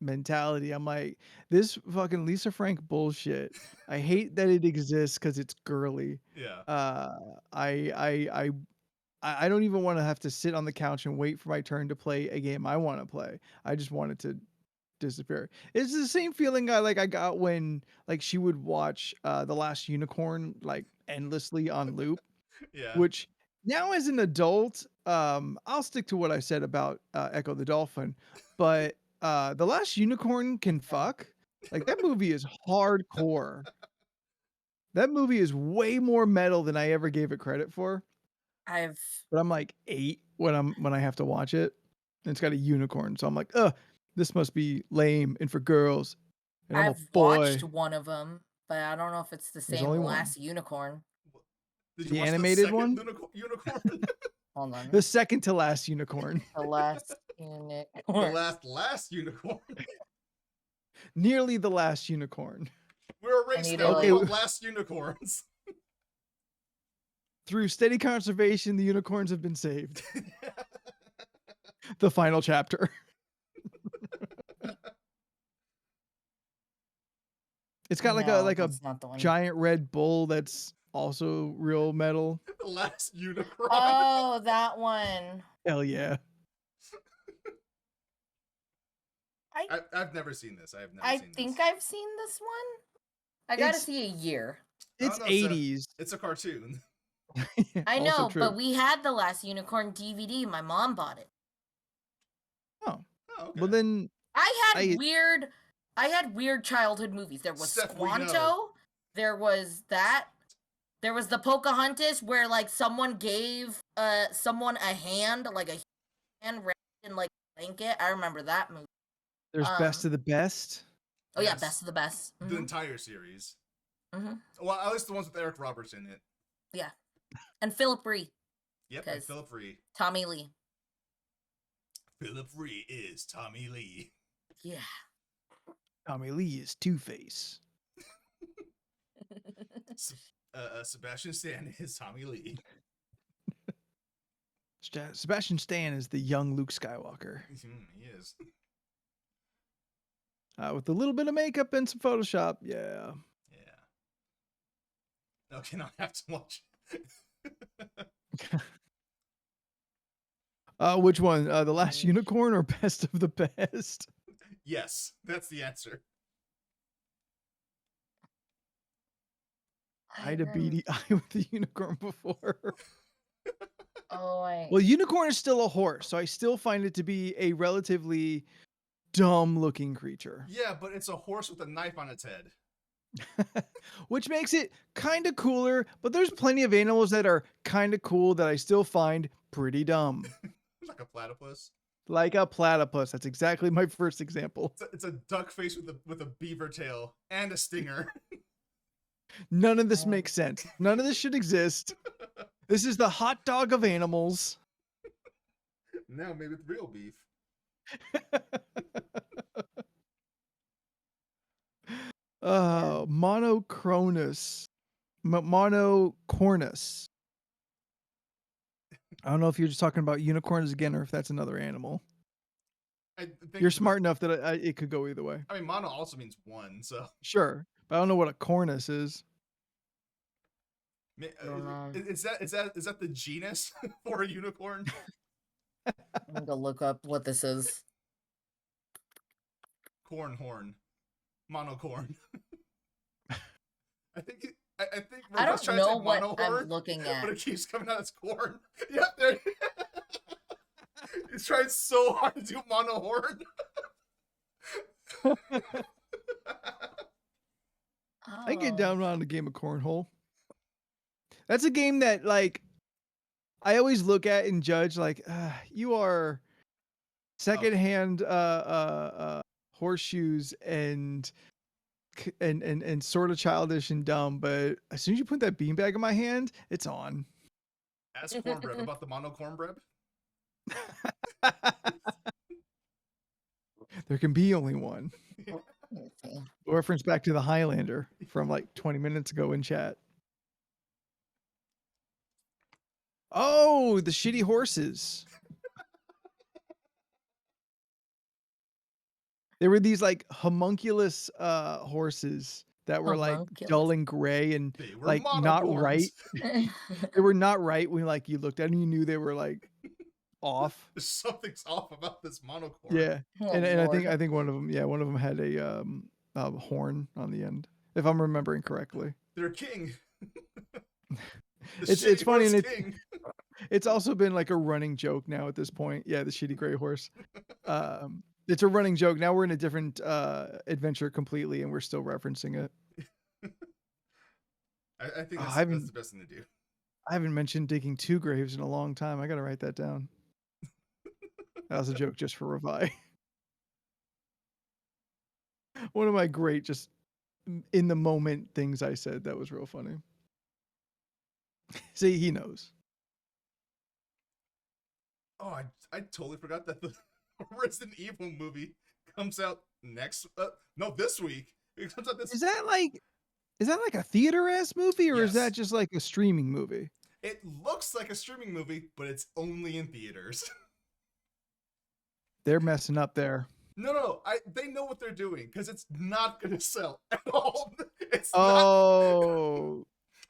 mentality, I'm like, this fucking Lisa Frank bullshit. I hate that it exists because it's girly. Yeah. I don't even want to have to sit on the couch and wait for my turn to play a game I want to play. I just want it to disappear. It's the same feeling I got when like she would watch The Last Unicorn like endlessly on loop, Yeah. which now as an adult, I'll stick to what I said about Echo the Dolphin, but The Last Unicorn can fuck. Like that movie is hardcore. That movie is way more metal than I ever gave it credit for. I've But I'm like 8 when I have to watch it. And it's got a unicorn, so I'm like, ugh, this must be lame and for girls. And I'm a I've boy. watched one of them, but I don't know if it's the There's same only Last Unicorn. Did you The watch animated the one? second unicorn? Hold on. The second to last unicorn. The Last The Unicorn. last unicorn. Nearly the last unicorn. We're a race need now. to, We like- want last unicorns. Through steady conservation, the unicorns have been saved. The final chapter. It's got like No, a that's not the one. giant red bull that's also real metal. The last unicorn. Oh, that one. Hell yeah. I've never seen this. I have never I seen think this. I've seen this one. I gotta It's- see a year. It's no, 80s. It's a cartoon. I Also know, true. but we had the Last Unicorn DVD. My mom bought it. Oh, okay. Well then I I- had weird childhood movies. There was Steph, we know. Squanto. There was that. There was the Pocahontas where like someone gave someone a hand, like a hand wrapped in like a blanket. I remember that movie. there's Best of the Best. Oh yeah, Yes. Best of the Best. The entire series. Mhm. Well, at least the ones with Eric Roberts in it. And Philip Ree, Yep, and 'Cause- Philip Ree. Tommy Lee. Philip Ree is Tommy Lee. Yeah. Tommy Lee is Two-Face. Sebastian Stan is Tommy Lee. Sebastian Stan is the young Luke Skywalker. He is. With a little bit of makeup and some Photoshop. Yeah. Yeah. Okay, now I have to watch it. Which one? The Last Unicorn or Best of the Best? Yes, that's the answer. I had a beady eye with the unicorn before. Oh, Well, unicorn is still a horse, so I still find it to be a relatively dumb looking creature. Yeah, but it's a horse with a knife on its head. Which makes it kind of cooler, but there's plenty of animals that are kind of cool that I still find pretty dumb. Like a platypus. Like a platypus. That's exactly my first example. It's a duck face with a beaver tail and a stinger. None of this makes sense. None of this should exist. This is the hot dog of animals. Now maybe with real beef. Monocronus. Monocornus. I don't know if you're just talking about unicorns again or if that's another animal. I think You're smart enough that it could go either way. I mean, mono also means one, so Sure, but I don't know what a cornus is. don't know. Is that the genus for a unicorn? I'm gonna look up what this is. Corn horn. monocorn. I think I Robo's don't trying to know say what monohorn, I'm looking but at. it keeps coming out as corn. Yep, there. He's trying so hard to do monohorn. I get Oh. down on the game of cornhole. That's a game that like I always look at and judge like you are secondhand horseshoes and sort of childish and dumb, but as soon as you put that beanbag in my hand, it's on. Ask cornbread about the mono cornbread. There can be only one. Let's see. Reference back to the Highlander from like 20 minutes ago in chat. Oh, the shitty horses. There were these like homunculus horses that were like Homunculus. dull and gray and They were like not right. monocorns. They were not right when like you looked at them, you knew they were like off. Something's off about this monocorn. Yeah, Oh, and I Lord. think one of them had a horn on the end, if I'm remembering correctly. They're king. It's funny, and king. it's also been like a running joke now at this point. Yeah, the shitty gray horse. It's a running joke. Now we're in a different adventure completely, and we're still referencing it. I think that's the best thing to do. I haven't mentioned digging 2 graves in a long time. I got to write that down. That was a joke just for Revi. One of my great, just in the moment things I said that was real funny. See, he knows. Oh, I totally forgot that the Resident Evil movie comes out this week. It comes out this. Is that like a theater-ass movie, or is Yes. that just like a streaming movie? It looks like a streaming movie, but it's only in theaters. They're messing up there. No, they know what they're doing because it's not gonna sell at all. It's Oh,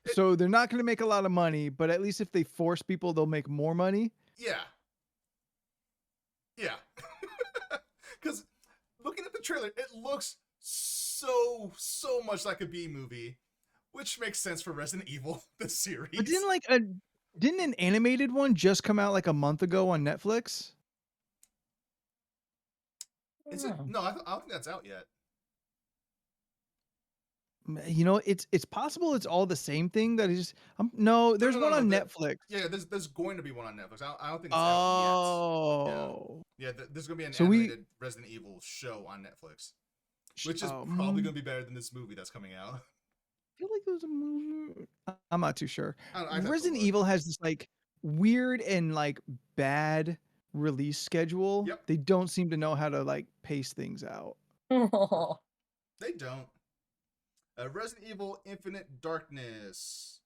so they're not going to make a lot of money, but at least if they force people, they'll make more money. Yeah. Because looking at the trailer, it looks so much like a B movie, which makes sense for Resident Evil, the series. But didn't an animated one just come out like a month ago on Netflix? Is it? No, I don't think that's out yet. You know, it's possible it's all the same thing. That is, no, there's one on Netflix. Yeah, there's going to be one on Netflix. I don't think it's out yet. Oh. Yeah, there's going to be an So animated Resident Evil show on Netflix, which is probably going to be better than this movie that's coming out. I feel like there's a movie. I'm not too sure. I Resident Evil has this like weird and like bad release schedule. Yep. They don't seem to know how to like pace things out. They don't. Resident Evil Infinite Darkness.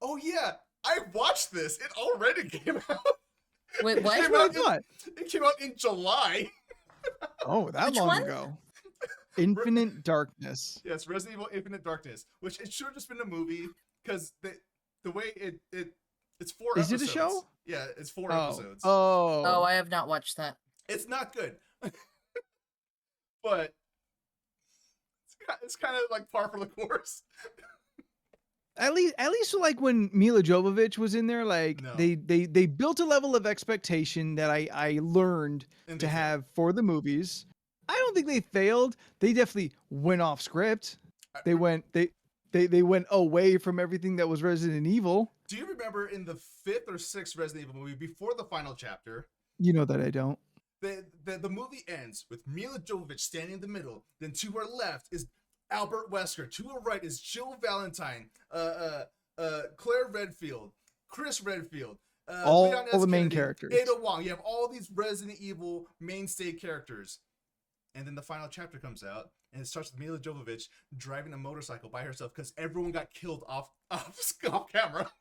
Oh yeah, I watched this. It already came out. Wait, what? It came out in July. Oh, that Which long one? ago. Infinite Darkness. Yes, Resident Evil Infinite Darkness, which it should have just been a movie because the way it's 4 Is episodes. it a show? Yeah, it's 4 episodes. Oh, I have not watched that. It's not good, but it's kind of like par for the course. At least like when Mila Jovovich was in there, like No. they built a level of expectation that I learned And to they have for the movies. I don't think they failed. They definitely went off script. They went away from everything that was Resident Evil. Do you remember in the 5th or 6th Resident Evil movie, before the final chapter, You know that I don't. the movie ends with Mila Jovovich standing in the middle. Then to her left is Albert Wesker. To her right is Jill Valentine, Claire Redfield, Chris Redfield, All Leon S. the main Kennedy, characters. Ada Wong. You have all these Resident Evil mainstay characters. And then the final chapter comes out, and it starts with Mila Jovovich driving a motorcycle by herself because everyone got killed off camera.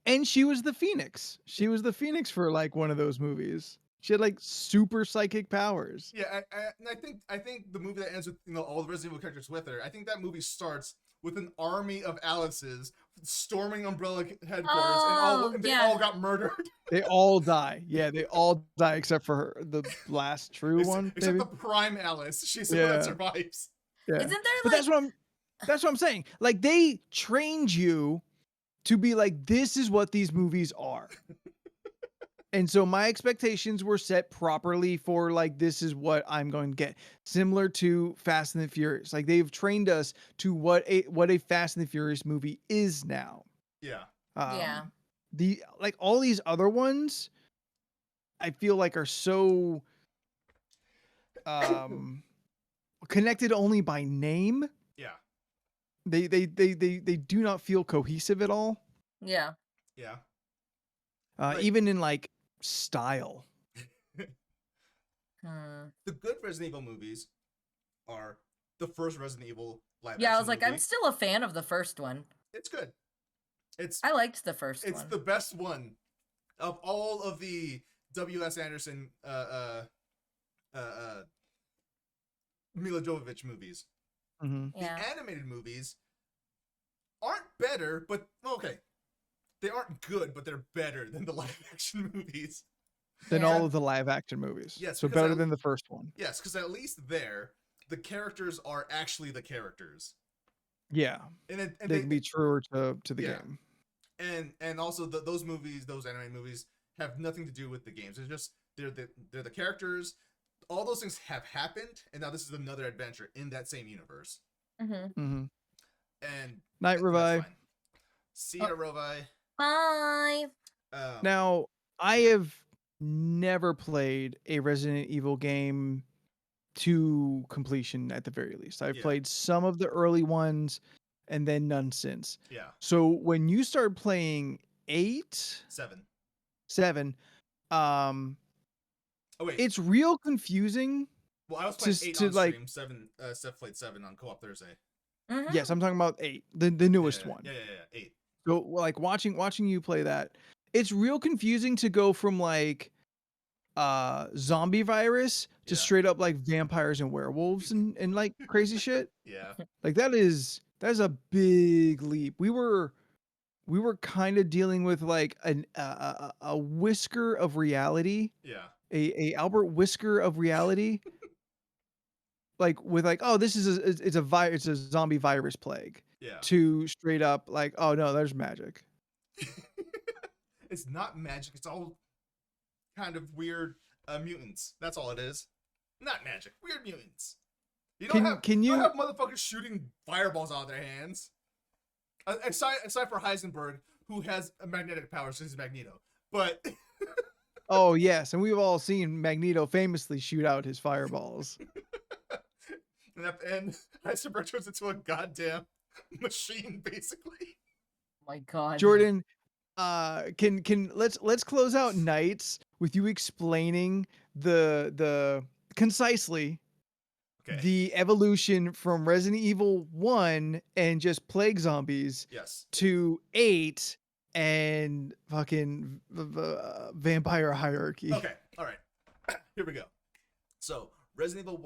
And she was the Phoenix. She was the Phoenix for like one of those movies. She had like super psychic powers. Yeah, and I think the movie that ends with all the Resident Evil characters with her. I think that movie starts with an army of Alices storming Umbrella headquarters, and they all got murdered. They all die. Yeah, they all die except for her, the last true one. Except Maybe? the prime Alice. She's the one that survives. Yeah. Isn't there But that's what I'm saying. Like they trained you to be like, this is what these movies are. And so my expectations were set properly for like, this is what I'm going to get. Similar to Fast and the Furious. Like they've trained us to what a Fast and the Furious movie is now. Yeah. Yeah. The like all these other ones, I feel like are so connected only by name. Yeah. They do not feel cohesive at all. Yeah. Yeah. Even in like style. The good Resident Evil movies are the first Resident Evil live Yeah, I action was like, movie. I'm still a fan of the first one. It's good. I liked the first one. It's the best one of all of the W.S. Anderson Mila Jovovich movies. Mm-hmm. Yeah. The animated movies aren't better, but okay. They aren't good, but they're better than the live action movies. Than Yeah. all of the live action movies. Yes, So because better than the first one. Yes, because at least there, the characters are actually the characters. Yeah. And They can be truer to the Yeah. game. And also those movies, those anime movies, have nothing to do with the games. It's just they're the characters. All those things have happened, and now this is another adventure in that same universe. Mm-hmm. And Night Revive. fine. See ya, Rovi. Bye. Now, I have never played a Resident Evil game to completion at the very least. I've Yeah. played some of the early ones and then none since. Yeah, So when you start playing 8, 7. 7, Oh wait, it's real confusing. well I was playing to- 8 to, on like- stream. 7, Steph played 7 on Co-op Thursday. Mhm. Yes, I'm talking about 8, the newest yeah, one. Yeah, 8. So like watching you play that, it's real confusing to go from like zombie virus to Yeah. straight up like vampires and werewolves and like crazy shit. Yeah, Like that's a big leap. We were kind of dealing with like a whisker of reality, yeah, a Albert Whisker of reality. Like with like, oh, this is it's a zombie virus plague. yeah. To straight up like, oh no, there's magic. It's not magic. It's all kind of weird mutants. That's all it is. Not magic. Weird mutants. You don't have motherfuckers shooting fireballs out of their hands. Aside for Heisenberg, who has a magnetic power since he's Magneto. But Oh yes, and we've all seen Magneto famously shoot out his fireballs. and at the end, Heisenberg turns into a goddamn machine, basically. My God. Jordan, can let's close out nights with you explaining the concisely Okay. the evolution from Resident Evil 1 and just plague zombies Yes. to 8 and fucking vampire hierarchy. Okay. All right. Here we go. So Resident Evil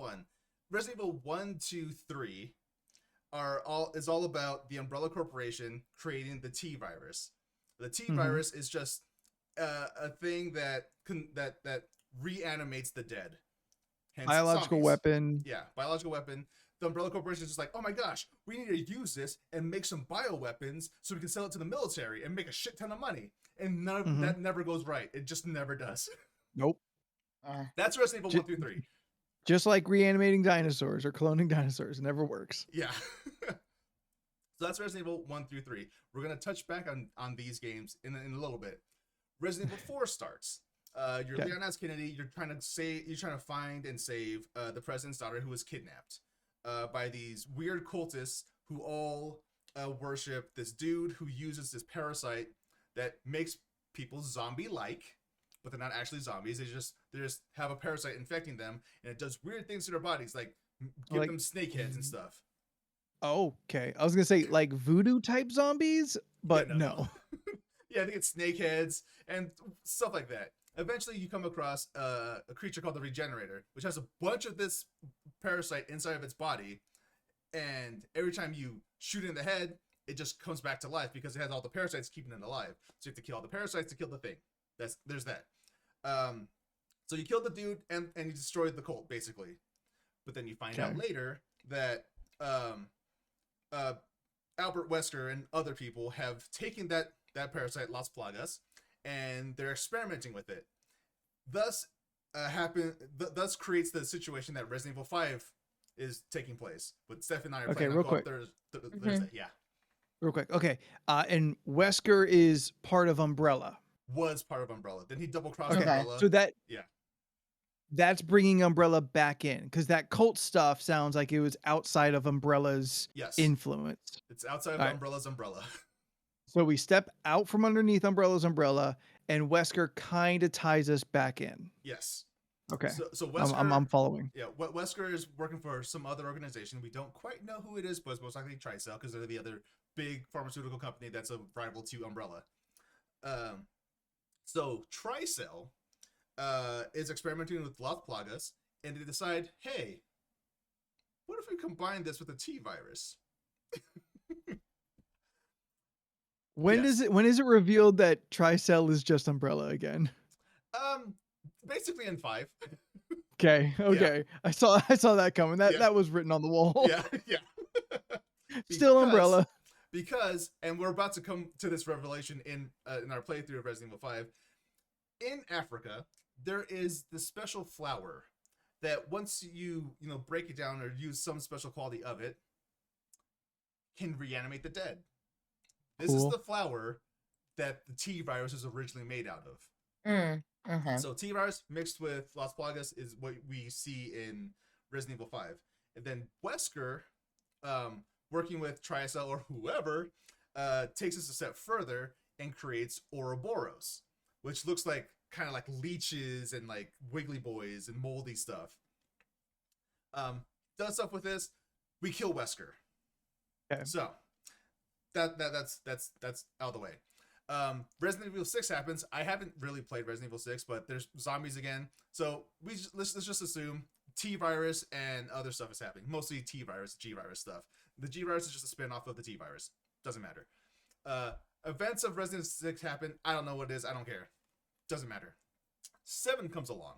1, 2, 3 is all about the Umbrella Corporation creating the T virus. The T virus is just a thing that reanimates the dead. Hence Biological zombies. weapon. Yeah, biological weapon. The Umbrella Corporation is just like, oh my gosh, we need to use this and make some bioweapons so we can sell it to the military and make a shit ton of money. And none of that never goes right. It just never does. Nope. That's Resident Evil 1 through 3. Just like reanimating dinosaurs or cloning dinosaurs, it never works. Yeah. So that's Resident Evil 1 through 3. We're going to touch back on these games in a little bit. Resident Evil 4 starts. You're Okay. Leon S. Kennedy. You're trying to find and save the president's daughter who was kidnapped by these weird cultists who all worship this dude who uses this parasite that makes people zombie-like, but they're not actually zombies. They just have a parasite infecting them, and it does weird things to their bodies, like give them snake heads and stuff. Okay. I was going to say like voodoo type zombies, but Yeah, no. Yeah, I think it's snake heads and stuff like that. eventually you come across a creature called the Regenerator, which has a bunch of this parasite inside of its body, and every time you shoot it in the head, it just comes back to life because it has all the parasites keeping it alive. So you have to kill all the parasites to kill the thing. There's that. So you killed the dude and you destroyed the cult basically, but then you find out later that Albert Wesker and other people have taken that parasite Las Plagas, and they're experimenting with it. Thus thus creates the situation that Resident Evil 5 is taking place. But Steph and I are playing real quick. There's that, yeah. Real quick. Okay. And Wesker is part of Umbrella. Was part of Umbrella. Then he double crossed Okay. Umbrella. So yeah. That's bringing Umbrella back in, because that cult stuff sounds like it was outside of Umbrella's influence. It's outside of Umbrella's umbrella. So we step out from underneath Umbrella's umbrella, and Wesker kind of ties us back in. Yes. Okay. So Wesker, I'm following. Yeah, Wesker is working for some other organization. We don't quite know who it is, but it's most likely Tricell, because they're the other big pharmaceutical company that's a rival to Umbrella. So Tricell is experimenting with Las Plagas, and they decide, hey, what if we combine this with a T virus? When is it revealed that Tricell is just Umbrella again? Basically in 5. Okay. Yeah. I saw that coming. That was written on the wall. Yeah. Still Umbrella. Because, and we're about to come to this revelation in our playthrough of Resident Evil 5. In Africa, there is this special flower that once you break it down or use some special quality of it, can reanimate the dead. This is the flower that the T virus is originally made out of. So T virus mixed with Las Plagas is what we see in Resident Evil 5. And then Wesker, working with Tricell or whoever, takes us a step further and creates Ouroboros, which looks like kind of like leeches and like wiggly boys and moldy stuff. Does stuff with this. We kill Wesker. Okay. So that's out of the way. Resident Evil 6 happens. I haven't really played Resident Evil 6, but there's zombies again. So let's just assume T virus and other stuff is happening. Mostly T virus, G virus stuff. The G virus is just a spin-off of the T virus. Doesn't matter. Events of Resident Evil 6 happen. I don't know what it is. I don't care. Doesn't matter. 7 comes along.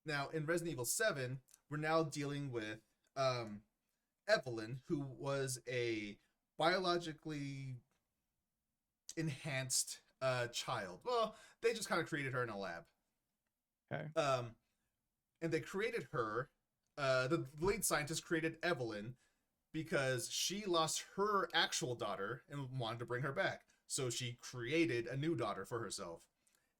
Now, in Resident Evil 7, we're now dealing with Evelyn, who was a biologically enhanced child. Well, they just kind of created her in a lab. Okay. And they created her. The lead scientist created Evelyn because she lost her actual daughter and wanted to bring her back. So she created a new daughter for herself.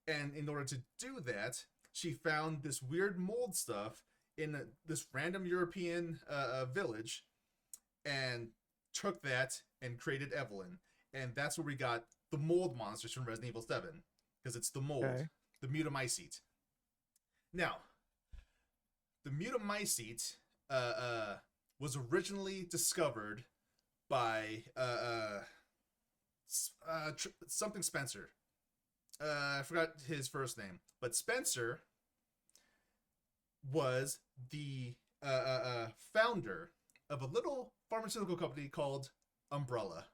And in order to do that, she found this weird mold stuff in this random European village and took that and created Evelyn. And that's where we got the mold monsters from Resident Evil 7. Because it's the mold, the mutamycete. Now, the mutamycete was originally discovered by something Spencer. I forgot his first name, but Spencer was the founder of a little pharmaceutical company called Umbrella.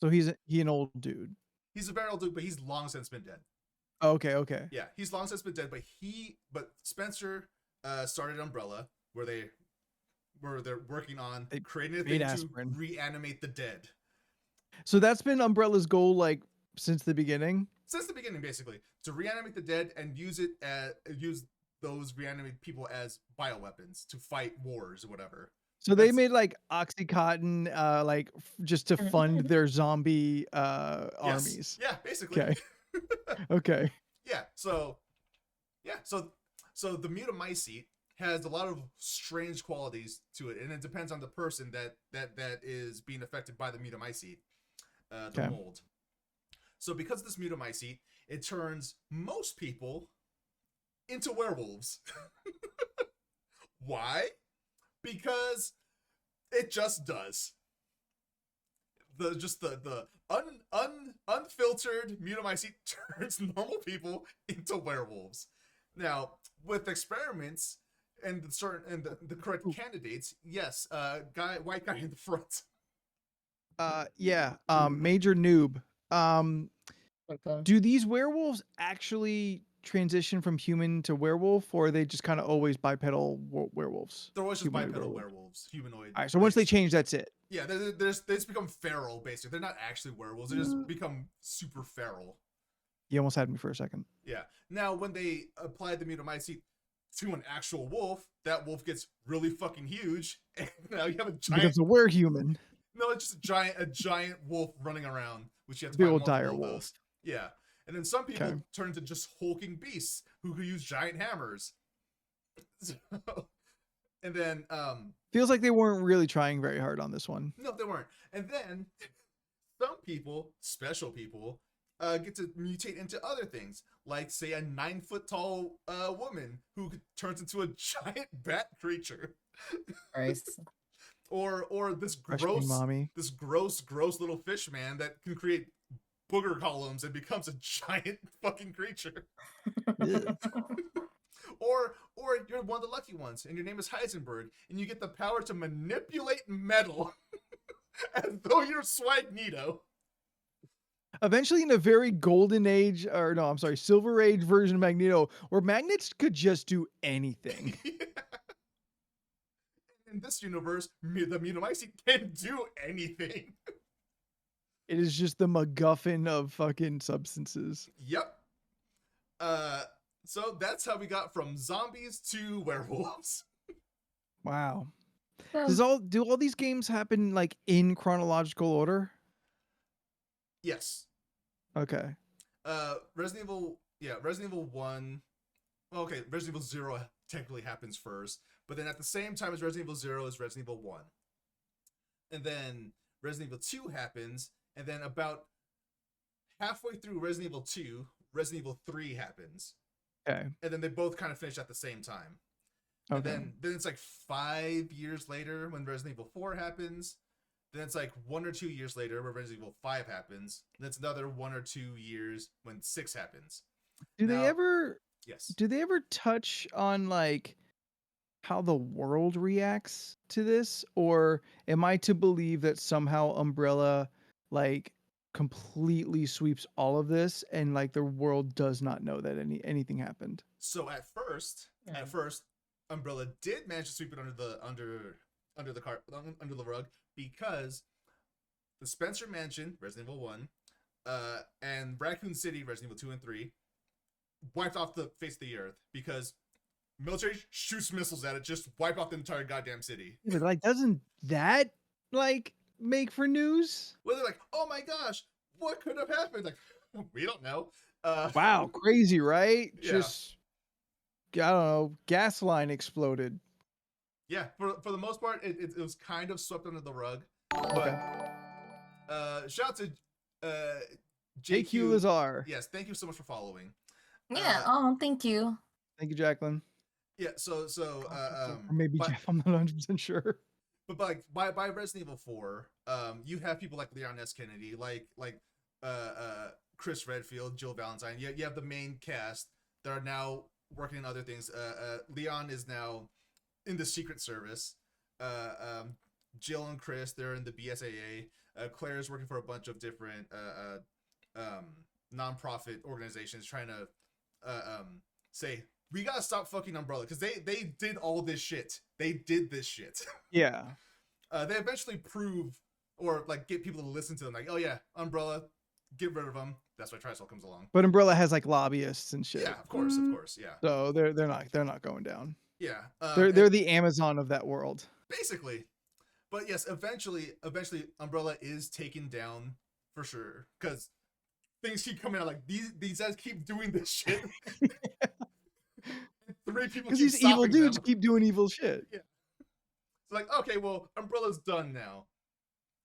So he's an old dude. He's a very old dude, but he's long since been dead. Okay. Yeah, he's long since been dead, but Spencer started Umbrella, where they're working on creating a thing to reanimate the dead. So that's been Umbrella's goal, like, since the beginning? Since the beginning, basically. To reanimate the dead and use those reanimated people as bioweapons to fight wars or whatever. So they made, like, Oxycontin, just to fund their zombie armies. Yeah, basically. Okay. Okay. Yeah, so the mutamycete has a lot of strange qualities to it, and it depends on the person that is being affected by the mutamycete, the mold. So because of this mutamycete, it turns most people into werewolves. Why? Because it just does. unfiltered mutamycete turns normal people into werewolves. Now, with experiments and the correct candidates, yes, white guy in the front. Yeah. Major noob. Okay. Do these werewolves actually transition from human to werewolf, or are they just kind of always bipedal werewolves? They're always just Humanoid bipedal werewolf. werewolves, humanoid. All right. So once they change, that's it. Yeah, they just become feral, basically. They're not actually werewolves. They just become super feral. You almost had me for a second. Yeah. Now, when they apply the mutamycete to an actual wolf, that wolf gets really fucking huge, and now you have a giant. Becomes a were-human. No, it's just a giant wolf running around, which you have to Big find old multiple dire of wolf. those. Yeah, and then some people Okay. turn into just hulking beasts who could use giant hammers. So, and then Feels like they weren't really trying very hard on this one. no, they weren't. And then some people, special people, get to mutate into other things, like say a 9-foot tall woman who turns into a giant bat creature, Christ. or this Fresh me, mommy. gross little fish man that can create booger columns and becomes a giant fucking creature. Ugh. Or you're one of the lucky ones, and your name is Heisenberg, and you get the power to manipulate metal as though you're Swagnito. Eventually, in a very golden age, or no, I'm sorry, silver age version of Magneto, where magnets could just do anything. In this universe, the Mutamycete can do anything. It is just the MacGuffin of fucking substances. Yep. So that's how we got from zombies to werewolves. Wow. So, Do all these games happen like in chronological order? Yes. Okay. Resident Evil 1. Well, okay, Resident Evil 0 technically happens first, but then at the same time as Resident Evil 0 is Resident Evil 1. And then Resident Evil 2 happens, and then about halfway through Resident Evil 2, Resident Evil 3 happens. Okay. And then they both kind of finish at the same time. And Okay. then it's like 5 years later when Resident Evil 4 happens. Then it's like 1 or 2 years later where Resident Evil 5 happens. Then it's another 1 or 2 years when 6 happens. Do Now- they ever Yes. do they ever touch on like how the world reacts to this, or am I to believe that somehow Umbrella like completely sweeps all of this and like the world does not know that anything happened? So at first, Umbrella did manage to sweep it under the rug because the Spencer Mansion, Resident Evil 1, and Raccoon City, Resident Evil 2 and 3, wiped off the face of the earth because military shoots missiles at it, just wipe off the entire goddamn city. But like, doesn't that like make for news? Where they're like, oh my gosh, what could have happened? Like, we don't know. Wow, crazy, right? Yeah. Just I don't know, gas line exploded. Yeah, for the most part, it was kind of swept under the rug. But shout out to JQ Lazar. Yes, thank you so much for following. yeah. Thank you. Thank you, Jacqueline. Yeah, so Or maybe but, Jeff, I'm not 100% sure. but like by Resident Evil 4, you have people like Leon S. Kennedy, like Chris Redfield, Jill Valentine. You have the main cast that are now working in other things. Leon is now in the Secret Service. Jill and Chris, they're in the BSAA. Claire is working for a bunch of different nonprofit organizations trying to say, we gotta stop fucking Umbrella, because they did all this shit. They did this shit. Yeah. They eventually prove, or like get people to listen to them, like, oh yeah, Umbrella, get rid of them. That's why Trisol comes along. But Umbrella has like lobbyists and shit. Yeah, of course, yeah. So they're not going down. Yeah. They're the Amazon of that world. basically. But yes, eventually Umbrella is taken down for sure, because things keep coming out like these guys keep doing this shit. 3 people Because keep these evil stopping dudes them. keep doing evil shit. It's like, okay, well, Umbrella's done now.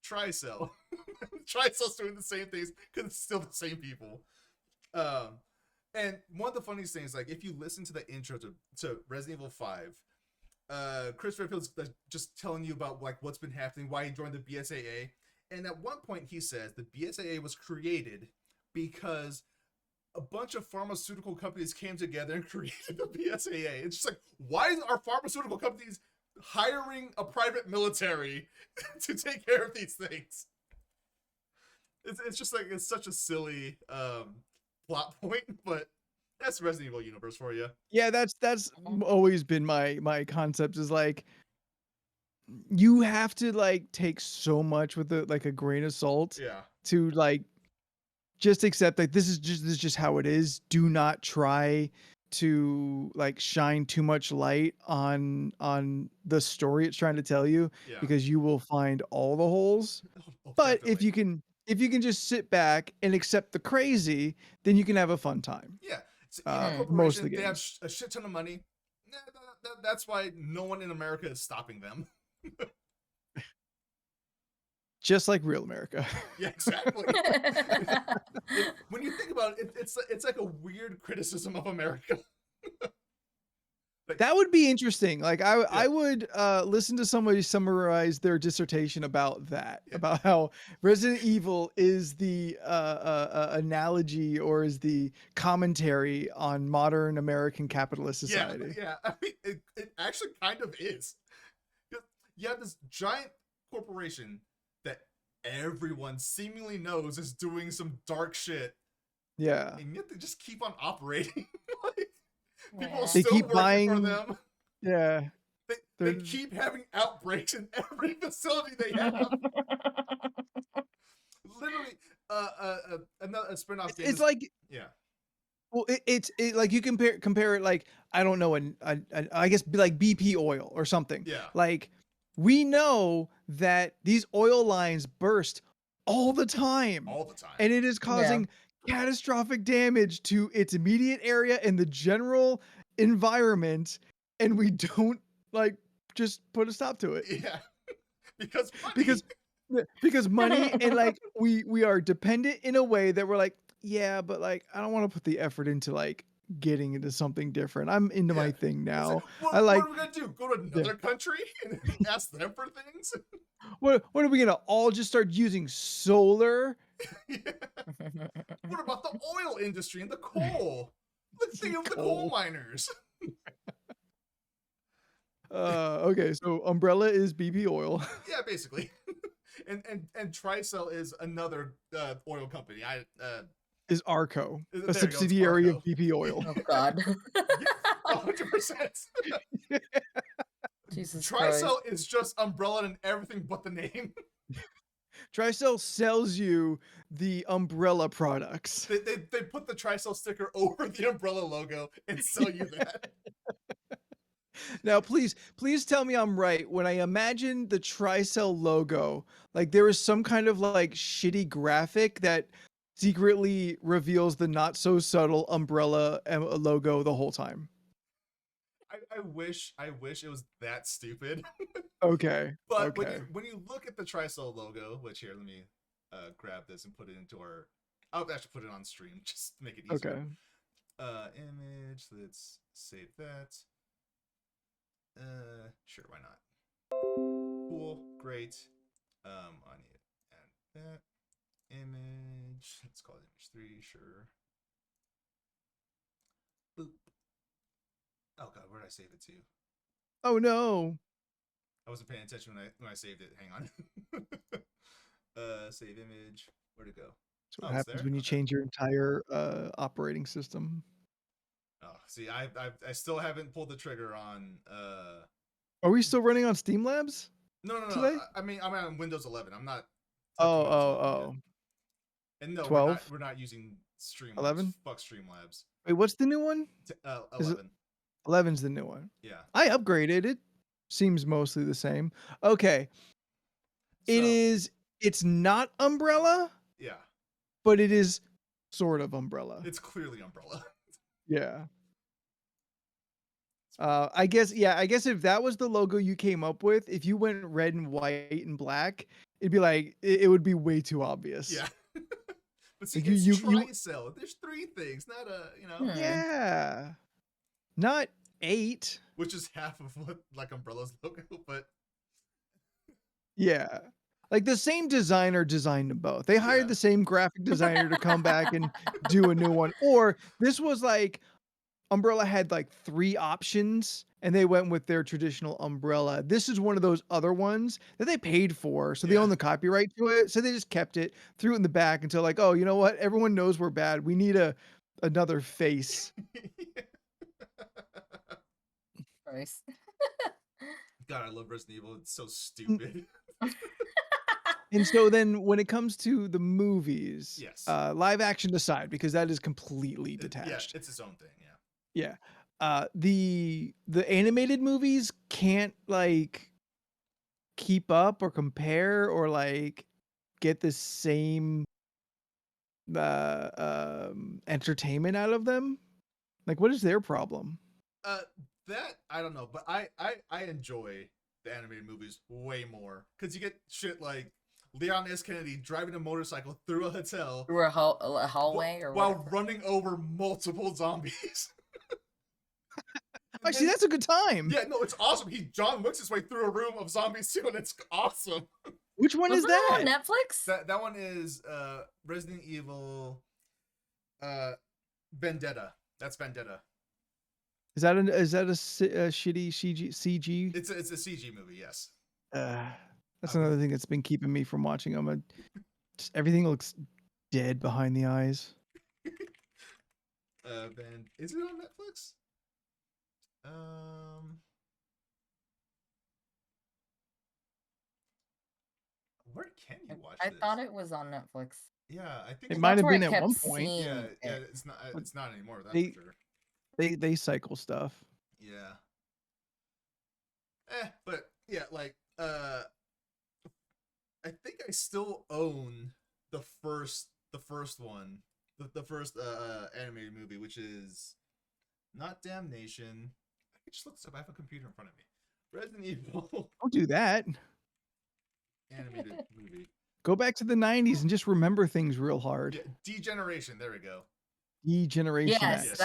Tricell. Tricell's doing the same things because it's still the same people. And one of the funniest things, like, if you listen to the intro to Resident Evil 5, Chris Redfield's just telling you about like what's been happening, why he joined the BSAA, And at one point he says the BSAA was created because a bunch of pharmaceutical companies came together and created the BSAA. It's just like, why are pharmaceutical companies hiring a private military to take care of these things? It's just like, it's such a silly plot point, but that's Resident Evil universe for you. Yeah, that's always been my concept, is like, you have to like take so much with a grain of salt Yeah. to like just accept like this is just how it is. Do not try to like shine too much light on the story it's trying to tell you, Yeah. because you will find all the holes. Oh, But definitely. if you can just sit back and accept the crazy, then you can have a fun time. Yeah. So evil Most of corporation, the they have games. a shit ton of money. That's why no one in America is stopping them. Just like real America. Yeah, exactly. When you think about it, it's like a weird criticism of America. That would be interesting. Like I Yeah. would listen to somebody summarize their dissertation about that, Yeah. about how Resident Evil is the analogy or is the commentary on modern American capitalist society. Yeah. I mean, it actually kind of is. You have this giant corporation that everyone seemingly knows is doing some dark shit, Yeah. and yet they just keep on operating. Like, people are They still keep working buying. for them. Yeah. They They're- keep having outbreaks in every facility they have. Literally, another spin-off game. It's like, yeah, well, it's like you compare it, like, I don't know, I guess like BP oil or something. yeah, Like, we know that these oil lines burst all the time, all the time. and it is causing catastrophic damage to its immediate area and the general environment, and we don't like just put a stop to it. Yeah, because because money, and like we are dependent in a way that we're like, yeah, but like I don't want to put the effort into like getting into something different. I'm into my thing now. Like, what I like, are we gonna do? Go to another country and ask them for things? what are we gonna all just start using solar? Yeah. What about the oil industry and the coal? Let's think of the coal miners. Okay, so Umbrella is BP oil. Yeah, basically. and Tricell is another oil company. Is Arco, There you a go, it's subsidiary of Arco. BP oil. Oh God. Yeah, 100%. Jesus Christ. Tricell is just Umbrella and everything but the name. Tricell sells you the Umbrella products. They put the Tricell sticker over the Umbrella logo and sell you that. Now, please tell me I'm right. When I imagine the Tricell logo, like there is some kind of like shitty graphic that secretly reveals the not so subtle Umbrella logo the whole time. I wish it was that stupid. Okay. But okay. when you look at the Tricell logo, which here, let me grab this and put it into our. I'll actually put it on stream just to make it easier. Okay. Image. Let's save that. Sure, why not? Cool, great. I need to add that image. Let's call it image 3. Sure. Boop. Oh god, where did I save it to? Oh no. I wasn't paying attention when I saved it. Hang on. Save image. Where'd it go? That's what it's happens there? when you Okay. change your entire operating system. Oh, see, I still haven't pulled the trigger on. Are we still running on Steam Labs? No. Today? I mean, I'm on Windows 11. I'm not. Oh, touching Windows 11 yet. And no, 12? we're not using Streamlabs. 11? Fuck Streamlabs. Wait, what's the new one? 11. 11's the new one. Yeah. I upgraded it. Seems mostly the same. Okay. It's not Umbrella, Yeah. but it is sort of Umbrella. It's clearly Umbrella. Yeah. I guess if that was the logo you came up with, if you went red and white and black, it'd be like it would be way too obvious. Yeah. But see, Like it's you- Tricell. There's 3 things, not Yeah. Not 8. which is half of what like Umbrella's logo, but Yeah. Like the same designer designed them both. They hired Yeah. the same graphic designer to come back and do a new one. Or this was like Umbrella had like 3 options and they went with their traditional umbrella. This is one of those other ones that they paid for. So they Yeah. own the copyright to it. So they just kept it, threw it in the back until like, oh, you know what? Everyone knows we're bad. We need another face. Nice. God, I love Resident Evil. It's so stupid. And so then when it comes to the movies, Yes. live action aside, because that is completely Yeah, detached. it's its own thing. Yeah. Yeah. The animated movies can't like keep up or compare or like get the same entertainment out of them. Like, what is their problem? That I don't know, but I enjoy the animated movies way more because you get shit like Leon S. Kennedy driving a motorcycle through a hotel Through a hallway or while whatever. running over multiple zombies. Actually, that's a good time. Yeah, no, it's awesome. He John Wicks his way through a room of zombies too, and it's awesome. Which one is Wasn't that that? on Netflix? That one is Resident Evil Vendetta. That's Vendetta. Is that a shitty CG? It's a CG movie, yes. That's another thing that's been keeping me from watching them. Just everything looks dead behind the eyes. Is it on Netflix? Where can you watch I this? thought it was on Netflix. Yeah, I think It might That's have where been I at kept one point. seeing Yeah, it. it's not anymore. That's They- for sure. They cycle stuff. Yeah. But yeah, like I think I still own the first one, the first animated movie, which is not Damnation. I can just look this up. I have a computer in front of me. Resident Evil Don't do that. animated movie. Go back to the 90s and just remember things real hard. Yeah, Degeneration. There we go. Degeneration Yes, X.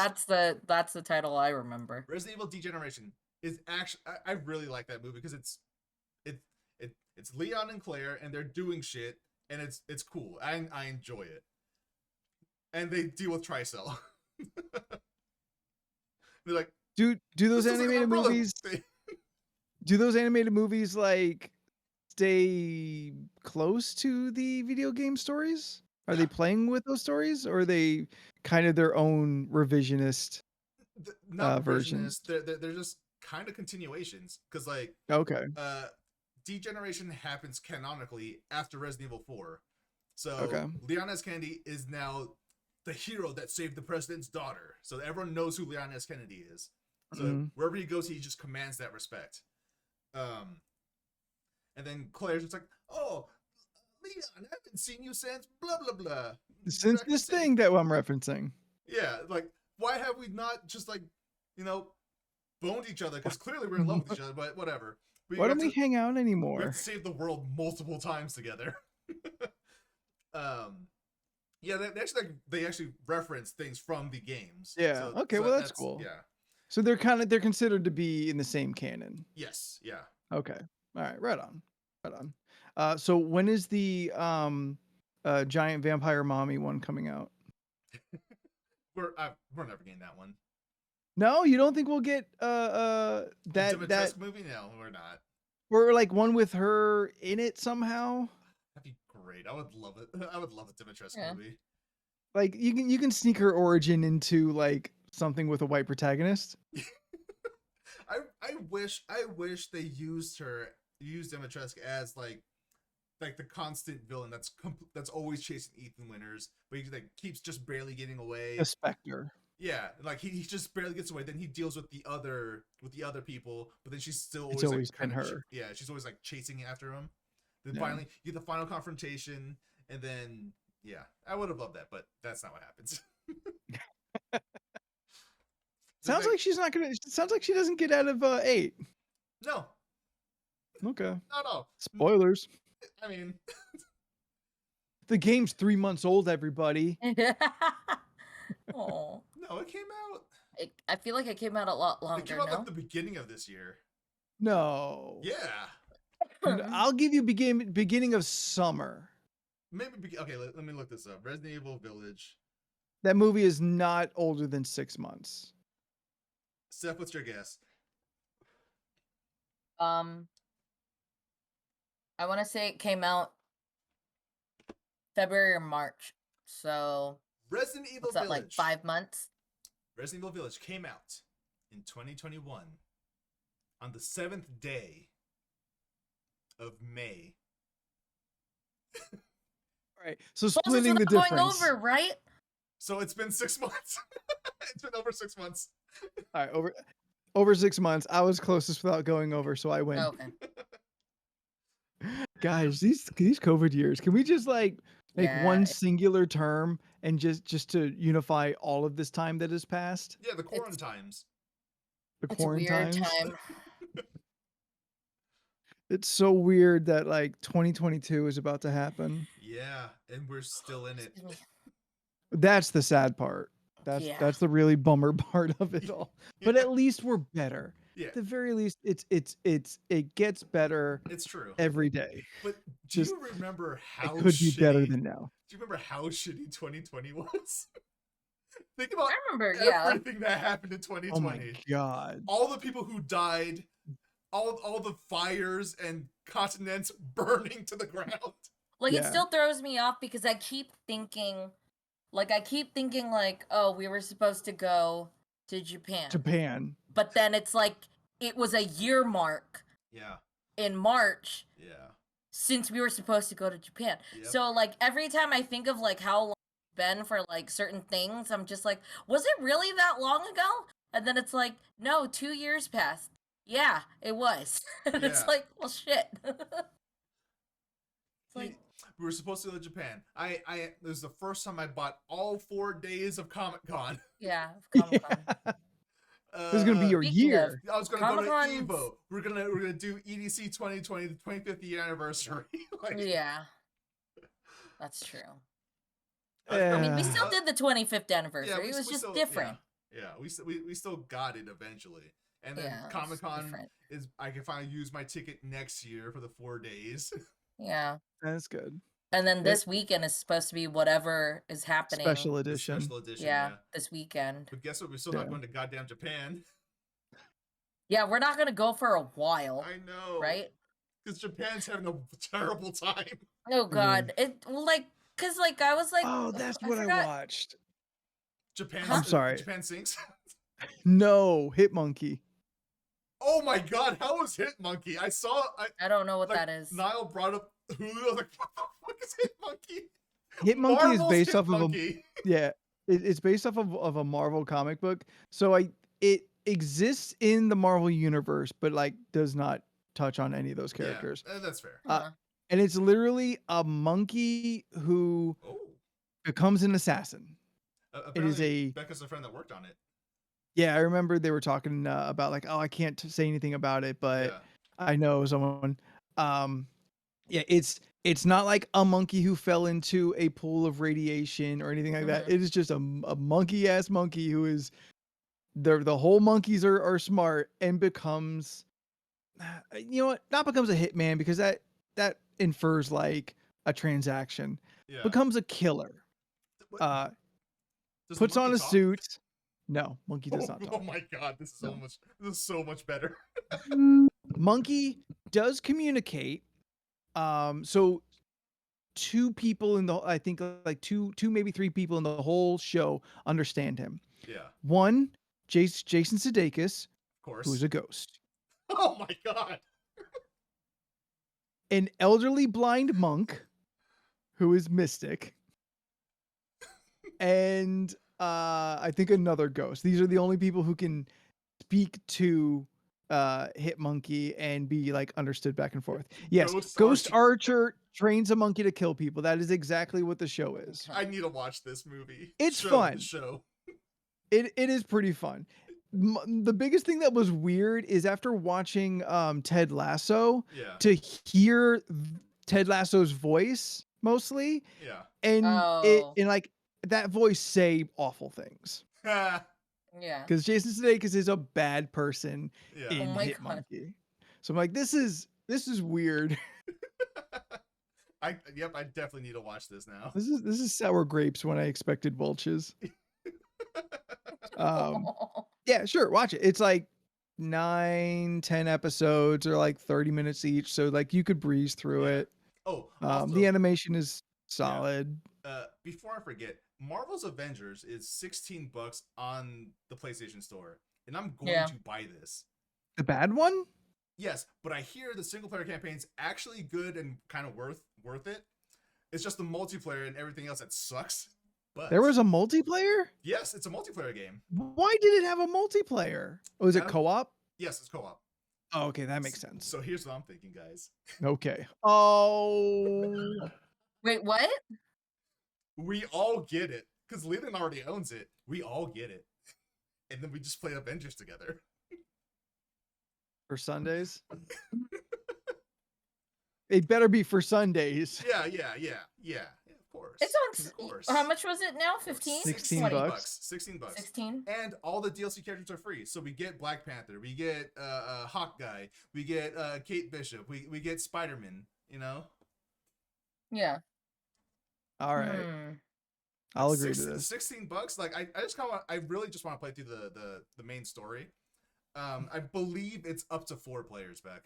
that's the title I remember. Resident Evil Degeneration is actually I really like that movie because it's Leon and Claire and they're doing shit and it's cool. I enjoy it. And they deal with Tricell. They're like, Do those "This is like an animated umbrella movies thing." do those animated movies like stay close to the video game stories? Are they Yeah. playing with those stories or are they kind of their own revisionist? Not versions. versions. They're just kind of continuations because like Okay. Degeneration happens canonically after Resident Evil 4. So Okay. Leon S. Kennedy is now the hero that saved the president's daughter. So everyone knows who Leon S. Kennedy is. So Mhm. wherever he goes, he just commands that respect. And then Claire's just like, "Oh, Leon, I haven't seen you since blah blah blah." Since Back in this the city." thing that I'm referencing. Yeah, like why have we not just like, boned each other? Because clearly we're in love with each other, but whatever. Why don't we have to- hang out we have anymore? to save the world multiple times together. Yeah, they actually reference things from the games. Yeah, okay, well, that's cool. Yeah. So they're considered to be in the same canon. Yes. Yeah. Okay. All right, right on. So when is the giant vampire mommy one coming out? We're never getting that one. No, you don't think we'll get The that Dimitrescu movie? No, we're not. or like one with her in it somehow? That'd be great. I would love it. I would love a Dimitrescu Yeah. movie. Like you can sneak her origin into like something with a white protagonist. I wish they used Dimitrescu as like the constant villain that's always chasing Ethan Winters, but he like keeps just barely getting away. A specter. Yeah, like he just barely gets away. Then he deals with the other people, but then she's still It's always always like, kind been of her. yeah, she's always like chasing after him. Then Yeah. finally you get the final confrontation, and then yeah, I would have loved that, but that's not what happens. Sounds like she's not gonna. Sounds like she doesn't get out of 8. no, Okay. not all. Spoilers. I mean, The game's 3 months old. Everybody. Oh, no, it came out. I feel like it came out a lot longer. It came out no? like the beginning of this year. No. Yeah. I'll give you beginning of summer. Maybe okay. Let me look this up. Resident Evil Village. That movie is not older than 6 months. Steph, what's your guess? I want to say it came out February or March. So Resident Evil what's that, Village. like 5 months? Resident Evil Village came out in 2021 on the 7th day of May. Right. So Closest splitting the without difference. going over, right? So it's been 6 months. It's been over 6 months. All right, over 6 months. I was closest without going over, so I win. Okay. Guys, these COVID years, can we just like make Yeah, one singular term and just to unify all of this time that has passed? Yeah, the quarantine times. The it's a weird quarantines. time. It's so weird that like 2022 is about to happen. Yeah, and we're still in it. Excuse me. That's the sad part. Yeah. That's the really bummer part of it all. But Yeah. at least we're better. Yeah, At the very least, it gets better it's true. every day. But do just- you remember how It could be better shitty- than now. Do you remember how shitty 2020 was? Think about I remember, yeah. everything that happened in 2020. Oh my god. All the people who died, all the fires and continents burning to the ground. Like, it Yeah. still throws me off because I keep thinking, like, oh, we were supposed to go to Japan. Japan. But then it's like, it was a year mark Yeah, in March yeah. since we were supposed to go to Japan. Yep. So, like, every time I think of, like, how long it's been for, like, certain things, I'm just like, was it really that long ago? And then it's like, no, 2 years passed. Yeah, it was. And it's Yeah. like, well, shit. It's like, We were supposed to go to Japan. It was the first time I bought all 4 days of Comic-Con. yeah, Comic-Con. This is gonna be your Speaking of- year. I was gonna Comic-Con's- go to Evo. We're gonna do EDC 2020, the 25th year anniversary. Like, Yeah. That's true. Yeah. I mean, we Uh, still did the 25th anniversary. yeah, It was we just still- different. Yeah, we still got it eventually. And then Yeah, it was Comic-Con different. is I can finally use my ticket next year for the 4 days. Yeah. That's good. And then this weekend is supposed to be whatever is happening. Special The edition. Special edition. Yeah, this weekend. But guess what? We're still Yeah. not going to goddamn Japan. Yeah, we're not gonna go for a while, I know. right? Because Japan's having a terrible time. Oh God, it like, cause like I was like, Oh, that's what I forgot- watched. Japan. I'm sorry. Japan sinks. No, Hitmonkey. Oh my god, how was Hitmonkey? I don't know what like, that is. Niall brought up Hulu. I was like, what the fuck is Hitmonkey? Hitmonkey is Marvel's based off of a Hitmonkey. yeah. It's based off of a Marvel comic book. So it exists in the Marvel universe, but like does not touch on any of those characters. Yeah, that's fair. Huh. And it's literally a monkey who Oh. becomes an assassin. Apparently, is a- Becca's a friend that worked on it. Yeah, I remember they were talking about like, oh, I can't say anything about it, but Yeah. I know someone. Yeah, it's not like a monkey who fell into a pool of radiation or anything like that. Mhm. It is just a monkey ass monkey who is the whole monkeys are smart and becomes, you know what? Not becomes a hitman because that infers like a transaction. Yeah. Becomes a killer. What- Uh, Does the puts on monkey a talk? suit. No, monkey does not Oh talk. my god, this is No. so much better. Monkey does communicate. So two people in the I think like two maybe three people in the whole show understand him. Yeah, One, Jason Sudeikis, of course. who's a ghost. Oh my god. An elderly blind monk, who is Mystic. And I think another ghost. These are the only people who can speak to Hitmonkey and be like understood back and forth. Yes, Ghost Ghost Archer. Archer trains a monkey to kill people. That is exactly what the show is. I need to watch this movie. It's Show, fun. the show. It is pretty fun. The biggest thing that was weird is after watching Ted Lasso Yeah. to hear Ted Lasso's voice mostly, Yeah. and Oh. and like that voice say awful things yeah. Yeah. because Jason Sudeikis is a bad person in Oh my God. Hitmonkey. So I'm like, this is This is weird. I definitely need to watch this now. This is sour grapes when I expected Welch's. Yeah, sure, watch it. It's like 9-10 episodes or like 30 minutes each, so like you could breeze through Yeah. it. Oh, The also, animation is solid. before I forget, Marvel's Avengers is $16 on the PlayStation Store, and I'm going to buy this. The bad one? Yes, but I hear the single player campaign's actually good and kind of worth it. It's just the multiplayer and everything else that sucks. But There was a multiplayer? yes, it's a multiplayer game. Why did it have a multiplayer? Oh, is it co-op? Yes, it's co-op. Oh, okay, that makes sense. So here's what I'm thinking, guys. Okay. Oh. Wait, what? We all get it because Leland already owns it. We all get it, and then we just play Avengers together. For Sundays? It better be for Sundays. Yeah, of course. It's Of course. on. How much was it now? 15? 16 20? bucks. 16 bucks. 16. And all the DLC characters are free. So we get Black Panther, we get Hawkeye, we get Kate Bishop, we get Spider-Man, you know? Yeah. All right. I'll agree to this. $16? Like I just kind of I really just want to play through the main story. I believe it's up to 4 players, Beck.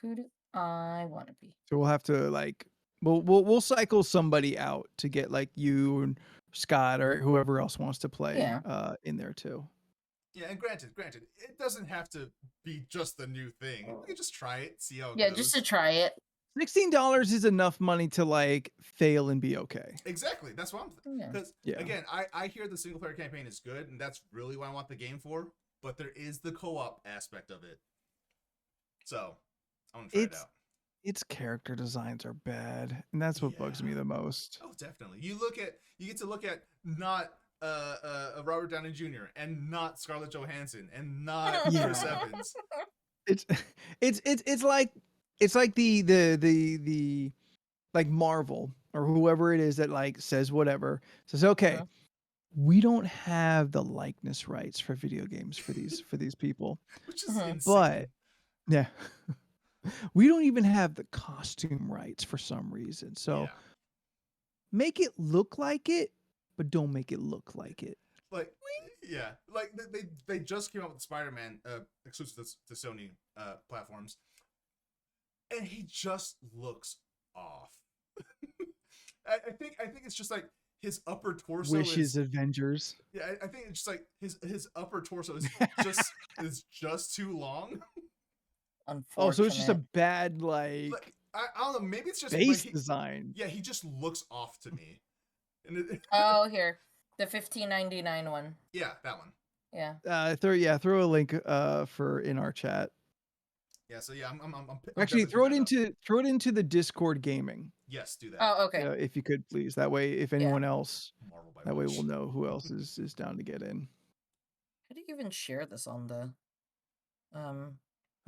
Who do I want to be? So we'll have to like we'll cycle somebody out to get like you and Scott or whoever else wants to play in there too. Yeah, and granted, it doesn't have to be just the new thing. We can just try it, see how it Yeah, goes. just to try it. $16 is enough money to like fail and be okay. Exactly. That's what I'm thinking. Because again, I hear the single player campaign is good, and that's really what I want the game for. But there is the co-op aspect of it. So I want to try it out. Its character designs are bad, and that's what bugs me the most. Oh, definitely. You get to look at not Robert Downey Jr. and not Scarlett Johansson and not Chris Evans. It's like the like Marvel or whoever it is that like says whatever says okay, we don't have the likeness rights for video games for these people, which is insane. But yeah. We don't even have the costume rights for some reason. So make it look like it, but don't make it look like it. Like, yeah. Like, they just came out with the Spider-Man exclusive to Sony platforms. And he just looks off. I think it's just like his upper torso Wishes Avengers. Yeah, I think it's just like his upper torso is just too long. Oh, so it's just a bad like I don't know. Maybe it's just base design. Yeah, he just looks off to me. And here, the $15.99 one. Yeah, that one. Yeah. Throw a link for in our chat. Yeah. So yeah, I'm actually throw it into the Discord gaming. Yes, do that. Oh, okay. If you could please. That way, if anyone else, that way we'll know who else is down to get in. How do you even share this on the?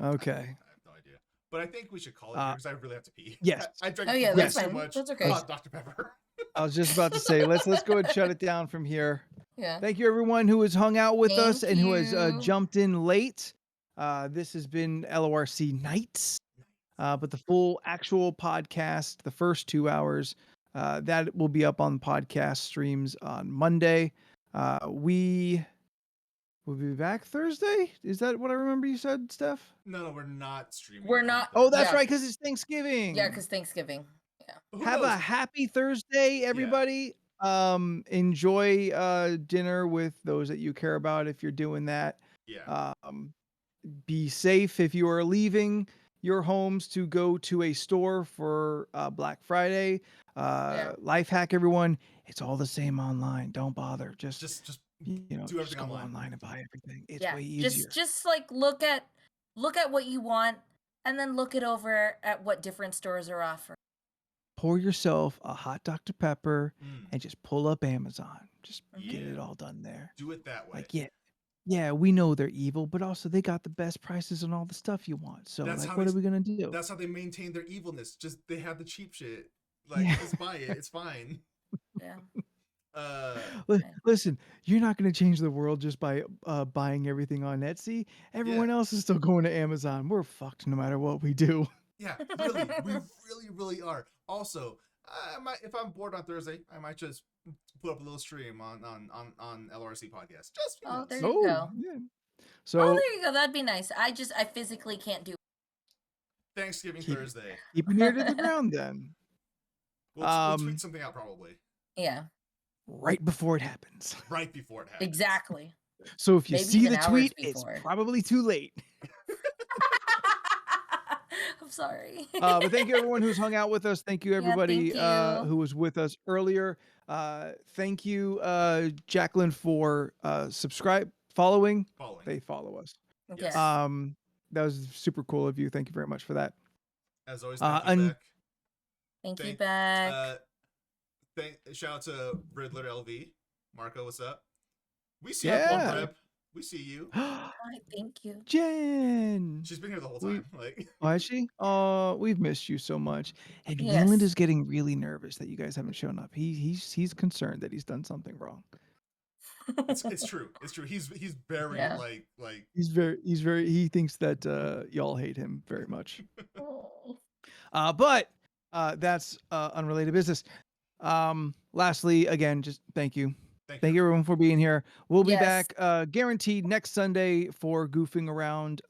Okay. I have no idea. But I think we should call it here because I really have to pee. Yes. I drank that's too fine. much That's okay. Dr. Pepper. I was just about to say, let's go and shut it down from here. Yeah. Thank you everyone who has hung out with us and who has you. jumped in late. This has been LORC Nights. But the full actual podcast, the first 2 hours, that will be up on podcast streams on Monday. We will be back Thursday. Is that what I remember you said, Steph? No, we're not streaming. We're not. Oh, that's right, because it's Thanksgiving. Yeah, because Thanksgiving. Yeah. Have a happy Thursday, everybody. Enjoy dinner with those that you care about if you're doing that. Yeah. Be safe if you are leaving your homes to go to a store for Black Friday. Life hack, everyone. It's all the same online. Don't bother. Just do everything go online and buy everything. It's way easier. Just like look at what you want and then look it over at what different stores are offering. Pour yourself a hot Dr. Pepper and just pull up Amazon. Just get it all done there. Do it that way. Like, yeah, we know they're evil, but also they got the best prices on all the stuff you want. So what are we gonna do? That's how they maintain their evilness. Just they have the cheap shit. Like just buy it. It's fine. Yeah. Listen, you're not going to change the world just by buying everything on Etsy. Everyone else is still going to Amazon. We're fucked no matter what we do. Yeah, really, we really are. Also, if I'm bored on Thursday, I might just put up a little stream on LRC podcast. Just Oh, there so you go. Yeah. Oh, So there you go. That'd be nice. I physically can't do. Thanksgiving Keep- Thursday. keep an ear to the ground then. We'll tweet something out probably Yeah, Right before it happens. right before it happens. exactly. So if you Maybe see even the hours tweet, it's before. probably too late. I'm sorry. But thank you everyone who's hung out with us. Thank you everybody thank you. who was with us earlier. Thank you, Jacqueline, for following. They follow us. Yes. That was super cool of you. Thank you very much for that. As always, thank you, Beck. Thank you, Beck. Shout out to Riddler LV. Marco, what's up? We see you, Yeah. Rip. We see you. Hi, thank you. Jen. She's been here the whole time. Oh, has she? Oh, we've missed you so much. And Yes. Leland is getting really nervous that you guys haven't shown up. He's concerned that he's done something wrong. It's true. It's true. He's very Yeah. like He's very he thinks that y'all hate him very much. But that's unrelated business. Lastly, again, just thank you. Thank you everyone for being here. We'll be back guaranteed next Sunday for goofing around.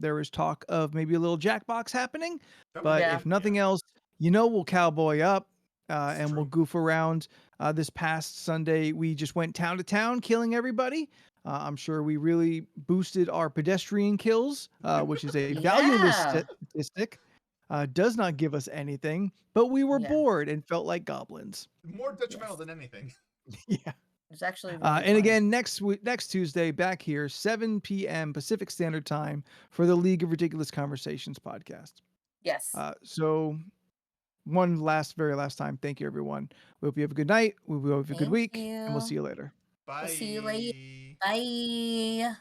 There is talk of maybe a little Jackbox happening, but if nothing else, we'll cowboy up and we'll goof around. This past Sunday, we just went town to town killing everybody. I'm sure we really boosted our pedestrian kills, which is a valueless statistic. Does not give us anything, but we were bored and felt like goblins. more detrimental than anything. Yeah. It's actually really and fun. again, next Tuesday, back here, 7 p.m. Pacific Standard Time for the League of Ridiculous Conversations podcast. Yes. So one very last time, thank you, everyone. We hope you have a good night. We hope you have a good week, and we'll see you later. Bye. We'll see you later. Bye.